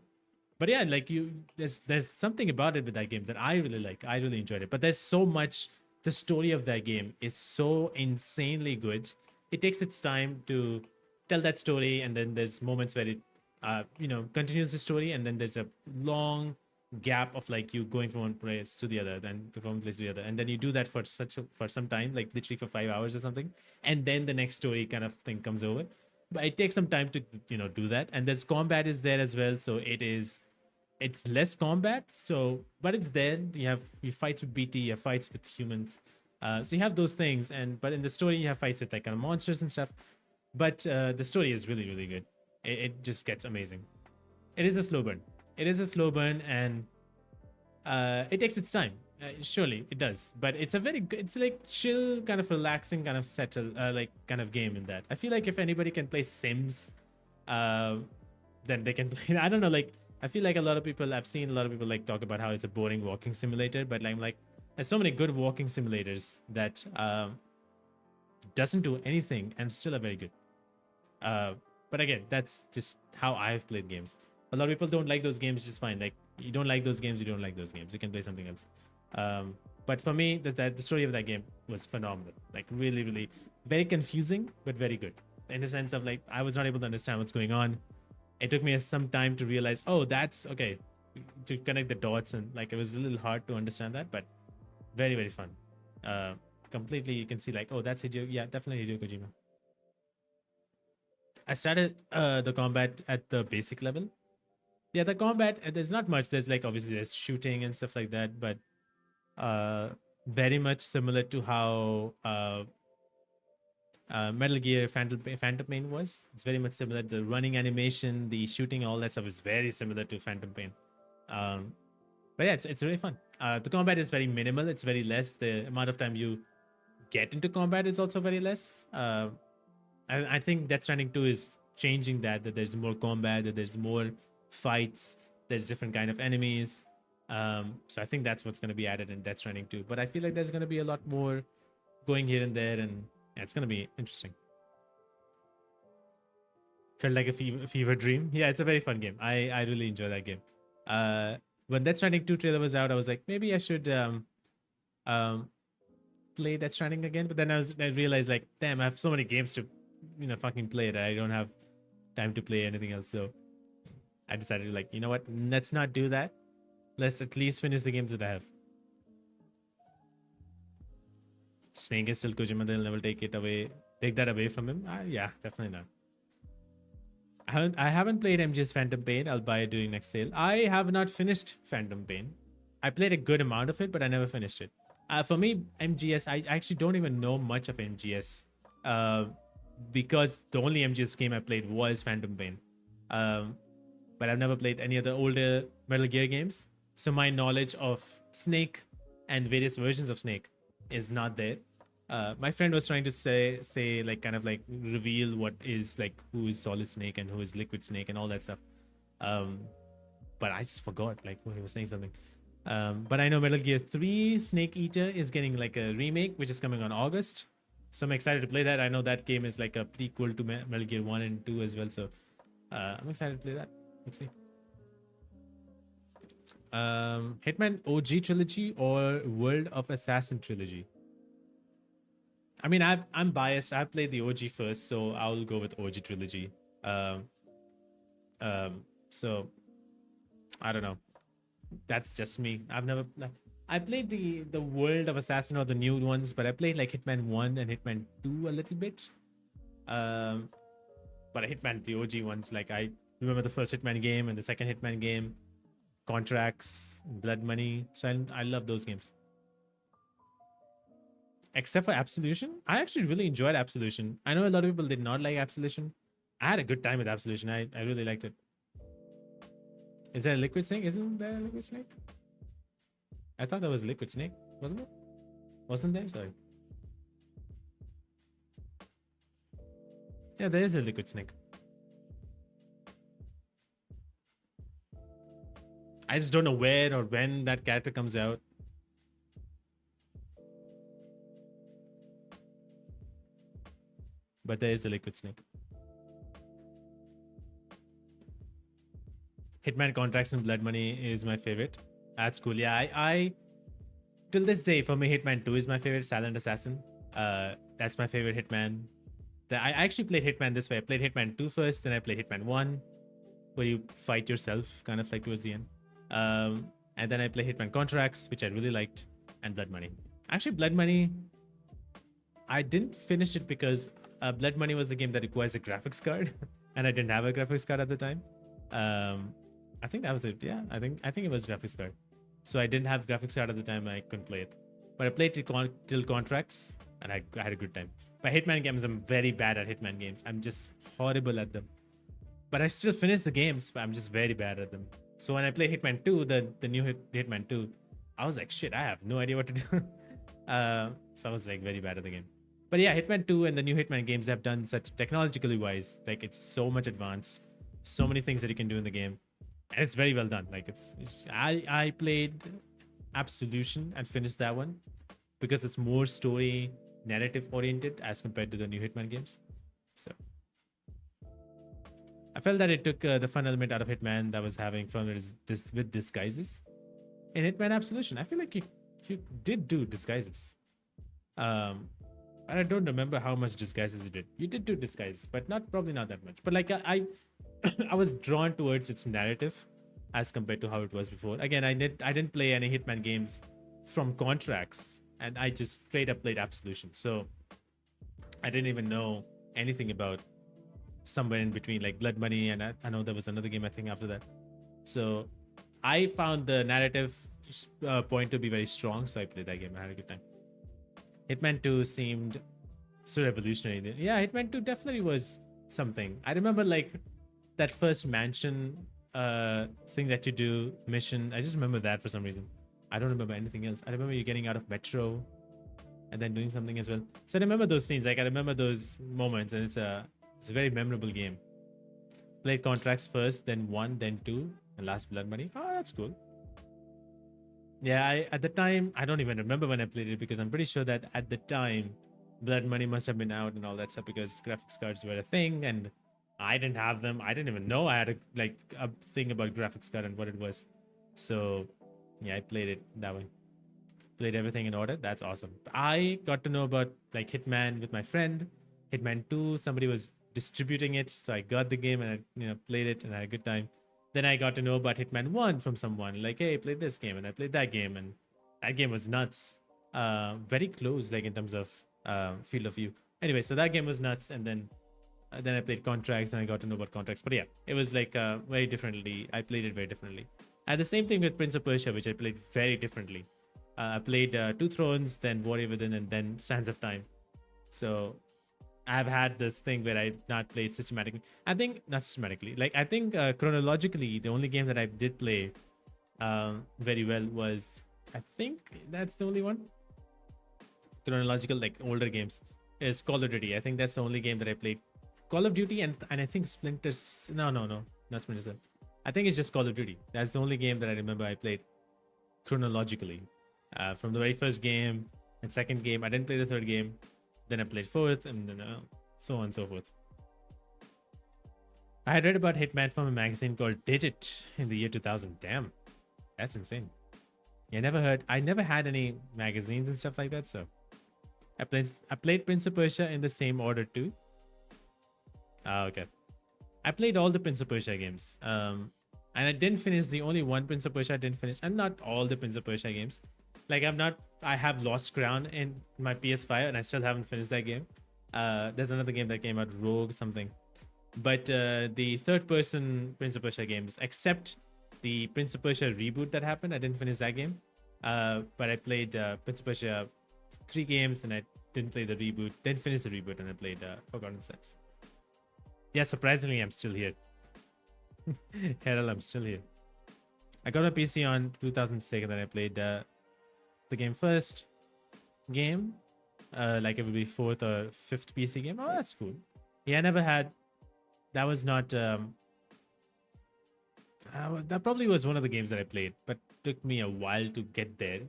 but yeah, like, there's something about it with that game that I really like. I really enjoyed it. But there's so much. The story of that game is so insanely good. It takes its time to tell that story, and then there's moments where it continues the story, and then there's a long gap of, like, you going from one place to the other, then from one place to the other, and then you do that for some time, like literally for 5 hours or something, and then the next story kind of thing comes over. But it takes some time to do that, and there's combat is there as well, so it's less combat, so, but it's there. You fights with BT, you have fights with humans, so you have those things, but in the story you have fights with, like, kind of monsters and stuff. But the story is really, really good. It just gets amazing. It is a slow burn. It is a slow burn, and it takes its time. Surely it does, but it's a very good, it's like chill, kind of relaxing, kind of settle, like, kind of game in that. I feel like if anybody can play Sims, then they can play. I don't know, like, I feel like I've seen a lot of people, like, talk about how it's a boring walking simulator, but I'm like, there's so many good walking simulators that doesn't do anything and still are very good. But again, that's just how I've played games. A lot of people don't like those games, just fine. Like, you don't like those games, you don't like those games. You can play something else. But for me, the story of that game was phenomenal. Like, really, really very confusing, but very good. In the sense of, like, I was not able to understand what's going on. It took me some time to realize, oh, that's okay, to connect the dots, and, like, it was a little hard to understand that, but very, very fun. Completely, you can see, like, oh, that's Hideo. Yeah, definitely Hideo Kojima. I started the combat at the basic level. Yeah, the combat, there's not much. There's, like, obviously there's shooting and stuff like that, but very much similar to how Metal Gear Phantom Pain was. It's very much similar. The running animation, the shooting, all that stuff is very similar to Phantom Pain. But yeah, it's really fun. The combat is very minimal. It's very less. The amount of time you get into combat is also very less. I think Death Stranding 2 is changing that there's more combat, that there's more fights, there's different kind of enemies. So I think that's what's going to be added in Death Stranding 2. But I feel like there's going to be a lot more going here and there, and yeah, it's going to be interesting. Felt like a fever dream. Yeah, it's a very fun game. I really enjoy that game. When Death Stranding 2 trailer was out, I was like, maybe I should play Death Stranding again. But then I realized, like, damn, I have so many games to fucking play that I don't have time to play anything else. So I decided, like, you know what, let's not do that. Let's at least finish the games that I have. Snake is still Kojima. They'll never take that away from him. Yeah, definitely not. I haven't played MGS Phantom Pain. I'll buy it during next sale. I have not finished Phantom Pain. I played a good amount of it, but I never finished it. For me, MGS, I actually don't even know much of MGS. Because the only MGS game I played was Phantom Pain. But I've never played any of the older Metal Gear games. So my knowledge of Snake and various versions of Snake is not there. My friend was trying to say like kind of like reveal what is like who is Solid Snake and who is Liquid Snake and all that stuff. Um, but I just forgot like when he was saying something. But I know Metal Gear 3 Snake Eater is getting like a remake, which is coming on August. So I'm excited to play that. I know that game is like a prequel to Metal Gear 1 and 2 as well. So I'm excited to play that. Let's see. Hitman OG trilogy or World of Assassin trilogy? I mean, I'm biased. I played the OG first, so I'll go with OG trilogy. Um, so I don't know. That's just me. I played the World of Assassin or the new ones, but I played like Hitman 1 and Hitman 2 a little bit. Um, but Hitman the OG ones, like I remember the first Hitman game and the second Hitman game, Contracts, Blood Money. So I love those games. Except for Absolution, I actually really enjoyed Absolution. I know a lot of people did not like Absolution. I had a good time with Absolution. I really liked it. Is there a Liquid Snake? Isn't there a Liquid Snake? I thought that was Liquid Snake, wasn't it? Wasn't there? Sorry. Yeah, there is a Liquid Snake. I just don't know where or when that character comes out. But there is a Liquid Snake. Hitman Contracts and Blood Money is my favorite. That's cool. Yeah, I till this day, for me, Hitman 2 is my favorite. Silent Assassin. That's my favorite Hitman. I actually played Hitman this way. I played Hitman 2 first, then I played Hitman 1, where you fight yourself, kind of like towards the end. And then I played Hitman Contracts, which I really liked, and Blood Money. Actually, Blood Money, I didn't finish it because Blood Money was a game that requires a graphics card, and I didn't have a graphics card at the time. I think that was it. Yeah, I think it was graphics card. So I didn't have graphics card at the time. I couldn't play it, but I played till Contracts, and I had a good time. But Hitman games, I'm very bad at Hitman games. I'm just horrible at them. But I still finish the games, but I'm just very bad at them. So when I play Hitman 2, the new Hitman 2, I was like, shit, I have no idea what to do. So I was like very bad at the game. But yeah, Hitman 2 and the new Hitman games have done such technologically wise, like it's so much advanced, so many things that you can do in the game, and it's very well done. Like I played Absolution and finished that one because it's more story narrative oriented as compared to the new Hitman games. So I felt that it took the fun element out of Hitman that was having fun with disguises. In Hitman Absolution, I feel like you did do disguises. And I don't remember how much disguises you did. You did do disguises, but probably not that much. But like I I was drawn towards its narrative as compared to how it was before. Again, I didn't play any Hitman games from Contracts, and I just straight up played Absolution. So I didn't even know anything about somewhere in between, like Blood Money, and I know there was another game I think after that. So I found the narrative point to be very strong, so I played that game. I had a good time. Hitman 2 seemed so revolutionary. Yeah, Hitman 2 definitely was something. I remember like that first mansion thing that you do, mission. I just remember that for some reason. I don't remember anything else. I remember you getting out of metro and then doing something as well. So I remember those scenes. Like I remember those moments, and it's a very memorable game. Played Contracts first, then 1, then 2, and last Blood Money. Oh, that's cool. Yeah, at the time, I don't even remember when I played it because I'm pretty sure that at the time, Blood Money must have been out and all that stuff because graphics cards were a thing and I didn't have them. I didn't even know I had a thing about graphics card and what it was. So yeah, I played it that way. Played everything in order. That's awesome. I got to know about like Hitman with my friend. Hitman 2, somebody was distributing it, so I got the game and I played it and I had a good time. Then I got to know about Hitman 1 from someone, like, hey, play this game, and I played that game, and that game was nuts. Very close, like in terms of field of view. Anyway, so that game was nuts, and then I played Contracts, and I got to know about Contracts. But yeah, it was like very differently. I played it very differently. I had the same thing with Prince of Persia, which I played very differently. I played Two Thrones, then Warrior Within, and then Sands of Time. So I've had this thing where I've not played systematically. I think not systematically. Like I think chronologically, the only game that I did play very well was I think that's the only one. Chronological, like older games, is Call of Duty. I think that's the only game that I played. Call of Duty and I think Splinters. No, not Splinter Cell. I think it's just Call of Duty. That's the only game that I remember I played chronologically. From the very first game and second game, I didn't play the third game. Then I played fourth, and then so on and so forth. I had read about Hitman from a magazine called Digit in the year 2000. Damn, that's insane. I never had any magazines and stuff like that, so I played Prince of Persia in the same order too. Okay. I played all the Prince of Persia games. And I didn't finish the only one Prince of Persia I didn't finish, and not all the Prince of Persia games. Like I have lost ground in my PS5 and I still haven't finished that game. There's another game that came out, Rogue something. But the third person Prince of Persia games, except the Prince of Persia reboot that happened, I didn't finish that game. But I played Prince of Persia 3 games and I didn't play the reboot, didn't finish the reboot, and I played Forgotten Sands. Yeah, surprisingly, I'm still here. Hell, I'm still here. I got my PC on 2006 and then I played the game first game. Like it would be 4th or 5th PC game. Oh, that's cool. Yeah, I never had. That was not. That probably was one of the games that I played, but took me a while to get there.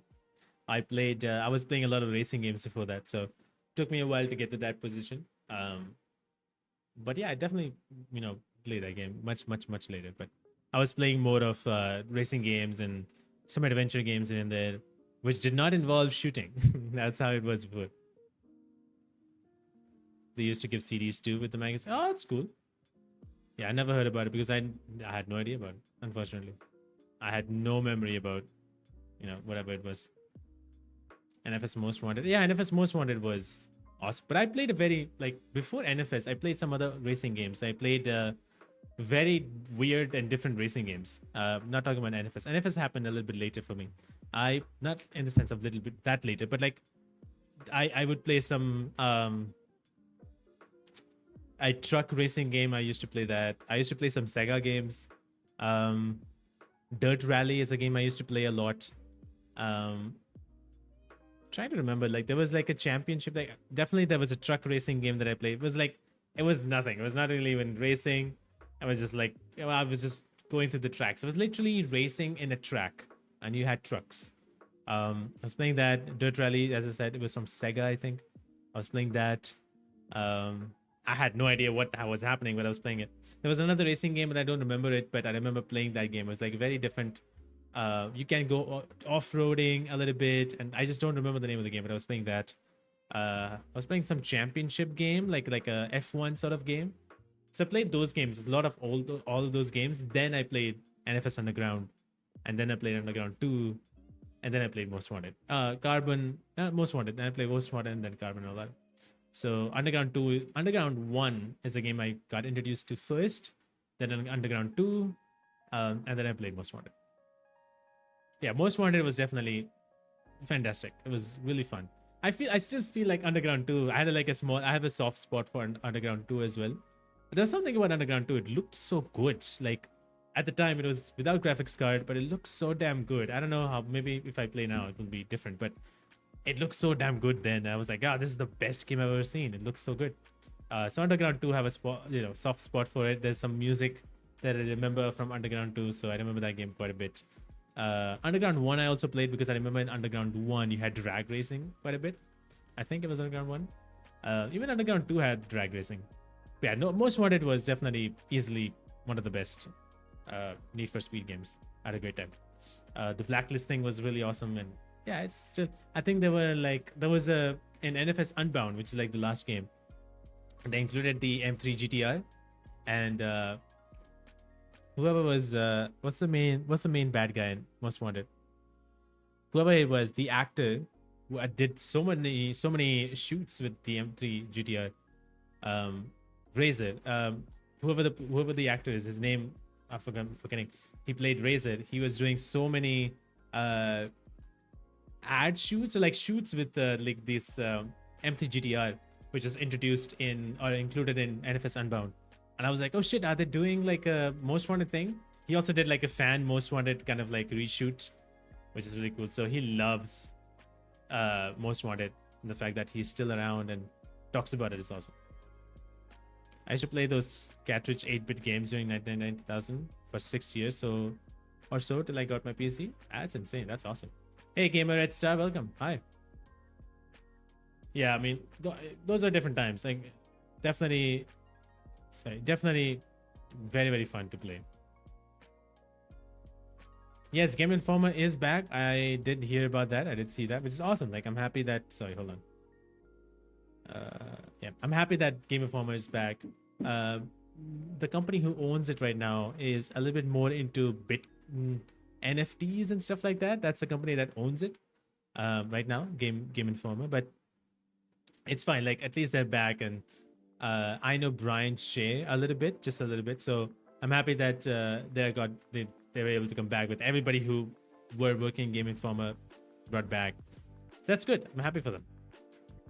I played. I was playing a lot of racing games before that, so took me a while to get to that position. But yeah, I definitely played that game much later. But I was playing more of racing games and some adventure games in there, which did not involve shooting. That's how it was before. They used to give CDs too with the magazine. Oh, that's cool. Yeah, I never heard about it because I had no idea about it. Unfortunately, I had no memory about whatever it was. NFS Most Wanted. Yeah, NFS Most Wanted was awesome. But I played before NFS, I played some other racing games. I played very weird and different racing games. Not talking about NFS. NFS happened a little bit later for me. Not in the sense of little bit that later, but like I would play some a truck racing game. I used to play that. I used to play some Sega games. Dirt Rally is a game I used to play a lot. Trying to remember, like there was like a championship. Like definitely there was a truck racing game that I played. It was nothing. It was not really even racing. I was just like, I was just going through the tracks. It was literally racing in a track, and you had trucks. I was playing that. Dirt Rally, as I said, it was from Sega, I think. I was playing that. I had no idea what was happening when I was playing it. There was another racing game, but I don't remember it. But I remember playing that game. It was like very different. You can go off-roading a little bit, and I just don't remember the name of the game. But I was playing that. I was playing some championship game, like a F1 sort of game. So I played those games. A lot of all of those games. Then I played NFS Underground, and then I played Underground 2, and then I played Most Wanted. Carbon, Most Wanted. Then I played Most Wanted, and then Carbon and all that. So Underground 1 is a game I got introduced to first, then Underground 2, and then I played Most Wanted. Yeah, Most Wanted was definitely fantastic. It was really fun. I still feel like Underground 2, I have a soft spot for Underground 2 as well. But there's something about Underground 2, it looked so good. Like at the time it was without graphics card, but it looked so damn good. I don't know how, maybe if I play now it will be different, but it looks so damn good then. I was like, this is the best game I've ever seen. It looks so good. So Underground 2 have a soft spot for it. There's some music that I remember from Underground 2, so I remember that game quite a bit. Underground 1 I also played because I remember in Underground 1 you had drag racing quite a bit. I think it was Underground 1. Even Underground 2 had drag racing. But yeah, no, Most Wanted was definitely easily one of the best Need for Speed games. I had a great time. The Blacklist thing was really awesome, and yeah, it's still, I think there was an NFS Unbound, which is like the last game. They included the M3 GTR, and whoever was what's the main bad guy in Most Wanted? Whoever it was, the actor who did so many shoots with the M3 GTR, Razor. Whoever the actor is, his name I'm forgetting. He played Razor. He was doing so many ad shoots, or like shoots with like this M3 GTR, which was introduced in or included in NFS Unbound. And I was like, oh shit, are they doing like a Most Wanted thing? He also did like a fan Most Wanted kind of like reshoot which is really cool. So he loves Most Wanted. And the fact that he's still around and talks about it is awesome. I used to play those cartridge 8-bit games during 1999-2000 for 6 years or so till I got my PC. That's insane. That's awesome. Hey, Gamer Red Star, welcome. Hi. Yeah, I mean, those are different times. Like, definitely very, very fun to play. Yes, Game Informer is back. I did hear about that. I did see that, which is awesome. Like, I'm happy that... Sorry, hold on. Yeah, I'm happy that Game Informer is back. The company who owns it right now is a little bit more into NFTs and stuff like that. That's the company that owns it right now, Game Informer. But it's fine. Like, at least they're back, and I know Brian Shea a little bit, just a little bit. So I'm happy that they were able to come back with everybody who were working Game Informer brought back. So that's good. I'm happy for them.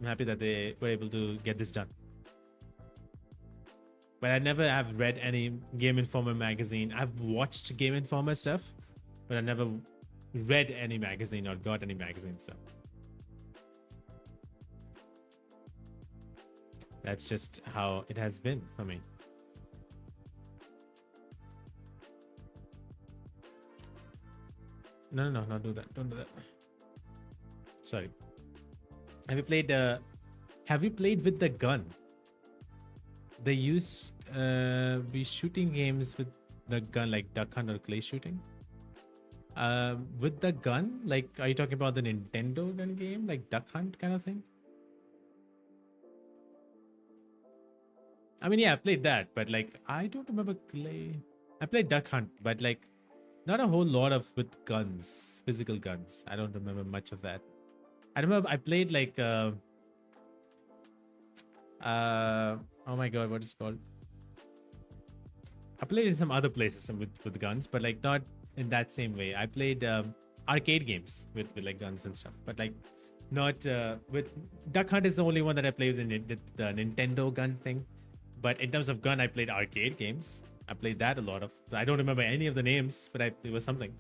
I'm happy that they were able to get this done. But I never have read any Game Informer magazine. I've watched Game Informer stuff, but I never read any magazine or got any magazine. So that's just how it has been for me. No, not do that. Don't do that. Sorry. Have you played with the gun? They used be shooting games with the gun, like Duck Hunt or clay shooting. With the gun, like, are you talking about the Nintendo gun game, like Duck Hunt kind of thing? I mean, yeah, I played that, but like, I don't remember clay. I played Duck Hunt, but like, not a whole lot of with guns, physical guns. I don't remember much of that. I remember I played like oh my god, what is it called? I played in some other places with guns, but like not in that same way. I played arcade games with like guns and stuff, but like not with Duck Hunt is the only one that I played with the Nintendo gun thing. But in terms of gun, I played arcade games. I played that a lot of. I don't remember any of the names, but it was something.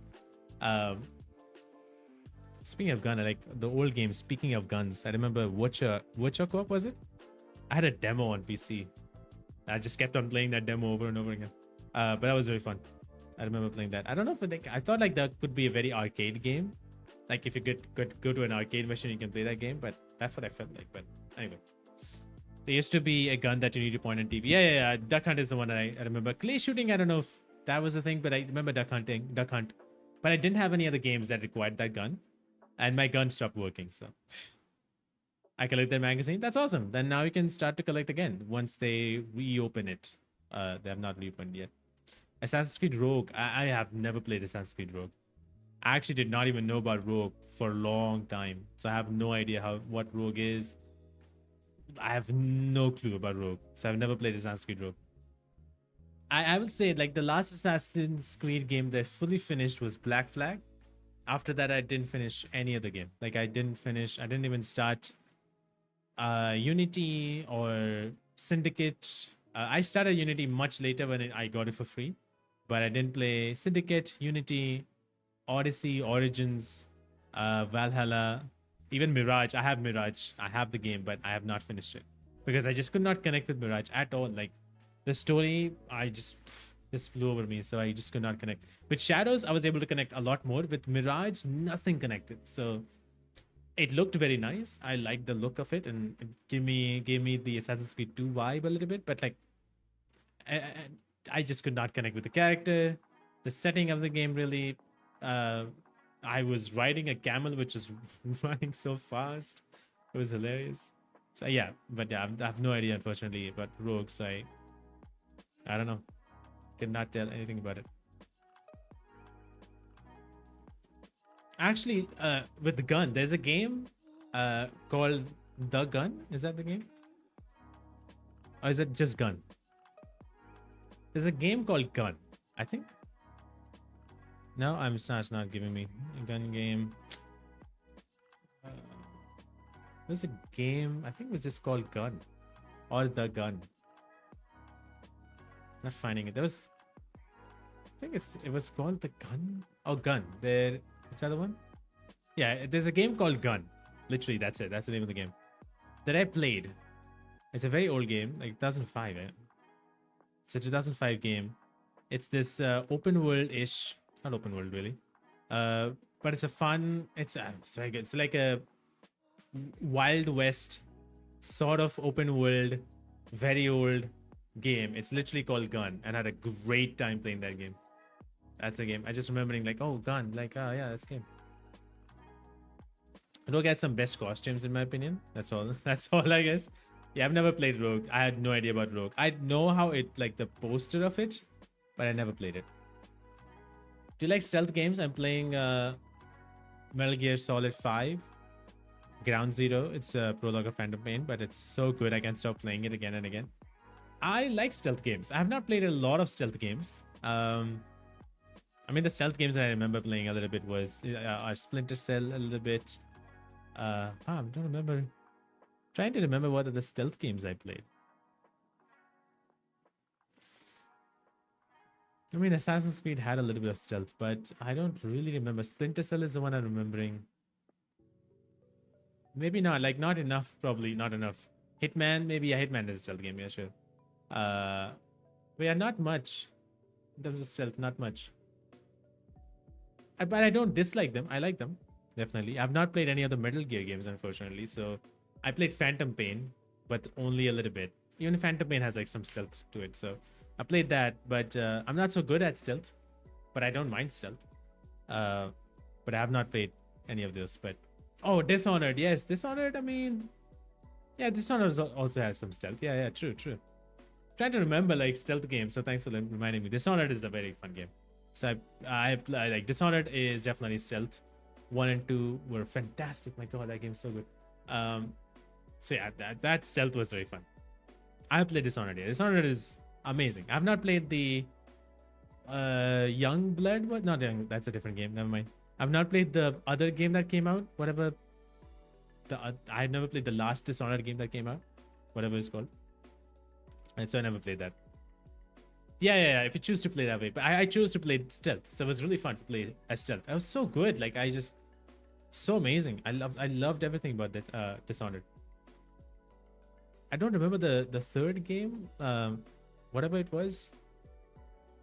Speaking of gun, I like the old games. Speaking of guns, I remember Witcher Co-op, was it? I had a demo on PC. I just kept on playing that demo over and over again. But that was very fun. I remember playing that. I don't know if I thought like that could be a very arcade game. Like if you could go to an arcade machine, you can play that game. But that's what I felt like. But anyway. There used to be a gun that you need to point on TV. Yeah. Duck Hunt is the one I remember. Clay shooting, I don't know if that was the thing, but I remember Duck Hunt. But I didn't have any other games that required that gun. And my gun stopped working, so I collected the magazine. That's awesome. Then now you can start to collect again once they reopen it. They have not reopened yet. Assassin's Creed Rogue. I have never played Assassin's Creed Rogue. I actually did not even know about Rogue for a long time. So I have no idea what Rogue is. I have no clue about Rogue. So I've never played Assassin's Creed Rogue. I would say like the last Assassin's Creed game that I fully finished was Black Flag. After that, I didn't finish any other game. Like I didn't even start Unity or Syndicate. I started Unity much later when I got it for free. But I didn't play Syndicate, Unity, Odyssey, Origins, Valhalla, even Mirage. I have Mirage. I have the game, but I have not finished it. Because I just could not connect with Mirage at all. Like the story, I just flew over me, so I just could not connect. With Shadows, I was able to connect a lot more. With Mirage, nothing connected. So it looked very nice. I liked the look of it, and it gave me the Assassin's Creed 2 vibe a little bit. But like, I just could not connect with the character. The setting of the game really. I was riding a camel, which is running so fast. It was hilarious. So yeah, but yeah, I have no idea, unfortunately, about Rogue. So I don't know. Cannot tell anything about it. Actually, with the gun, there's a game called The Gun. Is that the game? Or is it just Gun? There's a game called Gun, I think. No, it's not giving me a gun game. There's a game, I think it was just called Gun or The Gun. Not finding it. I think it was called The Gun. Oh, Gun. Is that the one? Yeah, there's a game called Gun. Literally, that's it. That's the name of the game that I played. It's a very old game, like 2005. It's a 2005 game. It's this open world-ish, not open world really, but it's a fun. It's very good. It's like a Wild West sort of open world, very old game. It's literally called Gun, and I had a great time playing that game. That's a game. I just remembering like, oh, Gun, like, oh yeah, that's a game. Rogue had some best costumes in my opinion. That's all. That's all I guess. Yeah, I've never played Rogue. I had no idea about Rogue. I know how it, like the poster of it, but I never played it. Do you like stealth games? I'm playing Metal Gear Solid 5 Ground Zero. It's a prologue of Phantom Pain, but it's so good I can't stop playing it again and again. I like stealth games. I have not played a lot of stealth games. I mean, the stealth games that I remember playing a little bit was Splinter Cell a little bit. I don't remember. Trying to remember what are the stealth games I played. I mean, Assassin's Creed had a little bit of stealth, but I don't really remember. Splinter Cell is the one I'm remembering. Maybe not, like not enough, probably not enough. Hitman, maybe, yeah, Hitman is a stealth game, yeah, sure. But yeah, not much. In terms of stealth, not much. But I don't dislike them. I like them, definitely. I've not played any of the Metal Gear games, unfortunately. So I played Phantom Pain, but only a little bit. Even Phantom Pain has like some stealth to it. So I played that, but I'm not so good at stealth. But I don't mind stealth. But I have not played any of those. But oh, Dishonored, yes, Dishonored. I mean, yeah, Dishonored also has some stealth. Yeah, yeah, true, true. Trying to remember like stealth games. So thanks for reminding me. Dishonored is a very fun game. So I like Dishonored is definitely stealth. 1 and 2 were fantastic. My god, that game's so good. So yeah, that stealth was very fun. I played Dishonored. Yeah. Dishonored is amazing. I've not played the Young Blood. What? Not Young. That's a different game. Never mind. I've not played the other game that came out. Whatever. I never played the last Dishonored game that came out. Whatever it's called. And so I never played that. Yeah. If you choose to play that way, but I chose to play stealth, so it was really fun to play as stealth. I was so good. Like I just so amazing. I loved everything about that Dishonored. I don't remember the third game, whatever it was.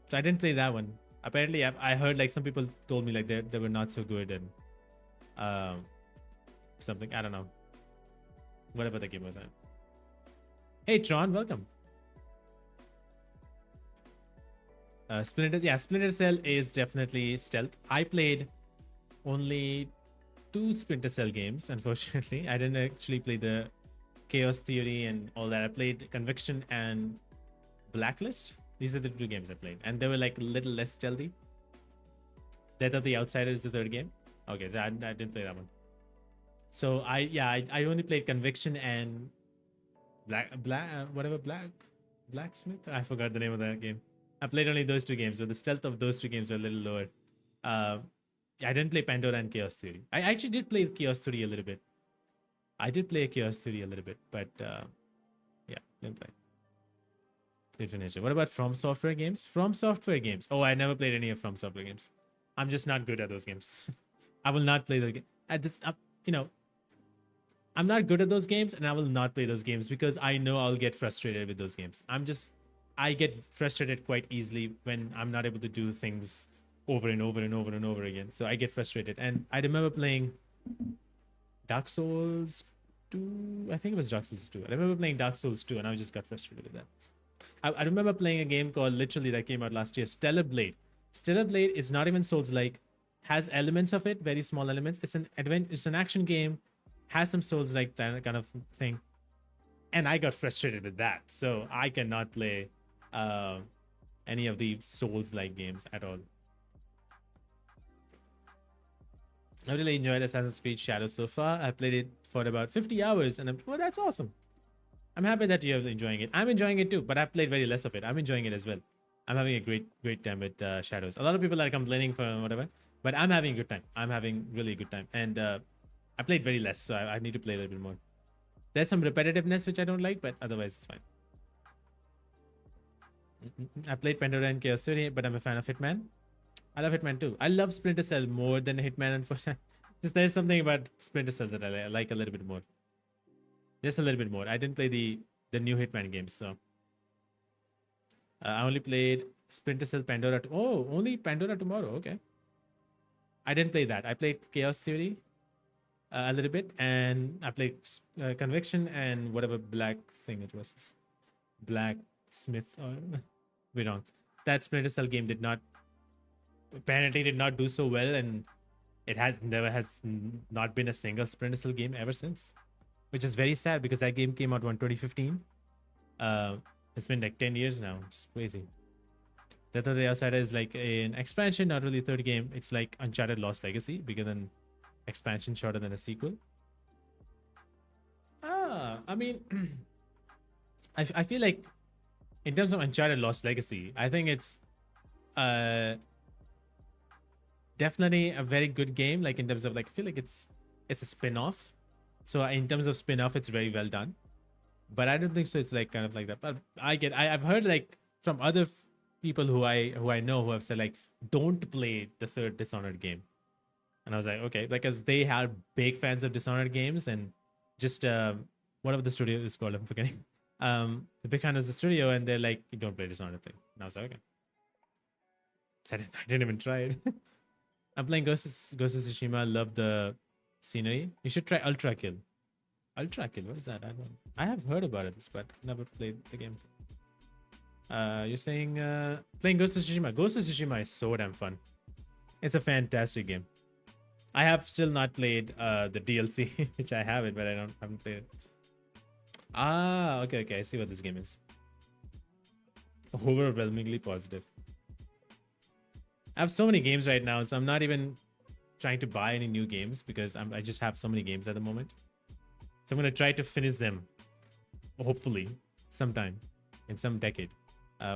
So I didn't play that one. Apparently, I heard like some people told me like they were not so good and something. I don't know. Whatever the game was. Hey Tron, welcome. Splinter Cell is definitely stealth. I played only 2 Splinter Cell games, unfortunately. I didn't actually play the Chaos Theory and all that. I played Conviction and Blacklist. These are the 2 games I played, and they were like a little less stealthy. Death of the Outsider is the 3rd game. Okay, so I didn't play that one. So I only played Conviction and Blacksmith. I forgot the name of that game. I played only those 2 games, so the stealth of those 2 games are a little lower. I didn't play Pandora and Chaos Theory. I actually did play Chaos Theory a little bit. But yeah, didn't play. Did finish it. What about From Software games? From Software games. Oh, I never played any of From Software games. I'm just not good at those games. I will not play the game. At this, I'm not good at those games, and I will not play those games because I know I'll get frustrated with those games. I get frustrated quite easily when I'm not able to do things over and over and over and over again. So I get frustrated. And I remember playing Dark Souls 2. I think it was Dark Souls 2. I remember playing Dark Souls 2 and I just got frustrated with that. I remember playing a game called, literally, that came out last year, Stellar Blade. Stellar Blade is not even Souls-like. Has elements of it, very small elements. It's an action game. Has some Souls-like kind of thing. And I got frustrated with that. So I cannot play any of the Souls-like games at all. I really enjoyed Assassin's Creed Shadows so far. I played it for about 50 hours, and well, that's awesome. I'm happy that you're enjoying it. I'm enjoying it too, but I've played very less of it. I'm enjoying it as well. I'm having a great time with Shadows. A lot of people are complaining for whatever, but I'm having a good time. I'm having really a good time, and I played very less, so I need to play a little bit more. There's some repetitiveness which I don't like, but otherwise it's fine. I played Pandora and Chaos Theory, but I'm a fan of Hitman. I love Hitman too. I love Splinter Cell more than Hitman, unfortunately. Just there's something about Splinter Cell that I like a little bit more. Just a little bit more. I didn't play the new Hitman games, so I only played Splinter Cell Pandora. Oh, only Pandora Tomorrow. Okay. I didn't play that. I played Chaos Theory a little bit, and I played Conviction and whatever black thing it was. Black Smith or be wrong. That Splinter Cell game apparently did not do so well, and it has never has not been a single Splinter Cell game ever since, which is very sad because that game came out in 2015. It's been like 10 years now. It's crazy. The Other Outsider is like an expansion, not really a third game. It's like Uncharted Lost Legacy, bigger than expansion, shorter than a sequel. I mean, I feel like in terms of Uncharted Lost Legacy, I think it's definitely a very good game. Like in terms of like, I feel like it's a spin-off. So in terms of spin-off, it's very well done. But I don't think so. It's like kind of like that. But I've heard like from other people who I know who have said like, don't play the third Dishonored game. And I was like, okay, because they are big fans of Dishonored games, and just whatever the studio is called, I'm forgetting. The big fan is the studio, and they're like, you don't play Dishonored thing. And I was like, okay. So I didn't even try it. I'm playing Ghost of Tsushima. Love the scenery. You should try Ultra Kill. Ultra Kill, what is that? I have heard about it, but never played the game. You're saying playing Ghost of Tsushima. Ghost of Tsushima is so damn fun. It's a fantastic game. I have still not played the DLC, which I have it, but I haven't played it. Ah, okay. I see what this game is. Overwhelmingly positive. I have so many games right now, so I'm not even trying to buy any new games because I just have so many games at the moment. So I'm gonna try to finish them, hopefully, sometime in some decade,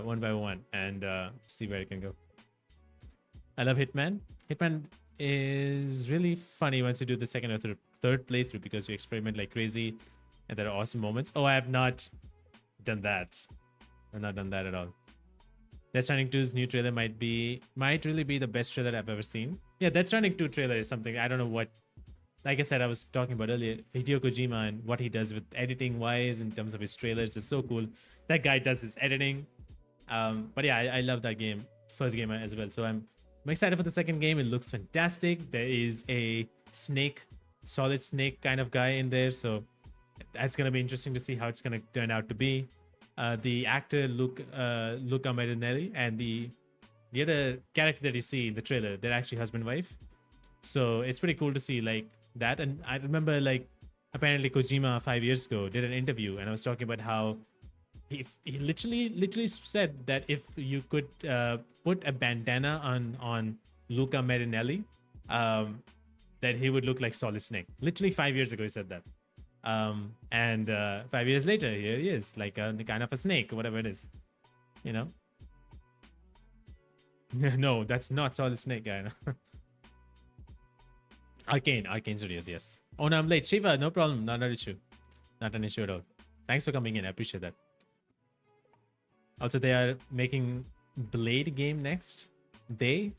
one by one, and see where it can go. I love Hitman. Hitman is really funny once you do the second or third playthrough because you experiment like crazy, and there are awesome moments. Oh, I have not done that. I've not done that at all. Death Stranding 2's new trailer might really be the best trailer I've ever seen. Yeah, Death Stranding 2 trailer is something I don't know what. Like I said, I was talking about earlier, Hideo Kojima and what he does with editing wise in terms of his trailers is so cool. That guy does his editing. But yeah, I love that game, first game as well. So I'm excited for the second game. It looks fantastic. There is a snake, solid snake kind of guy in there. So that's going to be interesting to see how it's going to turn out to be. The actor Luca Marinelli and the other character that you see in the trailer, they're actually husband-wife. So it's pretty cool to see like that. And I remember like apparently Kojima 5 years ago did an interview, and I was talking about how he literally said that if you could put a bandana on Luca Marinelli, that he would look like Solid Snake. Literally 5 years ago he said that. And 5 years later, here he is, like a kind of a snake, whatever it is, you know. No, that's not Solid Snake guy. Arcane Studios, yes. Oh no, I'm late. Shiva, no problem, not an issue, not an issue at all. Thanks for coming in, I appreciate that. Also, they are making Blade game next. They?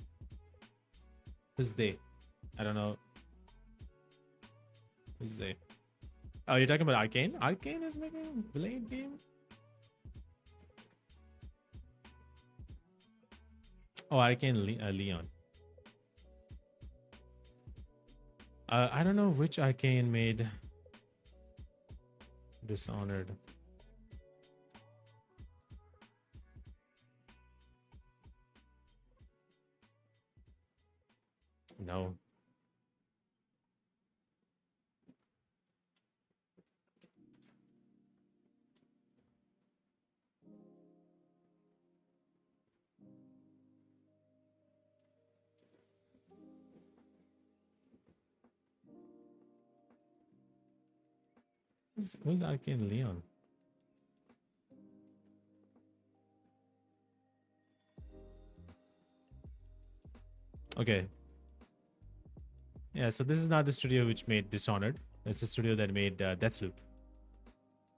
Who's they? I don't know. Who's they? Oh, you're talking about Arcane? Arcane is making Blade game? Oh, Arcane Leon. I don't know which Arcane made Dishonored. No. Who's Arcane Leon? Okay. Yeah, so this is not the studio which made Dishonored. It's the studio that made Deathloop.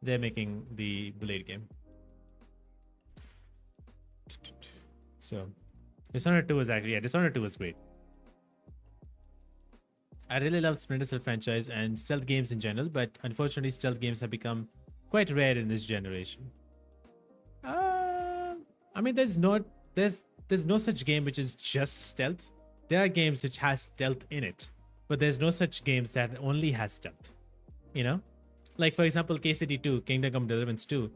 They're making the Blade game. So, Dishonored 2 was actually, yeah, Dishonored 2 was great. I really love Splinter Cell franchise and stealth games in general, but unfortunately, stealth games have become quite rare in this generation. I mean, there's no such game which is just stealth. There are games which has stealth in it, but there's no such games that only has stealth. You know, like for example, KCD 2, Kingdom Come Deliverance 2,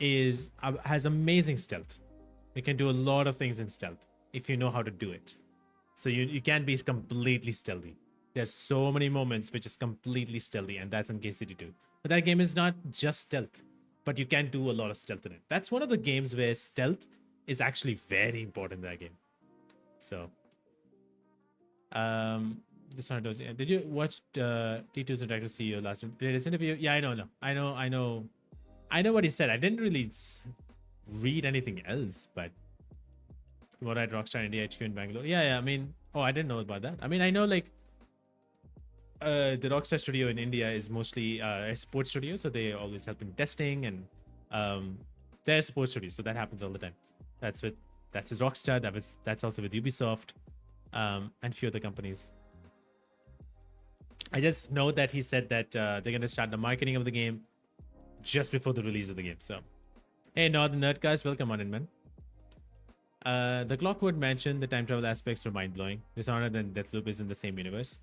is has amazing stealth. You can do a lot of things in stealth if you know how to do it. So you can be completely stealthy. There's so many moments which is completely stealthy, and that's in KCD 2. But that game is not just stealth, but you can do a lot of stealth in it. That's one of the games where stealth is actually very important in that game. So, this one does. Did you watch T2's Interactive CEO last latest interview? Yeah, I know what he said. I didn't really read anything else, but what at Rockstar India HQ in Bangalore. Yeah. I mean, I didn't know about that. I mean, I know like the Rockstar studio in India is mostly a sports studio, so they always help in testing and they're a sports studio, so that happens all the time. That's with Rockstar. That's also with Ubisoft and a few other companies. I just know that he said that they're gonna start the marketing of the game just before the release of the game. So, hey, Northern Nerdcast, welcome on in, man. The Clockwork Mansion, the time travel aspects were mind blowing. Dishonored and Deathloop is in the same universe.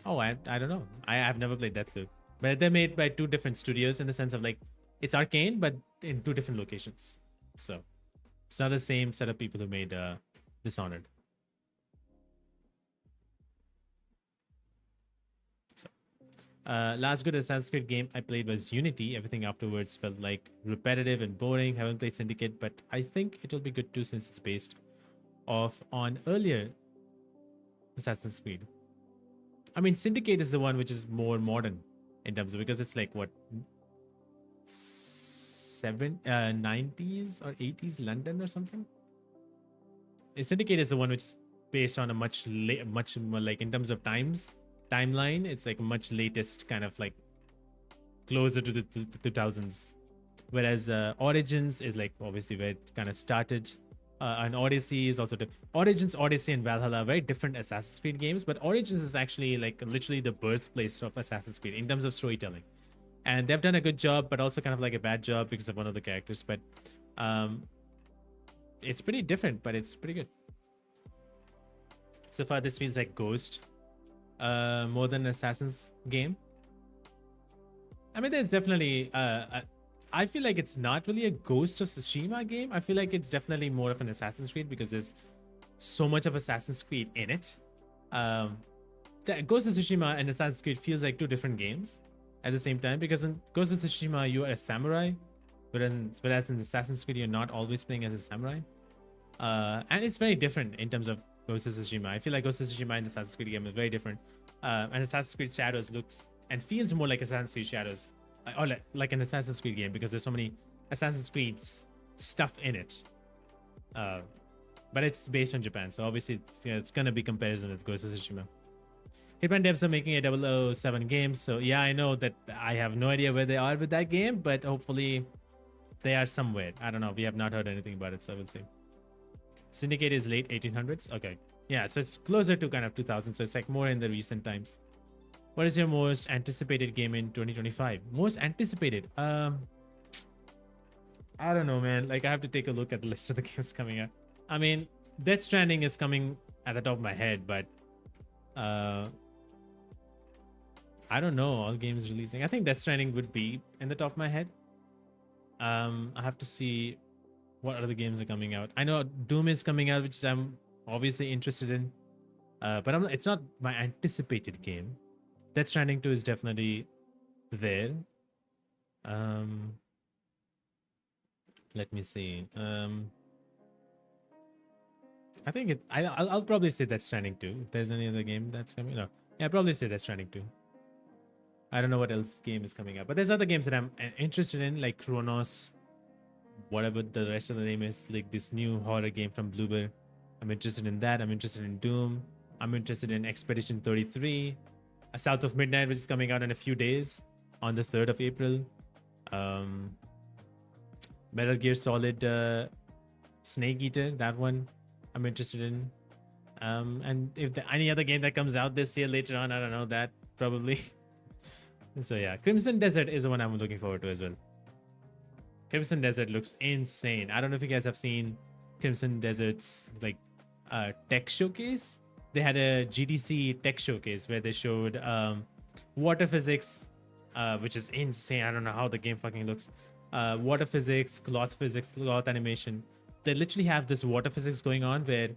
Oh, I don't know. I have never played Deathloop, but they're made by two different studios in the sense of like it's Arcane, but in two different locations. So it's not the same set of people who made Dishonored. Last good Assassin's Creed game I played was Unity. Everything afterwards felt like repetitive and boring. Haven't played Syndicate, but I think it will be good too since it's based off on earlier Assassin's Creed. I mean, Syndicate is the one which is more modern in terms of because it's like what 90s or 80s London or something. Syndicate is the one which is based on a much more like in terms of timeline, it's like much latest kind of like closer to the 2000s, whereas Origins is like obviously where it kind of started, and Odyssey is also Origins, Odyssey, and Valhalla are very different Assassin's Creed games, but Origins is actually like literally the birthplace of Assassin's Creed in terms of storytelling, and they've done a good job, but also kind of like a bad job because of one of the characters. But it's pretty different, but it's pretty good so far. This feels like Ghost more than an Assassin's game. I mean, there's definitely I feel like it's not really a Ghost of Tsushima game. I feel like it's definitely more of an Assassin's Creed because there's so much of Assassin's Creed in it. The Ghost of Tsushima and Assassin's Creed feels like two different games at the same time, because in Ghost of Tsushima you are a samurai, whereas in Assassin's Creed you're not always playing as a samurai, and it's very different in terms of Ghost of Tsushima. I feel like Ghost of Tsushima and Assassin's Creed game is very different, and Assassin's Creed Shadows looks and feels more like Assassin's Creed Shadows, or like an Assassin's Creed game, because there's so many Assassin's Creed stuff in it, but it's based on Japan, so obviously it's gonna be comparison with Ghost of Tsushima. Hitman devs are making a 007 game, so yeah, I know that I have no idea where they are with that game, but hopefully they are somewhere. I don't know. We have not heard anything about it, so we'll see. Syndicate is late 1800s. Okay, yeah, so it's closer to kind of 2000, so it's like more in the recent times. What is your most anticipated game in 2025? Most anticipated? I don't know, man. Like I have to take a look at the list of the games coming out. I mean, Death Stranding is coming at the top of my head, but I don't know. All games releasing. I think Death Stranding would be in the top of my head. I have to see what other games are coming out. I know Doom is coming out, which I'm obviously interested in, but it's not my anticipated game. Death Stranding 2 is definitely there. Let me see. I think I'll probably say Death Stranding 2. If there's any other game that's coming, no, yeah, I'll probably say Death Stranding 2. I don't know what else game is coming up, but there's other games that I'm interested in, like Chronos, whatever the rest of the name is, like this new horror game from Bloober. I'm interested in that. I'm interested in Doom. I'm interested in Expedition 33, South of Midnight, which is coming out in a few days on the 3rd of April. Metal Gear Solid Snake Eater, that one I'm interested in. And if any other game that comes out this year later on, I don't know that probably. So yeah, Crimson Desert is the one I'm looking forward to as well. Crimson Desert looks insane. I don't know if you guys have seen Crimson Desert's like tech showcase. They had a GDC tech showcase where they showed water physics, which is insane. I don't know how the game fucking looks. Water physics, cloth animation. They literally have this water physics going on where,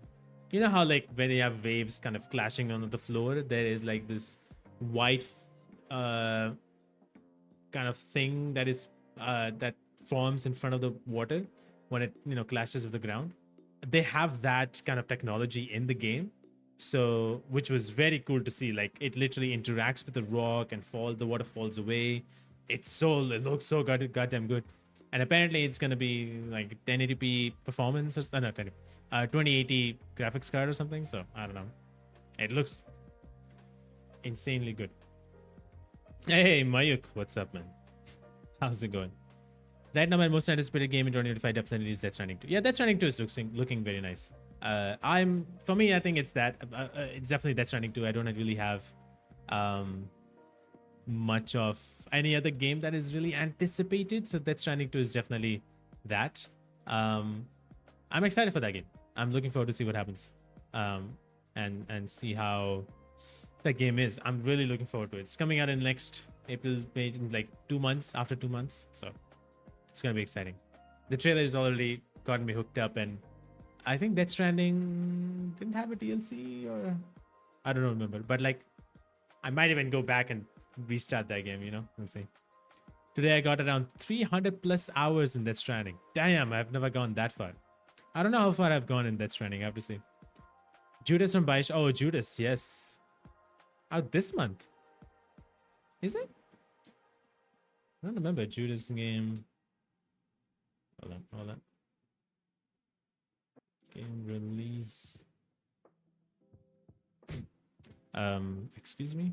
you know how like when you have waves kind of clashing on the floor, there is like this white kind of thing that is that forms in front of the water when it clashes with the ground. They have that kind of technology in the game, so which was very cool to see. Like it literally interacts with the rock and the water falls away. It looks so goddamn good. And apparently it's gonna be like 1080p performance or no 2080 graphics card or something. So I don't know. It looks insanely good. Hey Mayuk, what's up, man? How's it going? Right now, my most anticipated game in 2025 definitely is Death Stranding 2. Yeah, Death Stranding 2 is looking very nice. For me, I think it's that. It's definitely Death Stranding 2. I don't really have much of any other game that is really anticipated. So Death Stranding 2 is definitely that. I'm excited for that game. I'm looking forward to see what happens, and see how that game is. I'm really looking forward to it. It's coming out in next April, May, in like 2 months, after 2 months. So it's gonna be exciting. The trailer has already gotten me hooked up, and I think Death Stranding didn't have a DLC, or I don't remember. But like, I might even go back and restart that game. Let's see. Today I got around 300 plus hours in Death Stranding. Damn, I've never gone that far. I don't know how far I've gone in Death Stranding. I have to see. Judas from Baish. Oh, Judas, yes. Out this month. Is it? I don't remember Judas game. Hold on. Game release. Excuse me.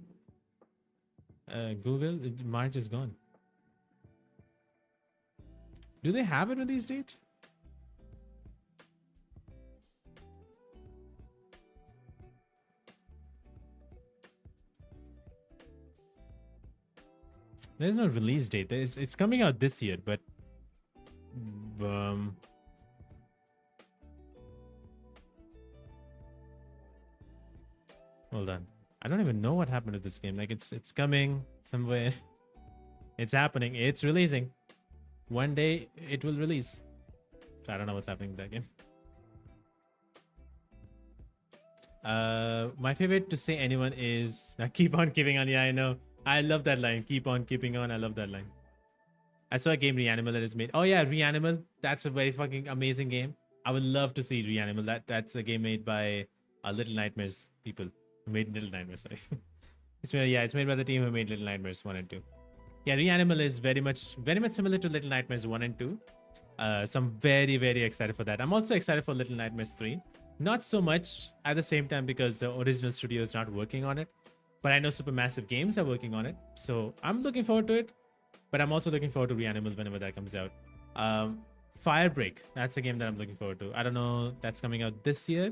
Google, March is gone. Do they have a release date? There's no release date. It's coming out this year, but hold on. I don't even know what happened to this game. Like it's coming somewhere. It's happening. It's releasing. One day it will release. I don't know what's happening with that game. My favorite to say anyone is keep on keeping on. Yeah, I know. I love that line. Keep on keeping on. I love that line. I saw a game Reanimal that is made. Oh yeah, Reanimal. That's a very fucking amazing game. I would love to see Reanimal. That's a game made by Little Nightmares people who made Little Nightmares. Sorry, it's made by the team who made Little Nightmares 1 and 2. Yeah, Reanimal is very much similar to Little Nightmares 1 and 2. So I'm very, very excited for that. I'm also excited for Little Nightmares 3. Not so much at the same time because the original studio is not working on it. But I know Supermassive Games are working on it. So I'm looking forward to it. But I'm also looking forward to Reanimal whenever that comes out. Firebreak. That's a game that I'm looking forward to. I don't know. That's coming out this year.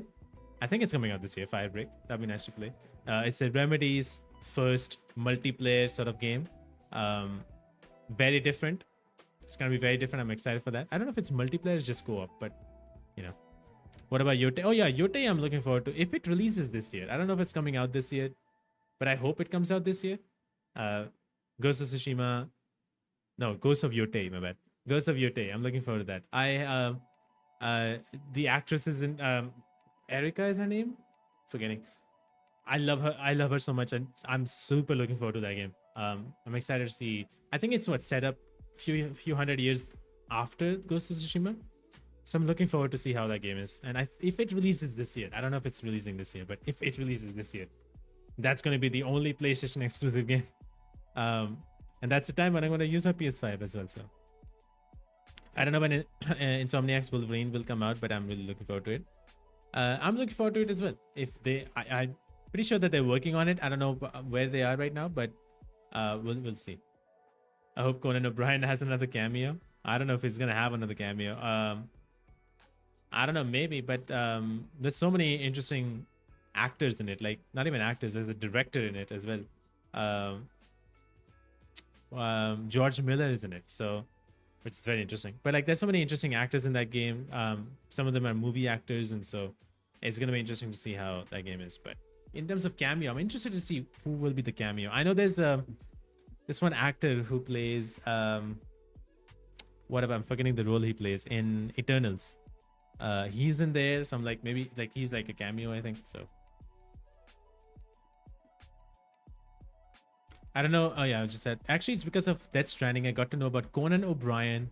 I think it's coming out this year, Firebreak. That'd be nice to play. It's a Remedy's first multiplayer sort of game. Very different. It's going to be very different. I'm excited for that. I don't know if it's multiplayer or just co-op, but What about Yote? Oh yeah, Yote I'm looking forward to. If it releases this year. I don't know if it's coming out this year, but I hope it comes out this year. Ghost of Tsushima. No, Ghost of Yote, my bad. Ghost of Yote. I'm looking forward to that. The actress is in Erica is her name? Forgetting. I love her so much, and I'm super looking forward to that game. I'm excited to see. I think it's set up few hundred years after Ghost of Tsushima. So I'm looking forward to see how that game is. And if it releases this year, I don't know if it's releasing this year, but if it releases this year, that's going to be the only PlayStation exclusive game. And that's the time when I'm going to use my PS5 as well. So I don't know when Insomniac's Wolverine will come out, but I'm really looking forward to it. I'm looking forward to it as well. I'm pretty sure that they're working on it. I don't know where they are right now, but we'll see. I hope Conan O'Brien has another cameo. I don't know if he's gonna have another cameo. I don't know, maybe, but there's so many interesting actors in it. Like not even actors. There's a director in it as well. Um, George Miller is in it, so which is very interesting. But like, there's so many interesting actors in that game. Some of them are movie actors, and so it's gonna be interesting to see how that game is. But in terms of cameo, I'm interested to see who will be the cameo. I know there's this one actor who plays whatever, I'm forgetting the role he plays in Eternals. He's in there, so I'm like, maybe like he's like a cameo, I think. So I don't know. Oh yeah, I just said actually it's because of Death Stranding I got to know about Conan O'Brien,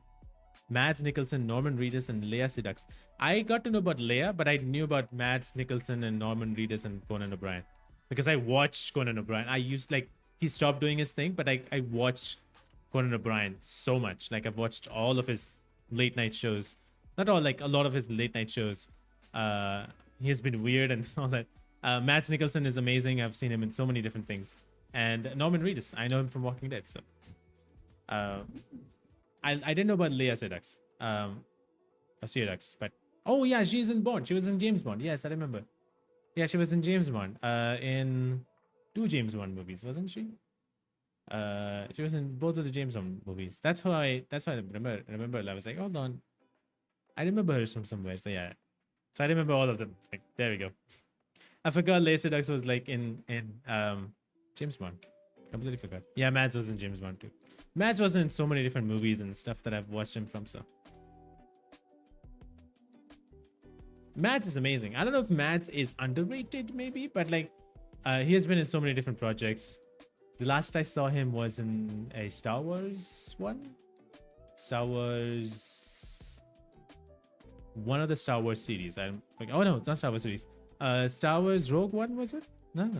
Mads Nicholson, Norman Reedus, and Leia Sedux. I got to know about Leia, but I knew about Mads Nicholson and Norman Reedus and Conan O'Brien because I watched Conan O'Brien. I used like he stopped doing his thing, but I watched Conan O'Brien so much. Like I've watched all of his late night shows, not all, like a lot of his late night shows. He has been weird and all that. Mads Nicholson is amazing. I've seen him in so many different things. And Norman Reedus, I know him from Walking Dead. So I didn't know about Leia Sedux, Sedux, but oh yeah, she's in Bond. She was in James Bond. Yes, I remember. Yeah, she was in James Bond. In 2 James Bond movies, wasn't she? She was in both of the James Bond movies. That's how I remember. I was like, hold on, I remember her from somewhere. So yeah, so I remember all of them. Like, there we go. I forgot Leia Sedux was like in James Bond. Completely forgot. Yeah, Mads was in James Bond too. Mads was in so many different movies and stuff that I've watched him from. So Mads is amazing. I don't know if Mads is underrated, maybe, but like he has been in so many different projects. The last I saw him was in a Star Wars one. Star Wars. One of the Star Wars series. I'm like, oh no, not Star Wars series. Star Wars Rogue One, was it? No.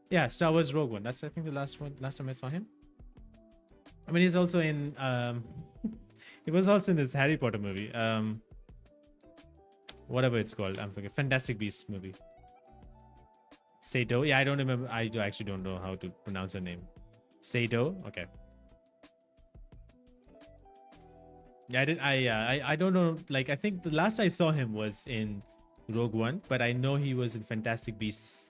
Yeah, Star Wars Rogue One. That's I think the last time I saw him. I mean, he's also in he was also in this Harry Potter movie. Whatever it's called. I'm forgetting. Fantastic Beasts movie. Sato. Yeah, I don't remember. I actually don't know how to pronounce her name. Sato. Okay. Yeah, I don't know. Like, I think the last I saw him was in Rogue One, but I know he was in Fantastic Beasts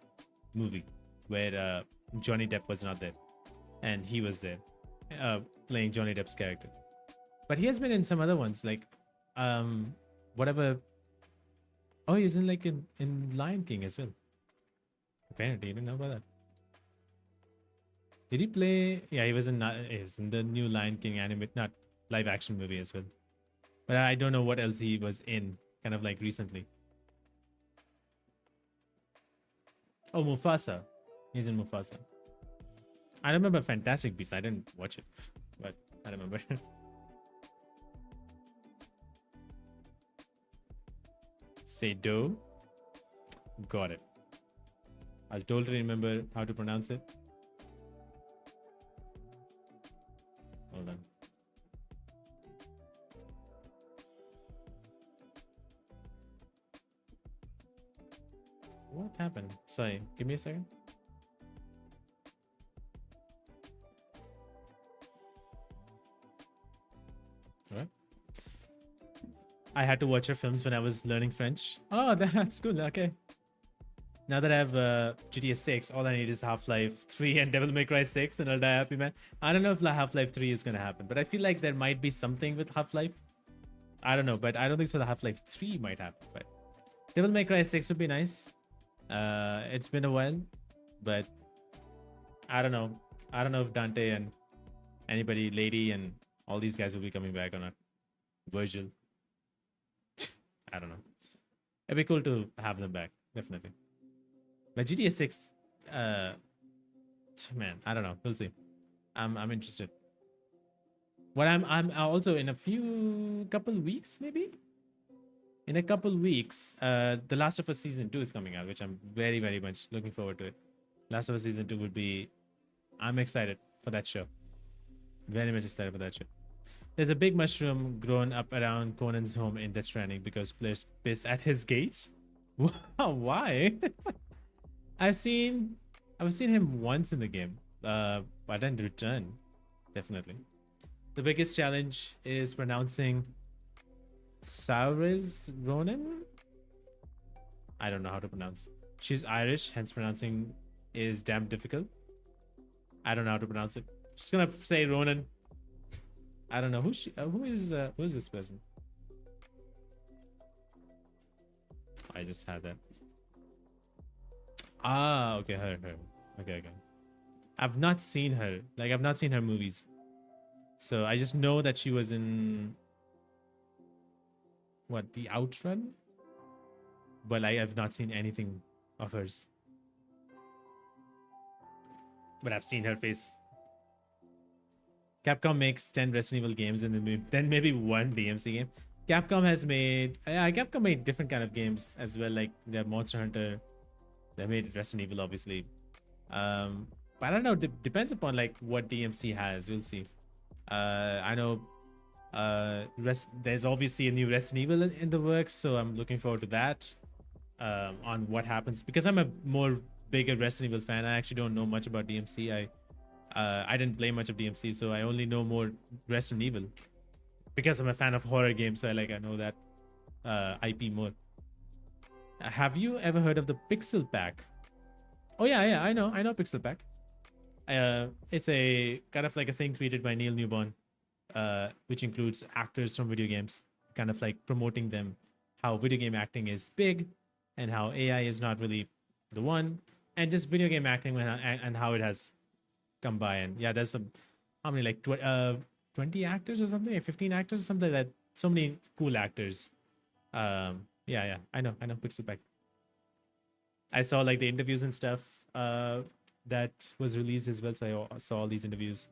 movie where Johnny Depp was not there, and he was there, playing Johnny Depp's character. But he has been in some other ones, like whatever. Oh, he's in like in Lion King as well. Apparently, you didn't know about that. Did he play? Yeah, he was in the new Lion King animated, not live action movie as well. But I don't know what else he was in, kind of like recently. Oh, Mufasa. He's in Mufasa. I remember Fantastic Beasts. I didn't watch it, but I remember. Sado. Got it. I'll totally remember how to pronounce it. Hold on. What happened? Sorry, give me a second. What? I had to watch her films when I was learning French. Oh, that's good. Okay. Now that I have GTA 6, all I need is Half-Life 3 and Devil May Cry 6 and I'll die happy, man. I don't know if Half-Life 3 is going to happen, but I feel like there might be something with Half-Life. I don't know, but I don't think so. The Half-Life 3 might happen, but Devil May Cry 6 would be nice. It's been a while, but I don't know. I don't know if Dante and anybody, Lady, and all these guys will be coming back or not. Virgil. I don't know. It'd be cool to have them back, definitely. But GTA 6, man, I don't know. We'll see. I'm interested. What I'm also in a couple weeks, maybe. In a couple weeks, The Last of Us Season 2 is coming out, which I'm very, very much looking forward to it. Last of Us Season 2 would be... I'm excited for that show. Very much excited for that show. There's a big mushroom grown up around Conan's home in Death Stranding because players piss at his gate. Why? I've seen him once in the game, but then return. Definitely. The biggest challenge is pronouncing Saoirse Ronan. I don't know how to pronounce. She's Irish, hence pronouncing is damn difficult. I don't know how to pronounce it. Just gonna say Ronan. I don't know who she. Who is this person? I just had that. Ah, okay, her. Okay. I've not seen her. Like, I've not seen her movies. So I just know that she was in what, The Outrun? But I have not seen anything of hers. But I've seen her face. Capcom makes 10 Resident Evil games and then maybe one DMC game. Capcom has made, Capcom made different kind of games as well. Like they have Monster Hunter. They made Resident Evil, obviously. But I don't know. Depends upon like what DMC has. We'll see. I know there's obviously a new Resident Evil in the works, so I'm looking forward to that. On what happens, because I'm a more bigger Resident Evil fan. I actually don't know much about DMC. I didn't play much of DMC, so I only know more Resident Evil because I'm a fan of horror games. So I know that IP more. Have you ever heard of the Pixel Pack? Oh yeah, I know Pixel Pack. It's a kind of like a thing created by Neil Newborn, which includes actors from video games, kind of like promoting them, how video game acting is big, and how AI is not really the one, and just video game acting and how it has come by. And yeah, there's some, how many, like 20 actors or something, 15 actors or something like that. So many cool actors. Yeah, I know Pixel Pack. I saw like the interviews and stuff that was released as well. So I saw all these interviews,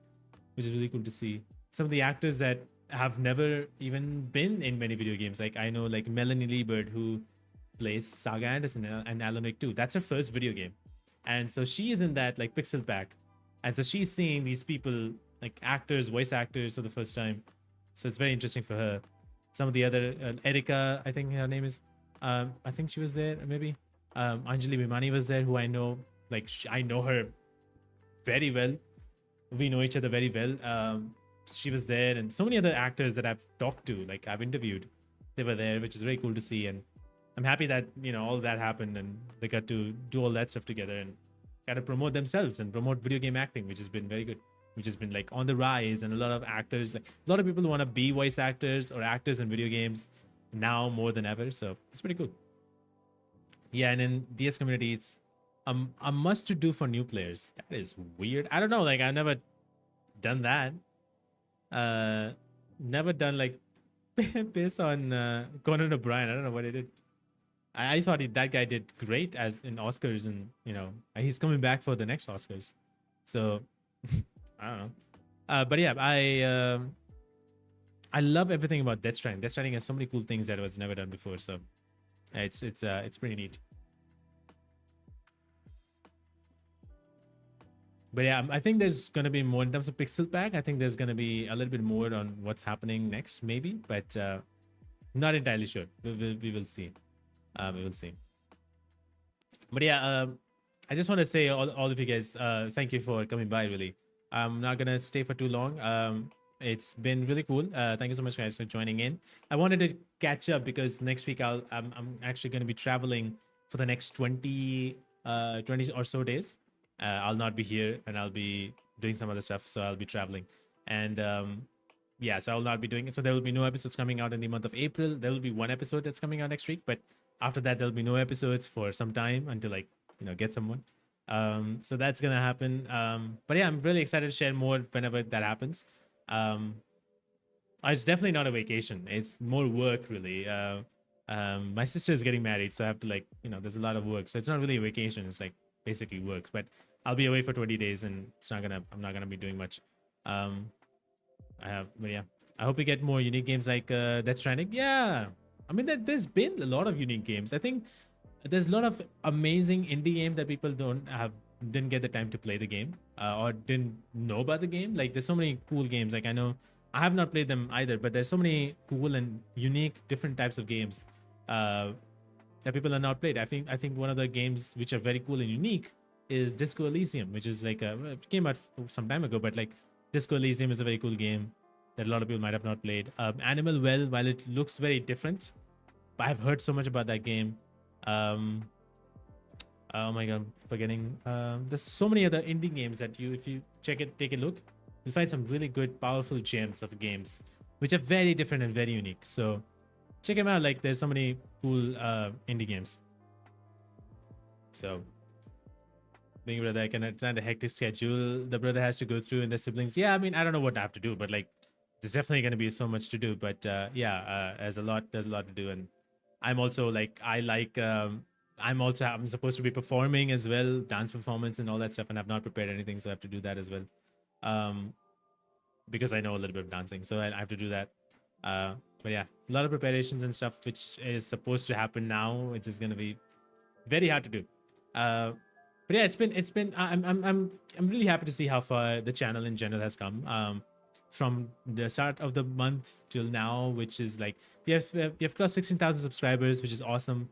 which is really cool to see. Some of the actors that have never even been in many video games. Like I know like Melanie Liebert, who plays Saga Anderson and Alan Wake 2. That's her first video game. And so she is in that like Pixel Pack. And so she's seeing these people, like actors, voice actors for the first time. So it's very interesting for her. Some of the other, Erika, I think her name is, I think she was there, maybe. Anjali Bhimani was there, who I know, like I know her very well. We know each other very well. She was there, and so many other actors that I've talked to, like I've interviewed, they were there, which is very cool to see. And I'm happy that, all that happened and they got to do all that stuff together and got to promote themselves and promote video game acting, which has been very good, which has been like on the rise. And a lot of actors, like a lot of people want to be voice actors or actors in video games now more than ever. So it's pretty cool. Yeah, and in DS community, it's a must to do for new players. That is weird. I don't know. Like I've never done that. Never done like based on Conan O'Brien. I don't know what he did. I thought that guy did great as in Oscars, and he's coming back for the next Oscars. So I don't know. But yeah, I love everything about Death Stranding. Death Stranding has so many cool things that was never done before. So it's pretty neat. But yeah, I think there's going to be more in terms of Pixel Pack. I think there's going to be a little bit more on what's happening next, maybe, but not entirely sure. We will see. We will see. But yeah, I just want to say all of you guys, thank you for coming by. Really, I'm not gonna stay for too long. It's been really cool. Thank you so much, guys, for joining in. I wanted to catch up because next week I'm actually going to be traveling for the next 20 or so days. I'll not be here, and I'll be doing some other stuff. So I'll be traveling, and yeah, so I'll not be doing it. So there will be no episodes coming out in the month of April. There will be one episode that's coming out next week, but after that there'll be no episodes for some time until get someone. So that's gonna happen. But yeah, I'm really excited to share more whenever that happens. It's definitely not a vacation. It's more work, really. My sister is getting married, so I have to there's a lot of work. So it's not really a vacation. It's like basically works. But I'll be away for 20 days, and I'm not gonna be doing much. But yeah, I hope we get more unique games like Death Stranding. Yeah, I mean there's been a lot of unique games. I think there's a lot of amazing indie game that people didn't get the time to play the game or didn't know about the game. Like there's so many cool games. Like I know I have not played them either, but there's so many cool and unique different types of games that people are not played. I think one of the games which are very cool and unique is Disco Elysium, which is like it came out some time ago, but like Disco Elysium is a very cool game that a lot of people might have not played. Animal Well, while it looks very different, but I've heard so much about that game. Oh my god, I'm forgetting. There's so many other indie games that if you take a look, you'll find some really good, powerful gems of games, which are very different and very unique. So check them out. Like there's so many cool indie games. So being a brother, I can understand the hectic schedule the brother has to go through and the siblings. Yeah, I mean, I don't know what I have to do, but like there's definitely going to be so much to do. But yeah, there's a lot to do, and I'm also like I'm supposed to be performing as well, dance performance and all that stuff, and I've not prepared anything, so I have to do that as well. Um, because I know a little bit of dancing, so I have to do that. But yeah, a lot of preparations and stuff, which is supposed to happen now, which is gonna be very hard to do. Uh, but yeah, it's been. I'm really happy to see how far the channel in general has come. From the start of the month till now, which is like we have crossed 16,000 subscribers, which is awesome.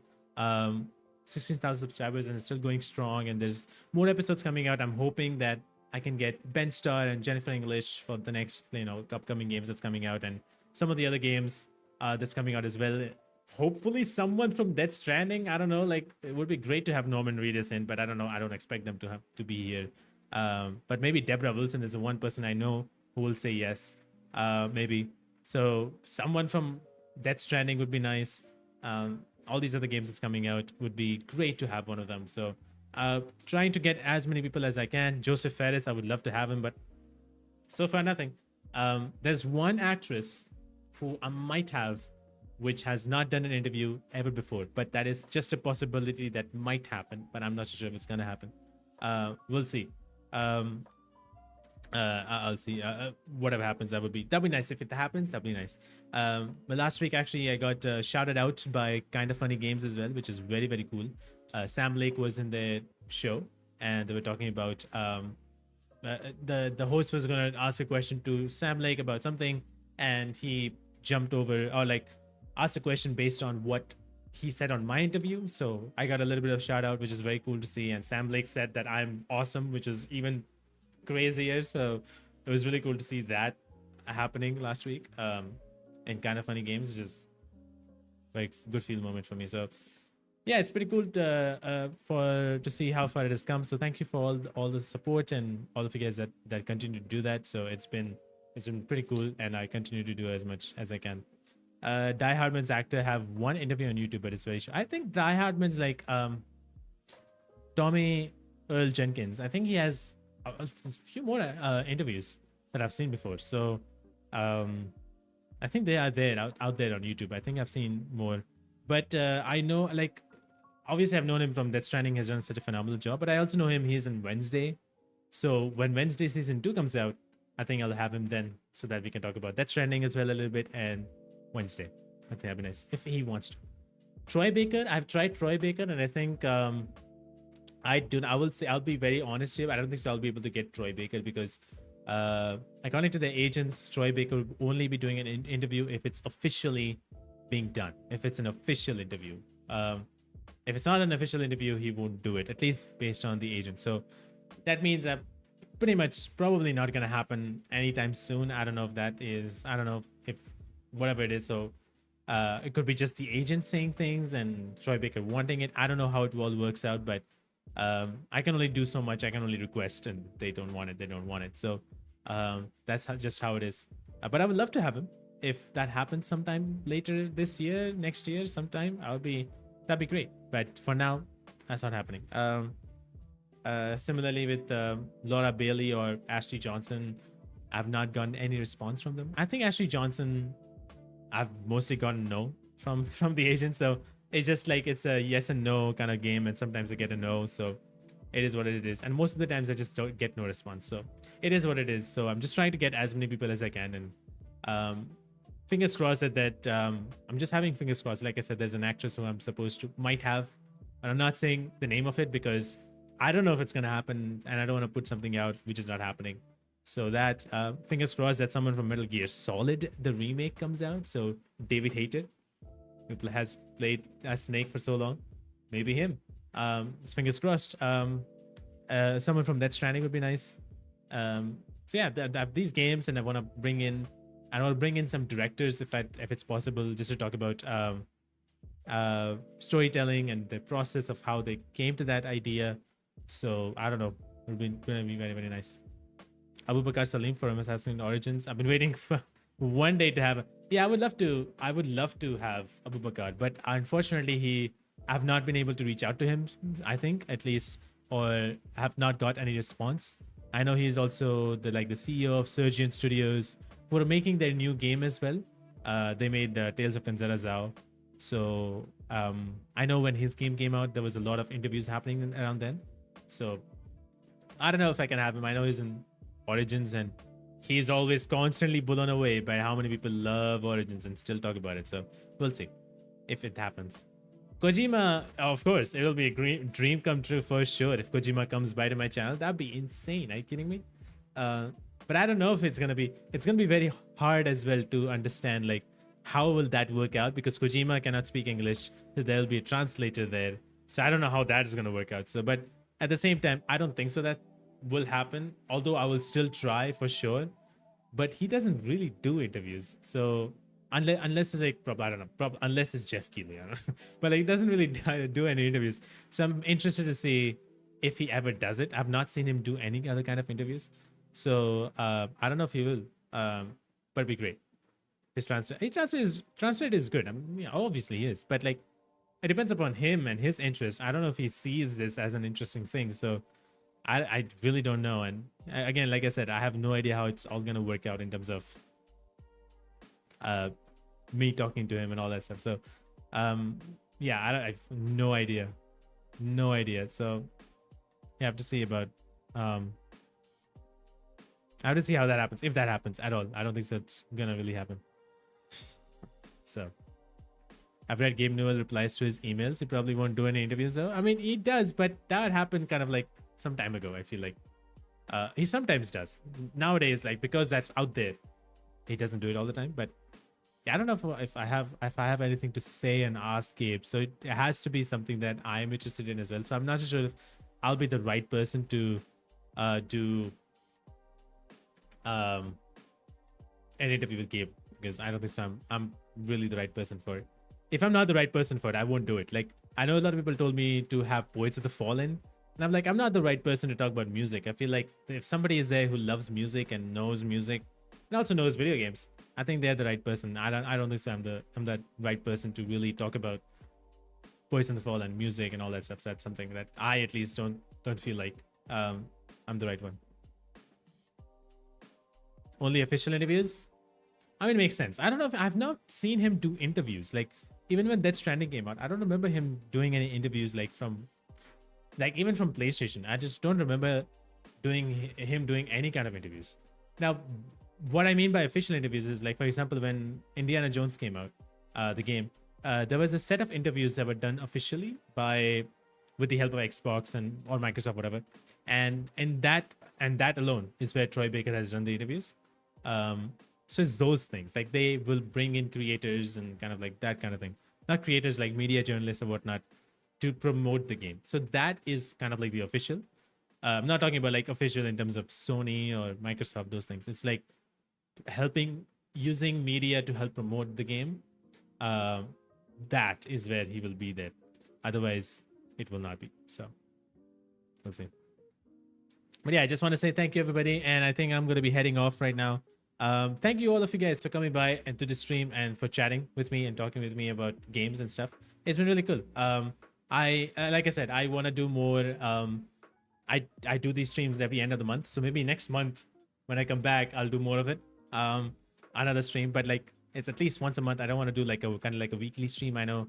16,000 subscribers, and it's still going strong. And there's more episodes coming out. I'm hoping that I can get Ben Star and Jennifer English for the next upcoming games that's coming out, and some of the other games that's coming out as well. Hopefully someone from Death Stranding. I don't know, like it would be great to have Norman Reedus in, but I don't know, I don't expect them to be here. But maybe Deborah Wilson is the one person I know who will say yes. Maybe. So someone from Death Stranding would be nice. All these other games that's coming out would be great to have one of them. So trying to get as many people as I can. Joseph Ferris, I would love to have him, but so far nothing. There's one actress who I might have, which has not done an interview ever before, but that is just a possibility that might happen, but I'm not sure if it's gonna happen. We'll see. I'll see. Whatever happens, that'd be nice. If it happens, that'd be nice. But last week actually, I got shouted out by Kinda Funny Games as well, which is very very cool. Sam Lake was in the show, and they were talking about the host was gonna ask a question to Sam Lake about something, and he jumped over or like asked a question based on what he said on my interview. So I got a little bit of shout out, which is very cool to see. And Sam Lake said that I'm awesome, which is even crazier. So it was really cool to see that happening last week. And Kinda Funny Games, which is very good feel moment for me. So yeah, it's pretty cool to see how far it has come. So thank you for all the support and all of you guys that continue to do that. So it's been pretty cool, and I continue to do as much as I can. Die Hardman's actor have one interview on YouTube, but it's very short. I think Die Hardman's like Tommy Earl Jenkins. I think he has a few more interviews that I've seen before. So I think they are there out there on YouTube. I think I've seen more, but I know, like, obviously I've known him from Death Stranding. Has done such a phenomenal job, but I also know him. He's in Wednesday, so when Wednesday season 2 comes out, I think I'll have him then, so that we can talk about Death Stranding as well a little bit, and Wednesday. I think that'd be nice if he wants to. Troy Baker, I've tried Troy Baker, and I think I will say, I'll be very honest here. I don't think so I'll be able to get Troy Baker because according to the agents, Troy Baker will only be doing an interview if it's officially being done. If it's an official interview. If it's not an official interview, he won't do it, at least based on the agent. So that means that pretty much probably not going to happen anytime soon. I don't know if whatever it is. So it could be just the agent saying things and Troy Baker wanting it. I don't know how it all works out, but I can only do so much. I can only request, and they don't want it. They don't want it. So that's just how it is. But I would love to have him. If that happens sometime later this year, next year, sometime, that'd be great. But for now, that's not happening. Similarly with Laura Bailey or Ashley Johnson, I've not gotten any response from them. I think Ashley Johnson, I've mostly gotten no from the agent. So it's just like it's a yes and no kind of game, and sometimes I get a no. So it is what it is, and most of the times I just don't get no response. So it is what it is. So I'm just trying to get as many people as I can, and fingers crossed that I'm just having fingers crossed. Like I said, there's an actress who I'm supposed to might have, and I'm not saying the name of it because I don't know if it's gonna happen, and I don't want to put something out which is not happening. So that fingers crossed that someone from Metal Gear Solid, the remake, comes out. So David Hayter, who has played as Snake for so long, maybe him. Fingers crossed. Someone from Death Stranding would be nice. So yeah, I have these games, and I want to bring in some directors if it's possible, just to talk about storytelling and the process of how they came to that idea. So I don't know. It'll be gonna be very, very nice. Abu Bakar Salim from Assassin's Origins. I've been waiting for one day to have. Yeah, I would love to. I would love to have Abu Bakar, but unfortunately, I've not been able to reach out to him. I think at least, or have not got any response. I know he's also the CEO of Surgeon Studios, who are making their new game as well. They made Tales of Kanzara Zhao. So I know when his game came out, there was a lot of interviews happening around then. So I don't know if I can have him. I know he's in Origins and he's always constantly blown away by how many people love Origins and still talk about it. So we'll see if it happens. Kojima, of course, it will be a dream come true for sure. If Kojima comes by to my channel, that'd be insane. Are you kidding me? But I don't know if it's gonna be. It's gonna be very hard as well to understand like how will that work out, because Kojima cannot speak English, so there'll be a translator there. So I don't know how that is gonna work out. So, but at the same time, I don't think so that will happen. Although I will still try for sure. But he doesn't really do interviews, so unless it's like probably I don't know, unless it's Jeff Keighley, I don't know. But like, he doesn't really do any interviews. So I'm interested to see if he ever does it. I've not seen him do any other kind of interviews, so I don't know if he will. But it'd be great. His translate is good. I mean, yeah, obviously he is, but like it depends upon him and his interests. I don't know if he sees this as an interesting thing. So I really don't know. And again, like I said, I have no idea how it's all gonna work out in terms of me talking to him and all that stuff. So yeah, I have no idea. So you have to see about I have to see how that happens, if that happens at all. I don't think so it's gonna really happen. So I've read Gabe Newell replies to his emails. He probably won't do any interviews though. I mean, he does, but that happened kind of like some time ago. I feel like he sometimes does nowadays, like because that's out there. He doesn't do it all the time, but yeah, I don't know if I have anything to say and ask Gabe. So it has to be something that I'm interested in as well. So I'm not sure if I'll be the right person to do an interview with Gabe, because I don't think so. I'm really the right person for it. If I'm not the right person for it, I won't do it. Like I know a lot of people told me to have Poets of the Fallen, and I'm like, I'm not the right person to talk about music. I feel like if somebody is there who loves music and knows music and also knows video games, I think they're the right person. I don't think so. I'm that right person to really talk about Poets of the Fall and music and all that stuff. So that's something that I at least don't feel like I'm the right one. Only official interviews? I mean, it makes sense. I don't know if I've not seen him do interviews. Like even when Death Stranding came out, I don't remember him doing any interviews like even from PlayStation. I just don't remember him doing any kind of interviews. Now, what I mean by official interviews is like, for example, when Indiana Jones came out, the game, there was a set of interviews that were done officially with the help of Xbox or Microsoft, whatever. And that alone is where Troy Baker has done the interviews. So it's those things, like they will bring in creators and kind of like that kind of thing, not creators like media journalists or whatnot, to promote the game. So that is kind of like the official. I'm not talking about like official in terms of Sony or Microsoft, those things. It's like using media to help promote the game. That is where he will be there. Otherwise, it will not be. So we'll see. But yeah, I just want to say thank you, everybody. And I think I'm going to be heading off right now. Thank you all of you guys for coming by and to the stream and for chatting with me and talking with me about games and stuff. It's been really cool. I like I said, I want to do more. I do these streams every end of the month, so maybe next month when I come back, I'll do more of it. Another stream, but like it's at least once a month. I don't want to do like a kind of like a weekly stream. I know,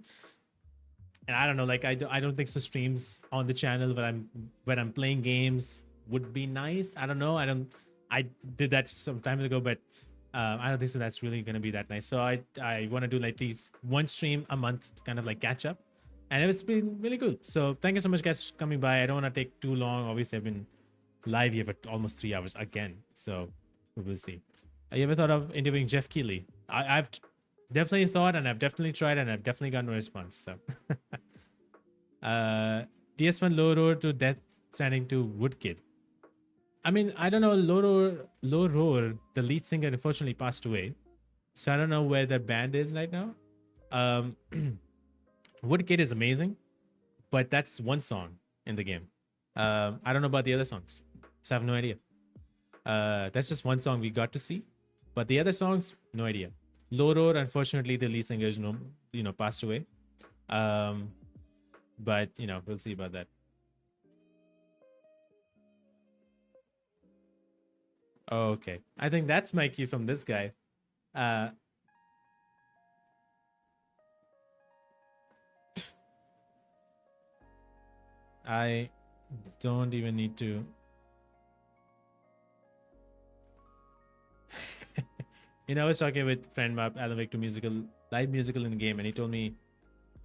and I don't know. Like I don't think so. Streams on the channel when I'm playing games would be nice. I don't know. I did that some time ago, but I don't think so. That's really gonna be that nice. So I want to do like at least one stream a month to kind of like catch up. And it's been really cool. So thank you so much, guys, for coming by. I don't want to take too long. Obviously, I've been live here for almost 3 hours again. So we will see. You ever thought of interviewing Jeff Keighley? I've definitely thought, and I've definitely tried, and I've definitely got no response. So DS1 Low Roar to Death Stranding to Woodkid. I mean, I don't know. Low Roar, the lead singer, unfortunately passed away. So I don't know where that band is right now. Woodkid is amazing, but that's one song in the game. I don't know about the other songs, so I have no idea. That's just one song we got to see, but the other songs, no idea. Loro, unfortunately, the lead singer is passed away. But we'll see about that. Okay, I think that's my cue from this guy. Uh, I don't even need to. I was talking with friend Map Alavik to live musical in the game, and he told me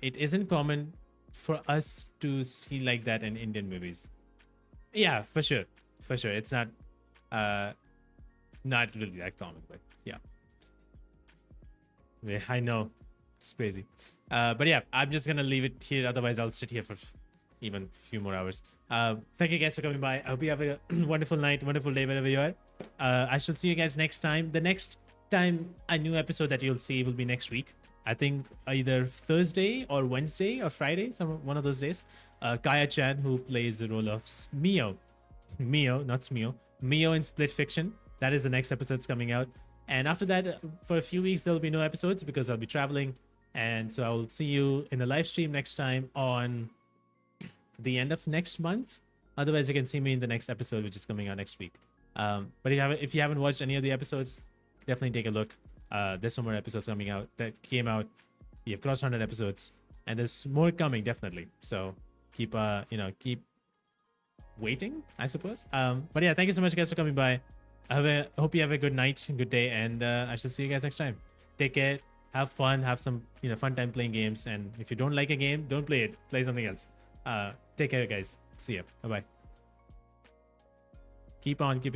it isn't common for us to see like that in Indian movies. Yeah, for sure, It's not really that common, but yeah. I know, it's crazy. But yeah, I'm just gonna leave it here. Otherwise, I'll sit here for even a few more hours. Thank you guys for coming by. I hope you have a wonderful night, wonderful day, wherever you are. I shall see you guys next time. The next time a new episode that you'll see will be next week. I think either Thursday or Wednesday or Friday, one of those days. Kaya Chan, who plays the role of Mio, not Smio, Mio in Split Fiction. That is the next episode's coming out. And after that, for a few weeks, there'll be no episodes because I'll be traveling. And so I'll see you in the live stream next time on the end of next month. Otherwise, you can see me in the next episode, which is coming out next week. But if you haven't watched any of the episodes, definitely take a look. There's some more episodes coming out that came out. We have crossed 100 episodes, and there's more coming definitely. So keep waiting, I suppose. But yeah, thank you so much, guys, for coming by. I hope you have a good night, good day, and I shall see you guys next time. Take care. Have fun. Have some fun time playing games. And if you don't like a game, don't play it. Play something else. Take care, guys. See ya. Bye bye. Keep on keeping.